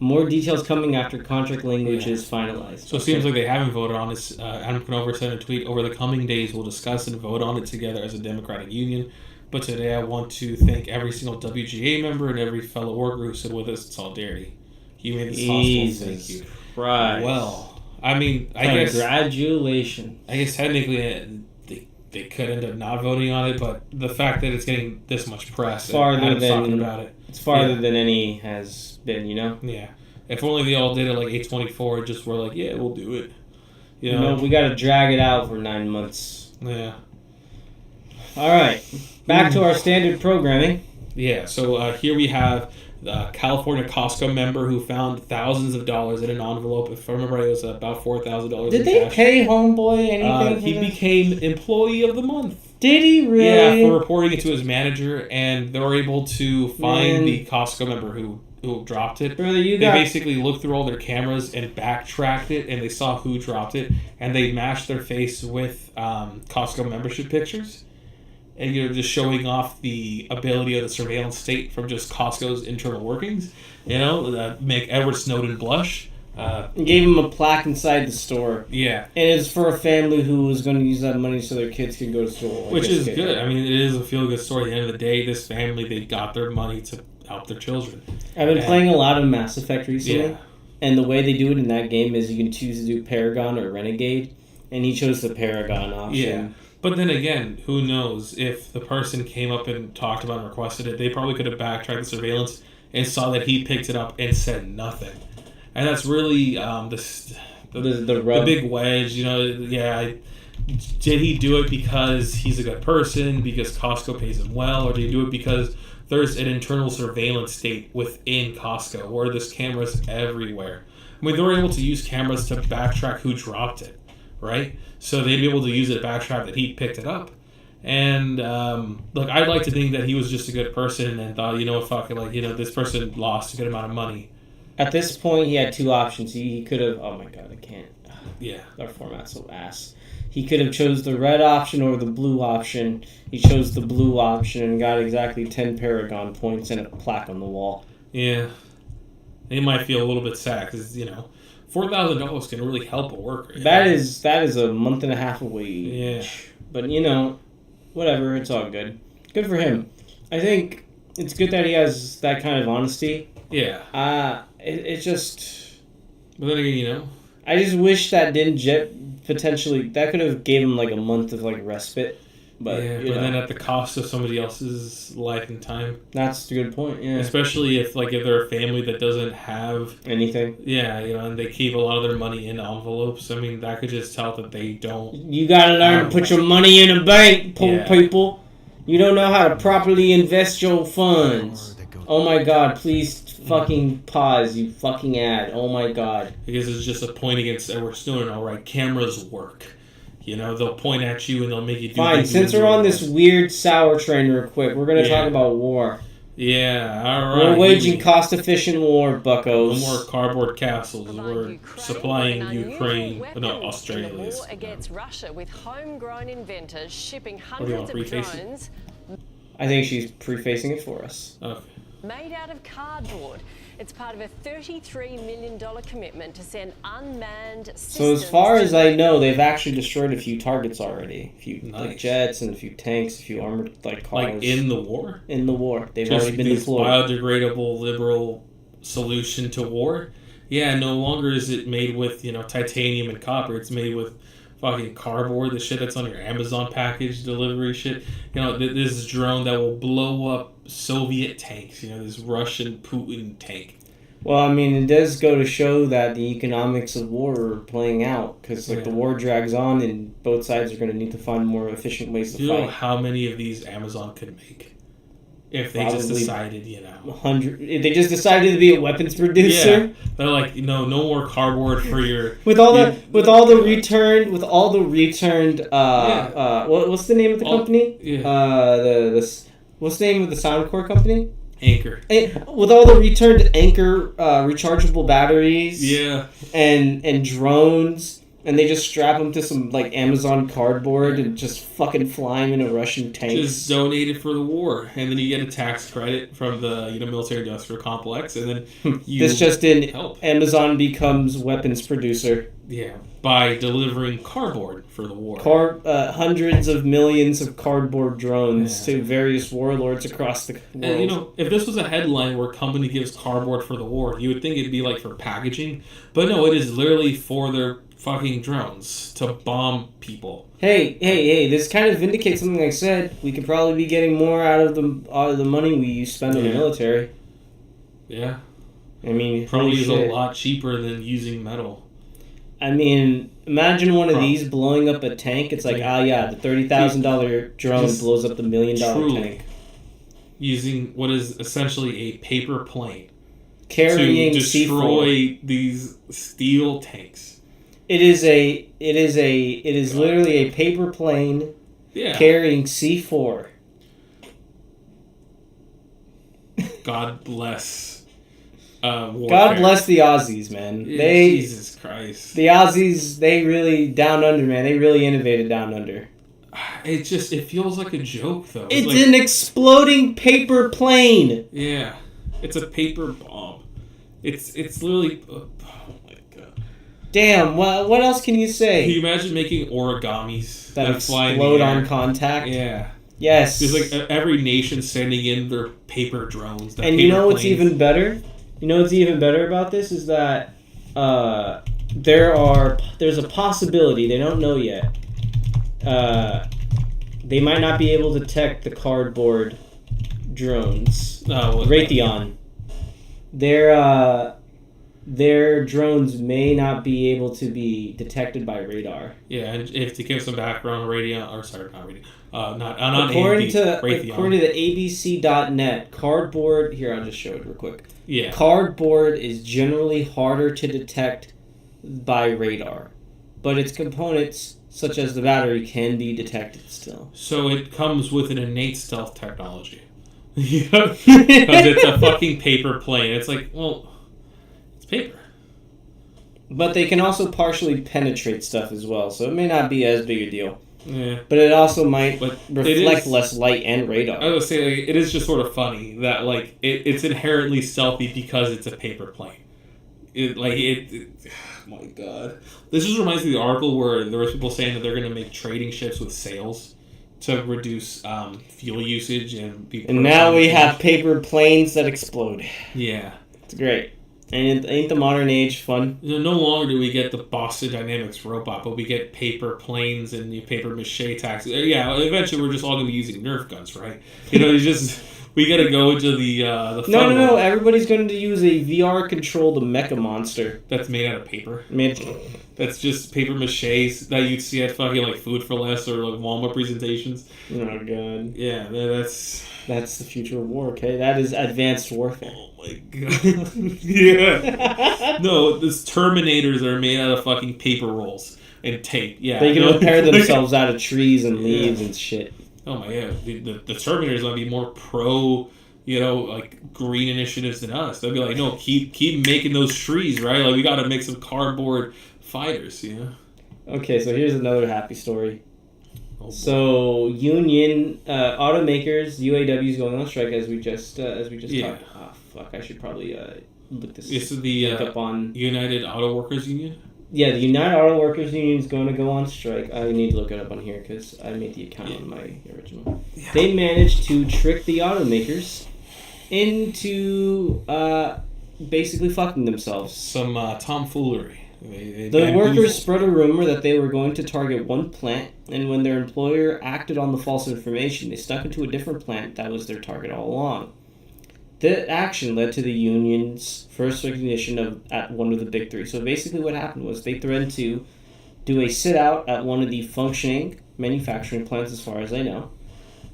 More details coming after contract language is finalized. So it seems like they haven't voted on this. Adam Conover sent a tweet, over the coming days we'll discuss and vote on it together as a democratic union. But today I want to thank every single WGA member and every fellow worker who stood with us in solidarity. You made this possible. Thank you. Christ. Well, I mean, I guess Congratulations. technically they could end up not voting on it, but the fact that it's getting this much press, Farther and Adam's than- talking about it. It's farther Yeah. than any has been, you know? Yeah. If only they all did it like 824, just were like, yeah, we'll do it. You You know? know, we gotta drag it out for 9 months. Yeah. Alright, back to our standard programming. Yeah, so here we have the California Costco member who found thousands of dollars in an envelope. If I remember right, it was about $4,000 Did in they cash. pay Homeboy anything? He for this? became Employee of the Month. Did he Yeah, really? for reporting it to his manager, and they were able to find Man. the Costco member who dropped it. Brother, you They got... basically looked through all their cameras and backtracked it, and they saw who dropped it, and they matched their face with Costco membership pictures, and just showing off the ability of the surveillance state from just Costco's internal workings. Make Edward Snowden blush. Gave him a plaque inside the store. Yeah, And it's for a family who was going to use that money so their kids could go to school. which is good. I mean, it is a feel-good story. At the end of the day, this family, they got their money to help their children. I've been playing a lot of Mass Effect recently. Yeah. And the way they do it in that game is you can choose to do Paragon or Renegade. And he chose the Paragon option. Yeah. But then again, who knows if the person came up and talked about and requested it, they probably could have backtracked the surveillance and saw that he picked it up and said nothing. And that's really the rub. big wedge, did he do it because he's a good person, because Costco pays him well, or did he do it because there's an internal surveillance state within Costco where there's cameras everywhere? I mean, they were able to use cameras to backtrack who dropped it, right? So they'd be able to use it to backtrack that he picked it up. And I'd like to think that he was just a good person and thought, this person lost a good amount of money. At this point, he had two options. He could have... Oh my god, I can't. Yeah. Our format's so ass. He could have chose the red option or the blue option. He chose the blue option and got exactly 10 Paragon points and a plaque on the wall. Yeah. They might feel a little bit sad because, $4,000 can really help a worker. That is a month and a half of wage. Yeah. But, whatever. It's all good. Good for him. I think it's good that he has that kind of honesty. Yeah. It's just... But then again, I just wish that didn't potentially... That could have gave him, a month of, respite. But, then at the cost of somebody else's life and time. That's a good point, yeah. Especially if they're a family that doesn't have... Anything. Yeah, and they keep a lot of their money in envelopes. I mean, that could just tell that they don't... You gotta learn to put your money in a bank, poor people. You don't know how to properly invest your funds. Oh my god, please fucking pause, you fucking ad. Oh my god. I guess it's just a point against Edward Snowden. Alright, cameras work. They'll point at you and they'll make you do Fine, things since we're on this weird sour train real quick, we're gonna talk about war. Yeah, alright. We're waging cost-efficient war, buckos. No more cardboard castles. We're supplying Ukraine. No, Australia in the is. war against Russia with homegrown inventors shipping do you hundreds want, of preface it? drones I think she's prefacing it for us. Okay. made out of cardboard. It's part of a $33 million commitment to send unmanned systems. So as far as I know, they've actually destroyed a few targets already. A few like Nice. jets and a few tanks, a few armored like cars. Like in the war? In the war. They've Just already been this deployed. biodegradable liberal solution to war. Yeah, no longer is it made with, titanium and copper. It's made with fucking cardboard, the shit that's on your Amazon package delivery shit. This drone that will blow up Soviet tanks. This Russian Putin tank. Well, I mean, it does go to show that the economics of war are playing out because the war drags on and both sides are going to need to find more efficient ways to Do you fight. know how many of these Amazon could make if they just Probably decided, 100. If they just decided to be a weapons producer. Yeah, they're like, no more cardboard for your With all the returned what's the name of the company? Yeah. What's the name of the Soundcore company? Anchor. With all the returned Anchor rechargeable batteries. Yeah. And drones. And they just strap them to some like Amazon cardboard and just fucking fly them into Russian tanks. Just donate it for the war, and then you get a tax credit from the military-industrial complex, and then you this just in, help. Amazon becomes weapons producer. Yeah, by delivering cardboard for the war. Hundreds of millions of cardboard drones to various warlords across the world. And, if this was a headline where company gives cardboard for the war, you would think it'd be like for packaging, but no, it is literally for their fucking drones to bomb people. Hey! This kind of vindicates something I said. We could probably be getting more out of the money we spend on the military. Yeah. I mean, probably is a lot cheaper than using metal. I mean, imagine one of these blowing up a tank. It's like, the $30,000 drone blows up the $1 million tank. Using what is essentially a paper plane carrying to destroy C4. These steel tanks. It is literally a paper plane carrying C4. God bless. God bless the Aussies, man. Yeah, Jesus Christ. The Aussies, they really down under, man. They really innovated down under. It feels like a joke, though. It's like, an exploding paper plane. Yeah, it's a paper bomb. It's literally. Oh my god. Damn. What else can you say? Can you imagine making origamis that explode on contact? Yeah. Yes. There's like every nation sending in their paper drones. And you know what's even better? You know what's even better about this is that there's a possibility, they don't know yet. They might not be able to detect the cardboard drones. Raytheon. Their drones may not be able to be detected by radar. Yeah, and if to give some background, according to the ABC.net, cardboard. Here, I'll just show it real quick. Yeah, cardboard is generally harder to detect by radar, but its components, such as the battery, can be detected still. So it comes with an innate stealth technology. Because it's a fucking paper plane. It's like, well, it's paper. But they can also partially penetrate stuff as well, so it may not be as big a deal. Yeah. But it also might reflect less light and radar. I was saying, it is just sort of funny that it's inherently stealthy because it's a paper plane. Oh my god. This just reminds me of the article where there was people saying that they're going to make trading ships with sails to reduce fuel usage and now we have paper planes that explode. Yeah. It's great. And ain't the modern age fun? No longer do we get the Boston Dynamics robot, but we get paper planes and paper mache taxis. Yeah, eventually we're just all going to be using Nerf guns, right? We got to go into the No. Everybody's going to use a VR-controlled mecha monster. That's made out of paper? That's just paper maches that you'd see at fucking Food for Less or Walmart presentations. Oh, God. Yeah, That's the future of war, okay? That is advanced warfare. Oh my god. Yeah. No, these Terminators are made out of fucking paper rolls and tape. Yeah. They can repair themselves out of trees and leaves and shit. Oh my god. The Terminators might be more pro, green initiatives than us. They'll be like, no, keep making those trees, right? We gotta make some cardboard fighters, Okay, so here's another happy story. So union automakers UAW is going on strike as we just talked. Oh fuck! I should probably look this This is the up on United Auto Workers Union. Yeah, the United Auto Workers Union is going to go on strike. I need to look it up on here because I made the account on my original. Yeah. They managed to trick the automakers into basically fucking themselves. Some tomfoolery. The workers spread a rumor that they were going to target one plant, and when their employer acted on the false information, they stuck into a different plant that was their target all along. That action led to the union's first recognition at one of the big three. So basically what happened was they threatened to do a sit-out at one of the functioning manufacturing plants as far as I know.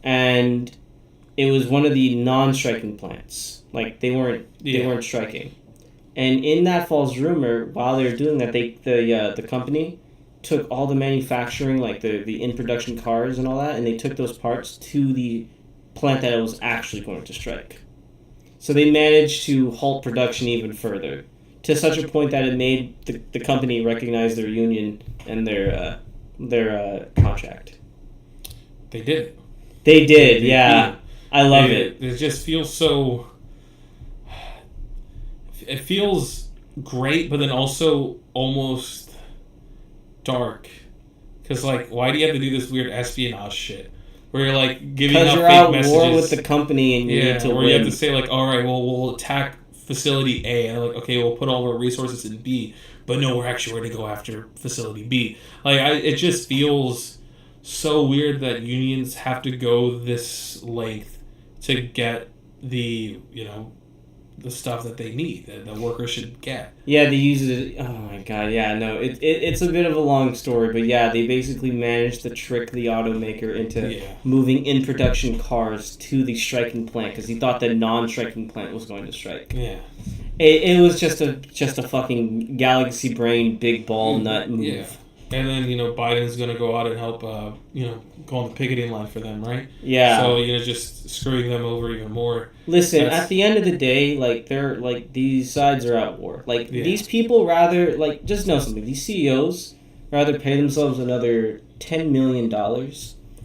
And it was one of the non-striking plants. Like, they weren't striking. And in that false rumor, while they were doing that, the company took all the manufacturing, like the in-production cars and all that, and they took those parts to the plant that it was actually going to strike. So they managed to halt production even further, to such a point that it made the company recognize their union and their contract. They did it. They did, yeah. I love it. It just feels so... It feels great, but then also almost dark. Because, like, why do you have to do this weird espionage shit? Where you're, like, giving out fake messages. Because you're at war with the company and you need to win. Or you have to say, like, all right, well, we'll attack facility A. And, like, okay, we'll put all our resources in B. But no, we're actually going to go after facility B. Like, it just feels so weird that unions have to go this length to get the, the stuff that they need, that the workers should get. Yeah, they use it. Oh my god, yeah, no, it's a bit of a long story, but yeah, they basically managed to trick the automaker into moving in production cars to the striking plant because he thought the non-striking plant was going to strike. Yeah, it was just a fucking galaxy brain, big ball nut move. Yeah. And then, Biden's going to go out and help, go on the picketing line for them, right? Yeah. So, just screwing them over even more. Listen, at the end of the day, they're, these sides are at war. These people rather, just know something. These CEOs rather pay themselves another $10 million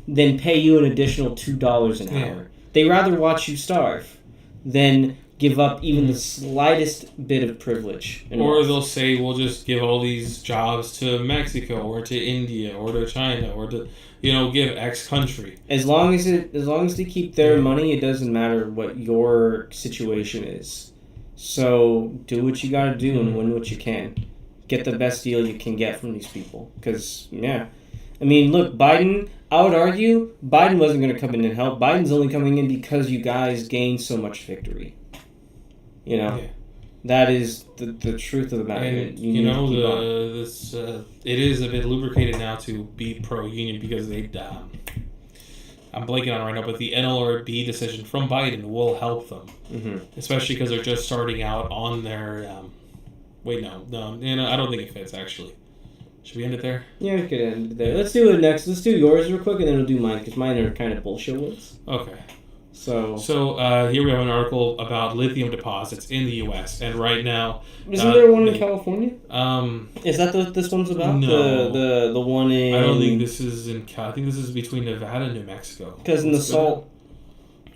than pay you an additional $2 an hour. They rather watch you starve than give up even the slightest bit of privilege. Or they'll say, we'll just give all these jobs to Mexico or to India or to China or to, give X country. As long as they keep their money, it doesn't matter what your situation is. So do what you gotta do and win what you can. Get the best deal you can get from these people. Because, I mean, look, Biden, I would argue, Biden wasn't going to come in and help. Biden's only coming in because you guys gained so much victory. That is the truth of the matter. And it is a bit lubricated now to be pro-union because they, I'm blanking on it right now, but the NLRB decision from Biden will help them, especially because they're just starting out on their. I don't think it fits actually. Should we end it there? Yeah, we could end it there. Let's do it next. Let's do yours real quick, and then we'll do mine because mine are kind of bullshit ones. Okay. So here we have an article about lithium deposits in the U.S. and right now, isn't there one in California? Is that this one's about? No, the one in. I don't think this is in. I think this is between Nevada and New Mexico. Because in the salt,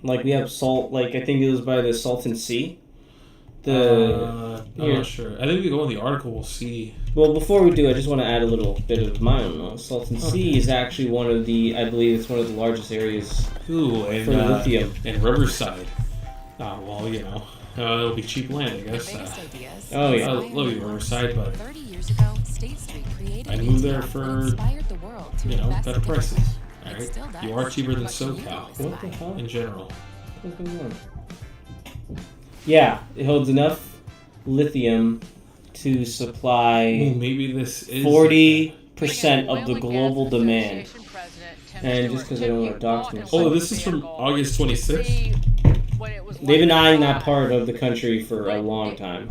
we have salt. I think it was by the Salton Sea. I'm not sure. I think we go in the article. We'll see. Well, before we do, I just want to add a little bit of my own. Salton Sea is actually one of the. I believe it's one of the largest areas for lithium. In Riverside. It'll be cheap land, I guess. I love you, Riverside, but 30 years ago, State Street created I moved there for better prices. All right, you are cheaper than SoCal. What the hell? In general. What's going on? Yeah, it holds enough lithium to supply maybe this is 40% of the global demand. And just because I don't want to dox myself. Oh, this is from August 26th? They've been eyeing that part of the country for a long time.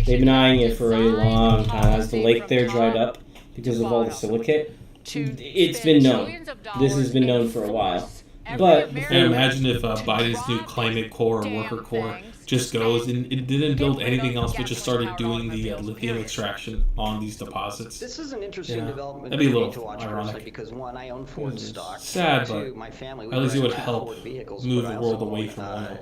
They've been eyeing it for a long time. As the lake there dried up because of all the silicate, it's been known. This has been known for a while. But imagine if Biden's new climate core or worker core just goes and it didn't build anything else, but just started doing the lithium extraction on these deposits. This is an interesting development That'd be a for me little to watch ironic. personally because one, I own Ford stock. Sad, Two, but my family, at least it we would own help Ford vehicles, move but I the world also away own, from oil.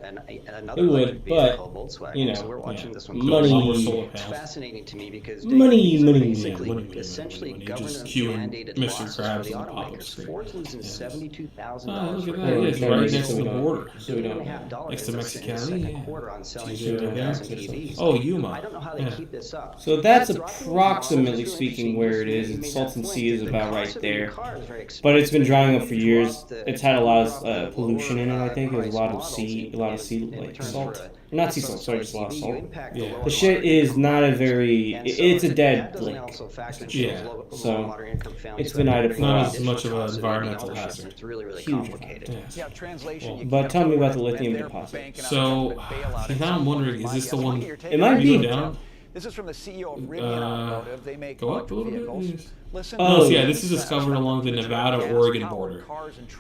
another It would, electric but, vehicle, Volkswagen. you know, so we're watching this one. money- A lot more solar It's panels. fascinating to me because Money, these are money, basically money. essentially Just government queuing mandated Mr. losses Krabs for the on the pop-up automakers. screen. Ford's losing Yes. $72,000 Oh, look for at that. Yeah, it's every right vehicle. next to the border. So we don't. $2.5 Next to in the Mexican, second yeah. quarter on selling Yeah. 2,000 EVs. Oh, Yuma. I don't know how they Yeah. keep this up. So that's Dropping these approximately models is speaking really where it is. interesting. Its You made Salton that Sea point. is The about cost right of the there. car is very But it's been drying up for expensive. years. Drop the- It's had a lot drop of the pollution in it. I think there's a lot of models sea, a lot of sea in like return salt. for Not sea salt. Sorry, just a lot of you salt. impact Yeah. lower The shit moderate is income not a families. very. And so It's a that dead doesn't lake. also factor Yeah. those low So, moderate income families it's who been have to either bring for in us. Not as much of an additional environmental costs of hazard. It's really, really Huge complicated. Yeah. Yeah, translation. you But can't tell me about the afford lithium they're deposit. banking on a So, government bailout now at I'm some wondering, point. is this the Mike, one- your take It might on be. this? Go down? This is from the CEO of Rivian Automotive. They make Go up a electric little bit. vehicles. Listen, Oh, No, so yeah, yeah, this is discovered along the Nevada-Oregon border.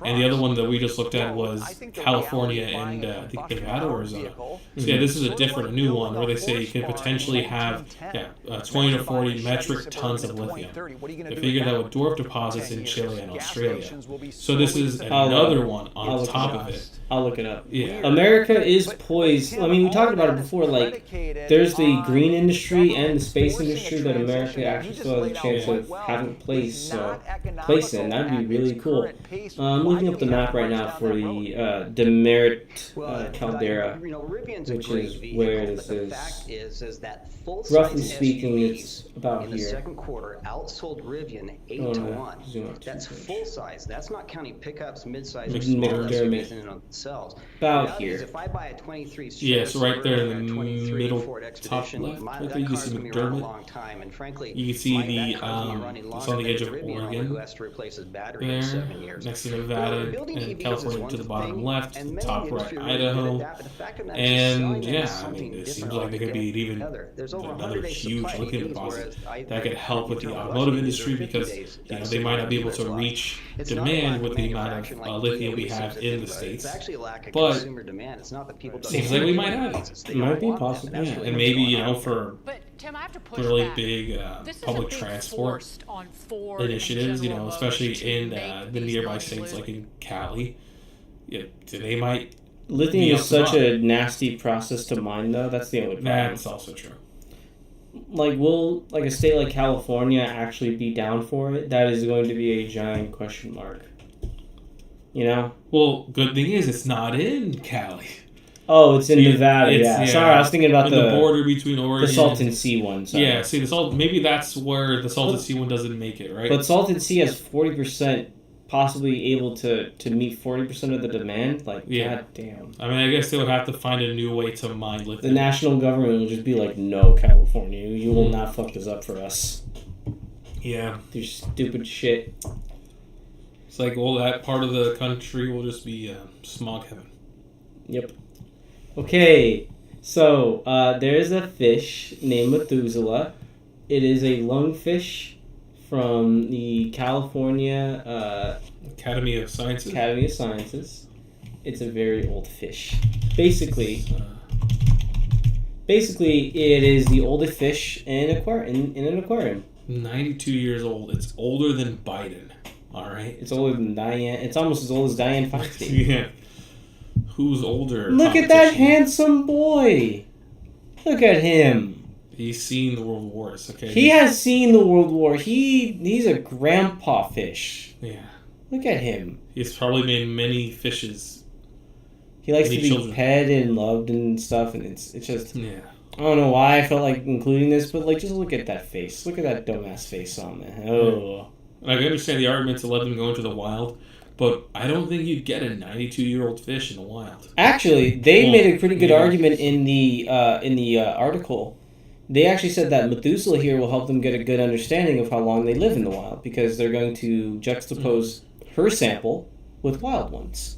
And the other one that we just looked at was California and I think Nevada or Arizona. So yeah, this is a different, new one where they say you can potentially have 20 to 40 metric tons of lithium. They figured that would dwarf deposits in Chile and Australia. So this is another one on top of it. I'll look it up. Yeah. America is poised. I mean, we talked about it before. Like, there's the green industry and the space industry that America actually still has a chance of having place in. That'd be really cool. I'm looking up the map right now for the Demerit caldera, which is where this is. Is that Roughly speaking, it's about in the here. second quarter outsold Rivian 8 Oh, to no. 1. Zoom up That's too much. full size. That's not counting pickups, mid-size, or Mc- small McDermott. SUVs in and of themselves. About Reality is, here. if I buy a 23 Yeah, so right there in the or a 23 middle Ford top Expedition, left, my, right that there you can car's see gonna be around a McDermott. long time. And frankly, You can see that the, car's gonna be it's running on longer the than edge a of Rivian owner Oregon. who has to replace his battery in There, 7 years. next to Nevada Building and EVs is California one to the bottom thing, left, and the many top in the right, industry are really good at Idaho. that, but the fact of the matter is selling And them yeah, is I something mean, it seems different like there could be even altogether. There's over another 100 days huge supply lithium EVs, deposit whereas that could help with the internal automotive combustion industry engines are because 50 days. you know That's they might not be able dealer's to lot. reach It's not a demand lack with of the amount manufacturing of like lithium we seems have to in think the about it. It's States. actually a lack of But consumer demand. It's not that people don't seems want like we it. might have it. It's they Might don't be want them, possible. and that's Yeah, really and what's maybe going you know on. for But Tim, I have to push really back. big This is public a big transport forced on Ford initiatives, you and know, General especially Motors to in make the these nearby guns states live. like in Cali. Yeah, they might. Lithium be is up to such par. a nasty process to mine, though. That's the only problem. That's also true. Like, will like a state like California actually be down for it? That is going to be a giant question mark. You know? Well, good thing is it's not in Cali. Oh, it's in See, Nevada. it's- Yeah. yeah, Sorry, I was thinking about in the border between Oregon the Salton Sea one. Sorry. Yeah, see the salt. Maybe that's where the Salton Sea one doesn't make it, right? But Salton Sea has 40%, possibly able to meet 40% of the demand. Like, Yeah. god damn. I mean, I guess they would have to find a new way to mine lithium. The national government will just be like, no, California, you will not fuck this up for us. Yeah, Your stupid shit. it's like well, that part of the country will just be smog heaven. Yep. Okay, so there's a fish named Methuselah. It is a lungfish from the California Academy of Sciences. Academy of Sciences. It's a very old fish. Basically, it is the oldest fish in an aquarium. 92 years old. It's older than Biden. All right. It's older than Diane. It's almost as old as Diane Feinstein. Yeah. Who's older? Look at that competition? handsome boy. Look at him. He's seen the world wars. Okay. He has seen the World War. He's a grandpa fish. Yeah. Look at him. He's probably made many fishes. He likes Many to be children. petted and loved and stuff, and it's just Yeah. I don't know why I felt like including this, but like just look at that face. Look at that dumbass face on there. Oh. Like, I understand the argument to let them go into the wild, but I don't think you'd get a 92-year-old fish in the wild. Actually, they Well, made a pretty good yeah. argument in the article. They actually said that Methuselah here will help them get a good understanding of how long they live in the wild because they're going to juxtapose her sample with wild ones.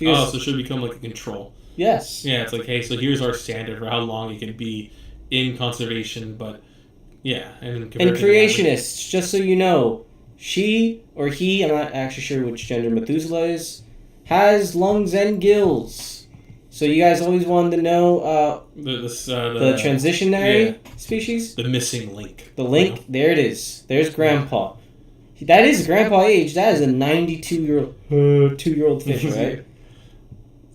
So it should become like a control. Yes. Yeah, it's like, hey, so here's our standard for how long you can be in conservation, but yeah. And creationists, just so you know, she or he, I'm not actually sure which gender Methuselah is, has lungs and gills. So you guys always wanted to know The transitionary species? The missing link. The link? There it is. There's Grandpa. That is Grandpa age. That is a 92-year-old fish, right?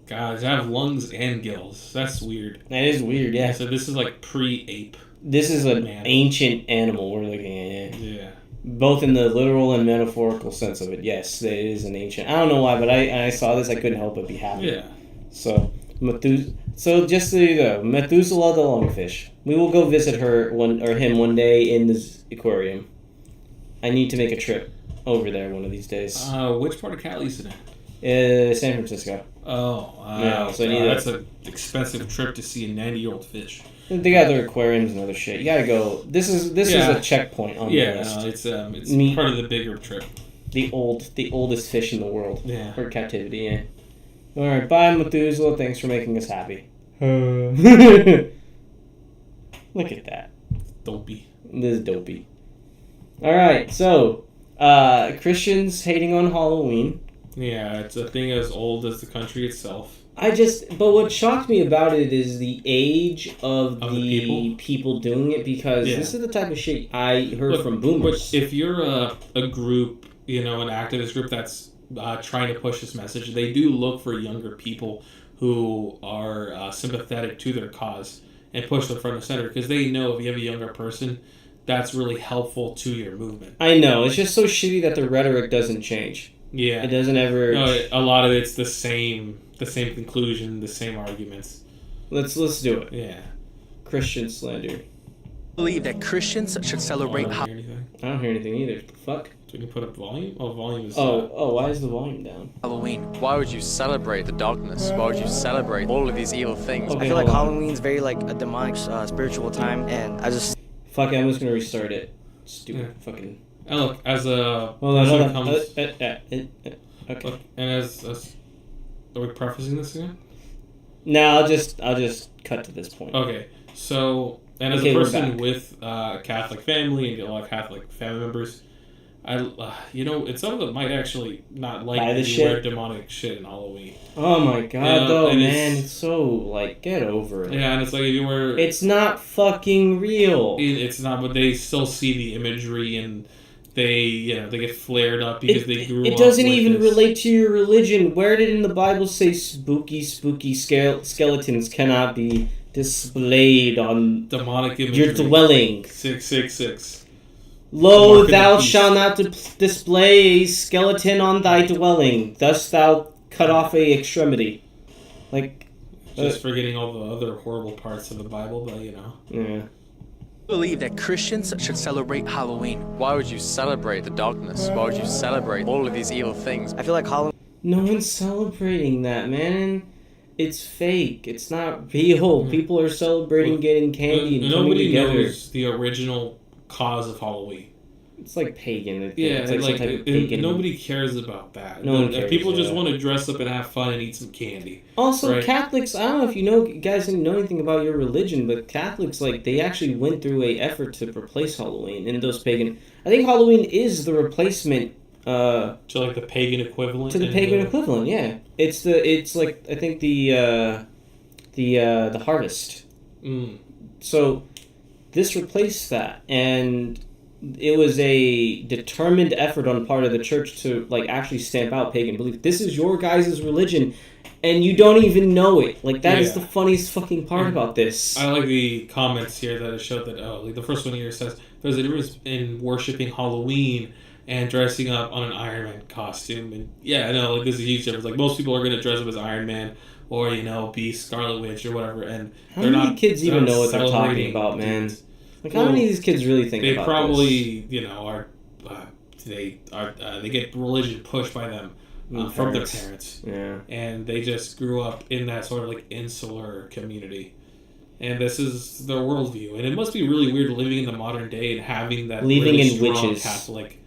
God, they have lungs and gills. That's weird. That is weird, yeah. So this is like pre-ape. This is an ancient animal we're looking at. Yeah. Both in the literal and metaphorical sense of it. Yes, it is an ancient. I don't know why, but I saw this, I couldn't help but be happy. Yeah. So just so you know, Methuselah the lungfish. We will go visit him one day in this aquarium. I need to make a trip over there one of these days. Which part of Cali is it in? San Francisco. Oh, yeah. So that's an expensive trip to see a 90-year-old fish. They got their aquariums and other shit. You gotta go. This is a checkpoint on the list. It's part of the bigger trip. The oldest fish in the world. Yeah. For captivity. Yeah. All right, bye Methuselah. Thanks for making us happy. Look at that. Dopey. This is dopey. All right, so Christians hating on Halloween. Yeah, it's a thing as old as the country itself. But what shocked me about it is the age of the people doing it, because this is the type of shit I heard from boomers. But if you're a group, an activist group that's trying to push this message, they do look for younger people who are sympathetic to their cause and push them front and center, because they know if you have a younger person, that's really helpful to your movement. I know, it's just so shitty that the rhetoric doesn't change. Yeah. It doesn't ever... No, a lot of it's the same conclusion, the same arguments. Let's do it. Yeah. Christian slander. Believe that Christians should celebrate... I don't hear anything either. The fuck? Did you put up volume? Oh, volume is... why is the volume down? Halloween. Why would you celebrate the darkness? Why would you celebrate all of these evil things? Okay, I feel like Halloween's very like a demonic spiritual time, and I just... Fuck it, I'm just gonna restart it. Stupid fucking... And look, as a... Hold on. Okay. Okay. And as are we prefacing this again? No, I'll just cut to this point. Okay, so, and as a person with a Catholic family and a lot of Catholic family members, and some of them might actually not like the weird demonic shit in Halloween. Oh my god, though, man, it's so, get over it. Yeah, and it's like if you were... It's not fucking real. It's not, but they still see the imagery and... They get flared up because they grew up. It doesn't even relate to your religion. Where did in the Bible say spooky skeletons cannot be displayed on demonic imagery? Your dwelling? 666. Lo, thou shalt not display a skeleton on thy dwelling. Thus thou cut off a extremity. Just forgetting all the other horrible parts of the Bible, but Yeah. Believe that Christians should celebrate Halloween. Why would you celebrate the darkness? Why would you celebrate all of these evil things? I feel like Halloween... No one's celebrating that, man. It's fake. It's not real. People are celebrating getting candy and coming together. Nobody knows the original cause of Halloween. It's like pagan. Yeah, some type of pagan. Nobody cares about that. No one cares. People just want to dress up and have fun and eat some candy. Also, right? Catholics, I don't know if you guys didn't know anything about your religion, but Catholics, they actually went through a effort to replace Halloween in those pagan... I think Halloween is the replacement... to the pagan equivalent? To the pagan equivalent, yeah. It's I think the harvest. Mm. So, this replaced that, and... It was a determined effort on part of the church to actually stamp out pagan belief. This is your guys' religion, and you don't even know it. That is the funniest fucking part about this. I like the comments here that it showed that the first one here says there's a difference in worshiping Halloween and dressing up on an Iron Man costume. And yeah, I know this is a huge difference. Most people are going to dress up as Iron Man or be Scarlet Witch or whatever, and how many kids even know what they're talking about, man? How many of these kids really think about this? They probably, are they get religion pushed by them from their parents. Yeah. And they just grew up in that sort of insular community. And this is their worldview. And it must be really weird living in the modern day and having that believing really in strong witches. Catholic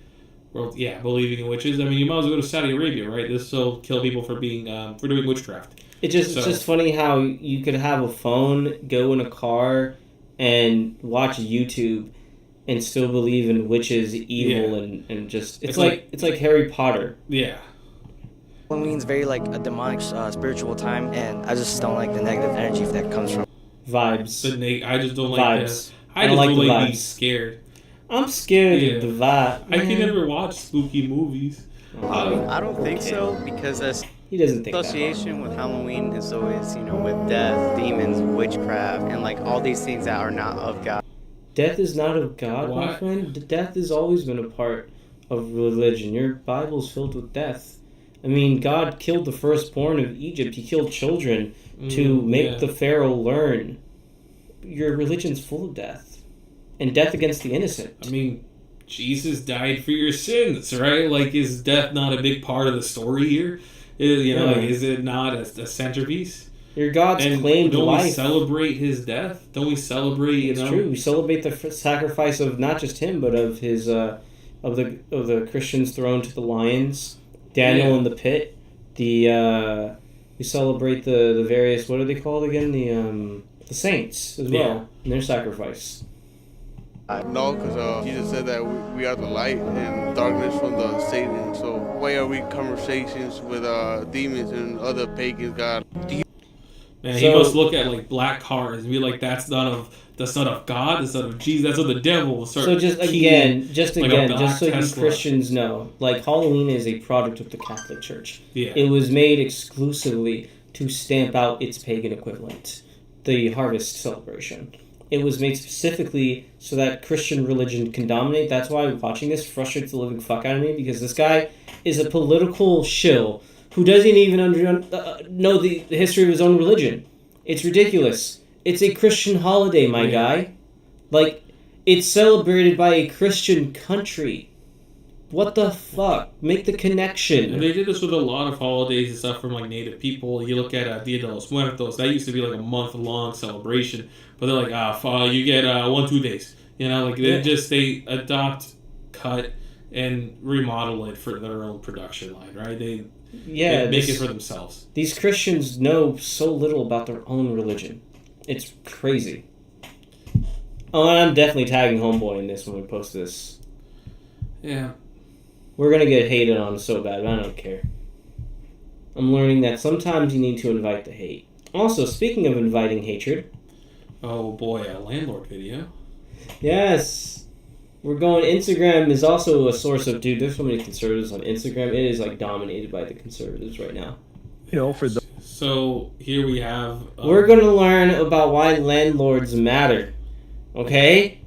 world. Yeah, believing in witches. I mean, you might as well go to Saudi Arabia, right? This will kill people for doing witchcraft. It's just funny how you could have a phone, go in a car, and watch YouTube and still believe in witches, evil, and just it's like Harry Potter. Yeah. Halloween's very like a demonic, spiritual time, and I just don't like the negative energy that comes from Vibes. I just don't like Vibes. that. I just like don't the like being vibes. scared. I'm scared of the vibe. I can never watch spooky movies. I don't think so, because that's He doesn't think that. association with Halloween is always, with death, demons, witchcraft, and like all these things that are not of God. Death is not of God, my What? friend. Death has always been a part of religion. Your Bible's filled with death. I mean, God killed the firstborn of Egypt. He killed children to make the Pharaoh learn. Your religion's full of death. And death against the innocent. I mean, Jesus died for your sins, right? Like, is death not a big part of the story here? Is it not a centerpiece? Your God's claimed don't life. we celebrate his death? Don't we celebrate? It's true. We celebrate the sacrifice of not just him, but of his of the Christians thrown to the lions, Daniel in the pit. We celebrate the various, what are they called again? The saints as well and their sacrifice. No, because Jesus said that we are the light and darkness from the Satan. So why are we conversations with demons and other pagans God? Man, he must look at like black cars and be like, that's not of God, that's not of Jesus, that's of the devil. So just so you Christians know, like Halloween is a product of the Catholic Church. Yeah. It was made exclusively to stamp out its pagan equivalent, the harvest celebration. It was made specifically so that Christian religion can dominate. That's why watching this frustrates the living fuck out of me, because this guy is a political shill who doesn't even know the history of his own religion. It's ridiculous. It's a Christian holiday, my guy. Like, it's celebrated by a Christian country. What the fuck? Make the connection. And they did this with a lot of holidays and stuff from like Native people. You look at Dia de los Muertos. That used to be like a month-long celebration. But they're like, you get 1-2 days. They adopt, cut, and remodel it for their own production line, right? They make it for themselves. These Christians know so little about their own religion. It's crazy. Oh, and I'm definitely tagging Homeboy in this when we post this. Yeah. We're going to get hated on so bad, but I don't care. I'm learning that sometimes you need to invite the hate. Also, speaking of inviting hatred... Oh boy, a landlord video. Yes. We're going... Instagram is also a source of... Dude, there's so many conservatives on Instagram. It is, like, dominated by the conservatives right now. So, here we have... We're going to learn about why landlords matter. Okay?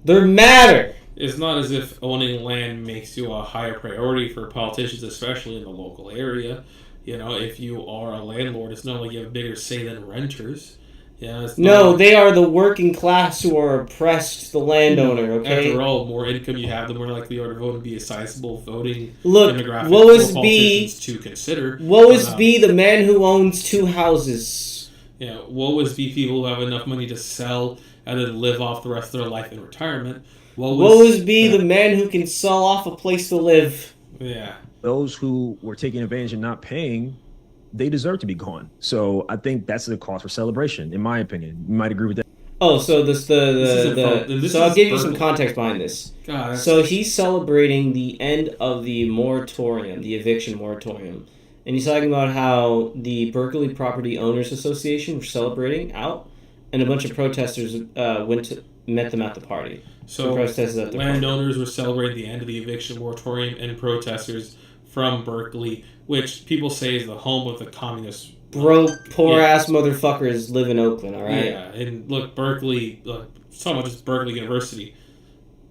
They matter! It's not as if owning land makes you a higher priority for politicians, especially in the local area. If you are a landlord, it's not like you have a bigger say than renters. They are the working class who are oppressed, the landowner, okay? After all, more income you have, the more likely you are to vote and be a sizable voting demographic demographic for politicians to consider. Woe is be the man who owns 2 houses. Yeah, woe is be people who have enough money to sell and then live off the rest of their life in retirement. Woe is be the man who can sell off a place to live. Yeah. Those who were taking advantage and not paying, they deserve to be gone. So I think that's the cause for celebration, in my opinion. You might agree with that. Oh, so I'll give you some context behind this. God, so he's celebrating the end of the moratorium, the eviction moratorium. And he's talking about how the Berkeley Property Owners Association were celebrating out, and a bunch of protesters met them at the party. So landowners were celebrating the end of the eviction moratorium, and protesters from Berkeley, which people say is the home of the communist... Broke, poor-ass motherfuckers live in Oakland, all right? Yeah, and look, Berkeley... talking about just Berkeley University.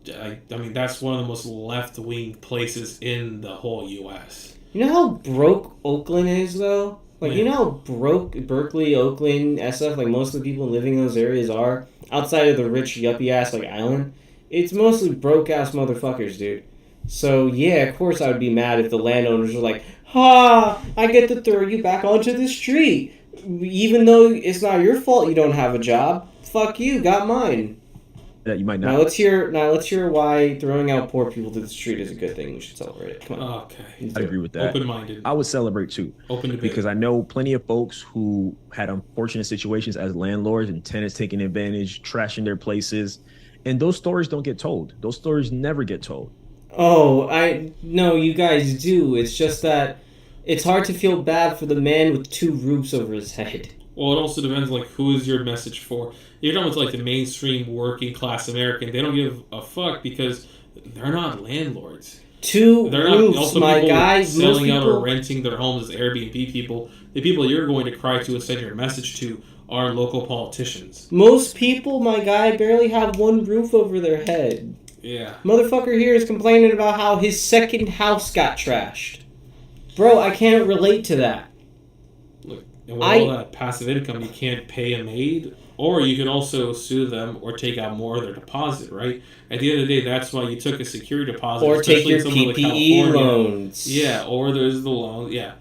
I mean, that's one of the most left-wing places in the whole U.S. You know how broke Oakland is, though? You know how broke Berkeley, Oakland, SF, most of the people living in those areas are? Outside of the rich, yuppie-ass, island? It's mostly broke-ass motherfuckers, dude. So, yeah, of course I would be mad if the landowners were like, ha, I get to throw you back onto the street. Even though it's not your fault you don't have a job. Fuck you, got mine. That you might not. Now let's hear why throwing out poor people to the street is a good thing. We should celebrate it. Come on. Okay. I agree with that. Open-minded. I would celebrate too. Open debate. Because I know plenty of folks who had unfortunate situations as landlords and tenants taking advantage, trashing their places. And those stories don't get told. Those stories never get told. Oh, no, you guys do. It's just that it's hard to feel bad for the man with 2 roofs over his head. Well, it also depends, like, who is your message for? You're talking about, like, the mainstream working class American. They don't give a fuck because they're not landlords. 2 They're roofs, not also my people guy. selling out or renting their homes as Airbnb people. The people you're going to cry to and send your message to are local politicians. Most people, my guy, barely have 1 roof over their head. Yeah. Motherfucker here is complaining about how his second house got trashed. Bro, I can't relate to that. Look, and with all that passive income, you can't pay a maid, or you can also sue them or take out more of their deposit, right? At the end of the day, that's why you took a security deposit. Or take your especially in somewhere like PPE California. loans. Yeah, or there's the loan, yeah.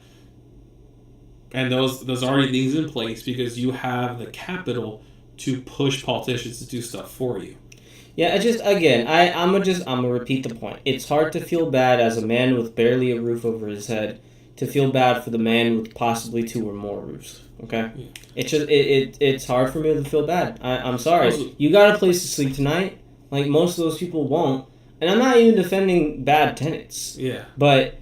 And those already things in place because you have the capital to push politicians to do stuff for you. Yeah, I'm gonna repeat the point. It's hard to feel bad as a man with barely a roof over his head to feel bad for the man with possibly 2 or more roofs. Okay, yeah. It's hard for me to feel bad. I'm sorry. You got a place to sleep tonight. Like most of those people won't, and I'm not even defending bad tenants. Yeah, but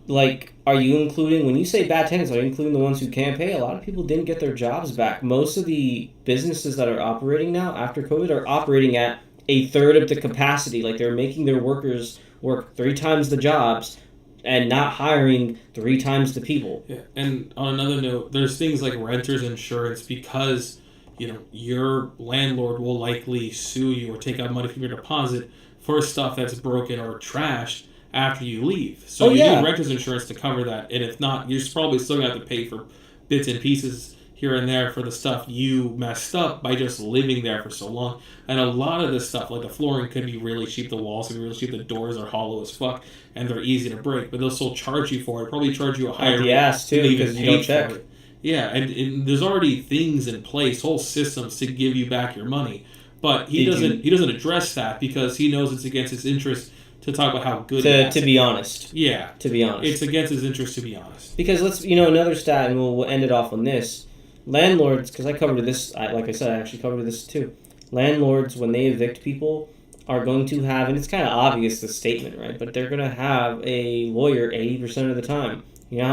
like, are you including, when you say bad tenants, are you including the ones who can't pay? A lot of people didn't get their jobs back. Most of the businesses that are operating now after COVID are operating at a third of the capacity. Like, they're making their workers work 3 times the jobs and not hiring 3 times the people. Yeah, and on another note, there's things like renter's insurance because, you know, your landlord will likely sue you or take out money from your deposit for stuff that's broken or trashed after you leave. So you need renter's insurance to cover that, and if not, you're probably still going to have to pay for bits and pieces here and there for the stuff you messed up by just living there for so long. And a lot of this stuff, like the flooring could be really cheap, the walls could be really cheap, the doors are hollow as fuck, and they're easy to break, but they'll still charge you for it, probably charge you a higher rate. The ass too, because you don't check. Yeah, and there's already things in place, whole systems to give you back your money. But he doesn't address that because he knows it's against his interest to talk about how good to be honest. Yeah. To be honest. It's against his interest to be honest. Because another stat, and we'll end it off on this. Landlords, because I covered this, like I said, I actually covered this too. Landlords, when they evict people, are going to have, and it's kind of obvious, the statement, right? But they're going to have a lawyer 80% of the time. You know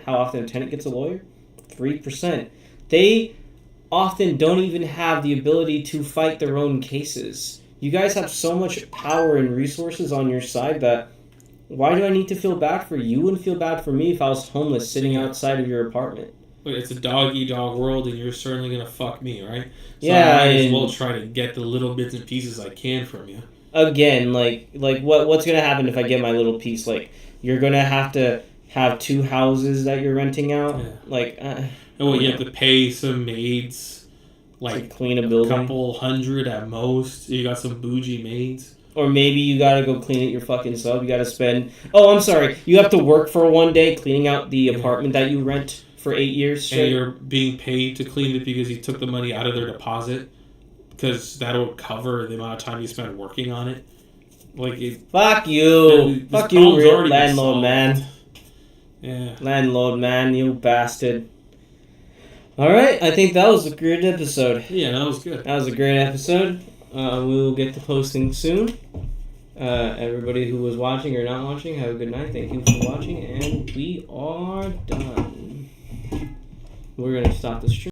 how often a tenant gets a lawyer? 3%. They often don't even have the ability to fight their own cases. You guys have so much power and resources on your side that why do I need to feel bad for you and feel bad for me if I was homeless sitting outside of your apartment? It's a dog-eat-dog world, and you're certainly going to fuck me, right? So yeah, I might as well try to get the little bits and pieces I can from you. Again, like what's going to happen if I get my little piece? Like, you're going to have 2 houses that you're renting out? Yeah. Like, you have to pay some maids, like clean a building. A couple hundred at most. You got some bougie maids. Or maybe you gotta go clean it your fucking sub. You gotta spend... Oh, I'm sorry. You have to work for 1 day cleaning out the apartment that you rent for 8 years straight. And you're being paid to clean it because you took the money out of their deposit. Because that'll cover the amount of time you spend working on it. Fuck you. Fuck you, real landlord man. Yeah. Landlord man, you bastard. Alright, I think that was a great episode. Yeah, that was good. That was a great episode. We'll get to posting soon. Everybody who was watching or not watching, have a good night. Thank you for watching, and we are done. We're going to stop the stream.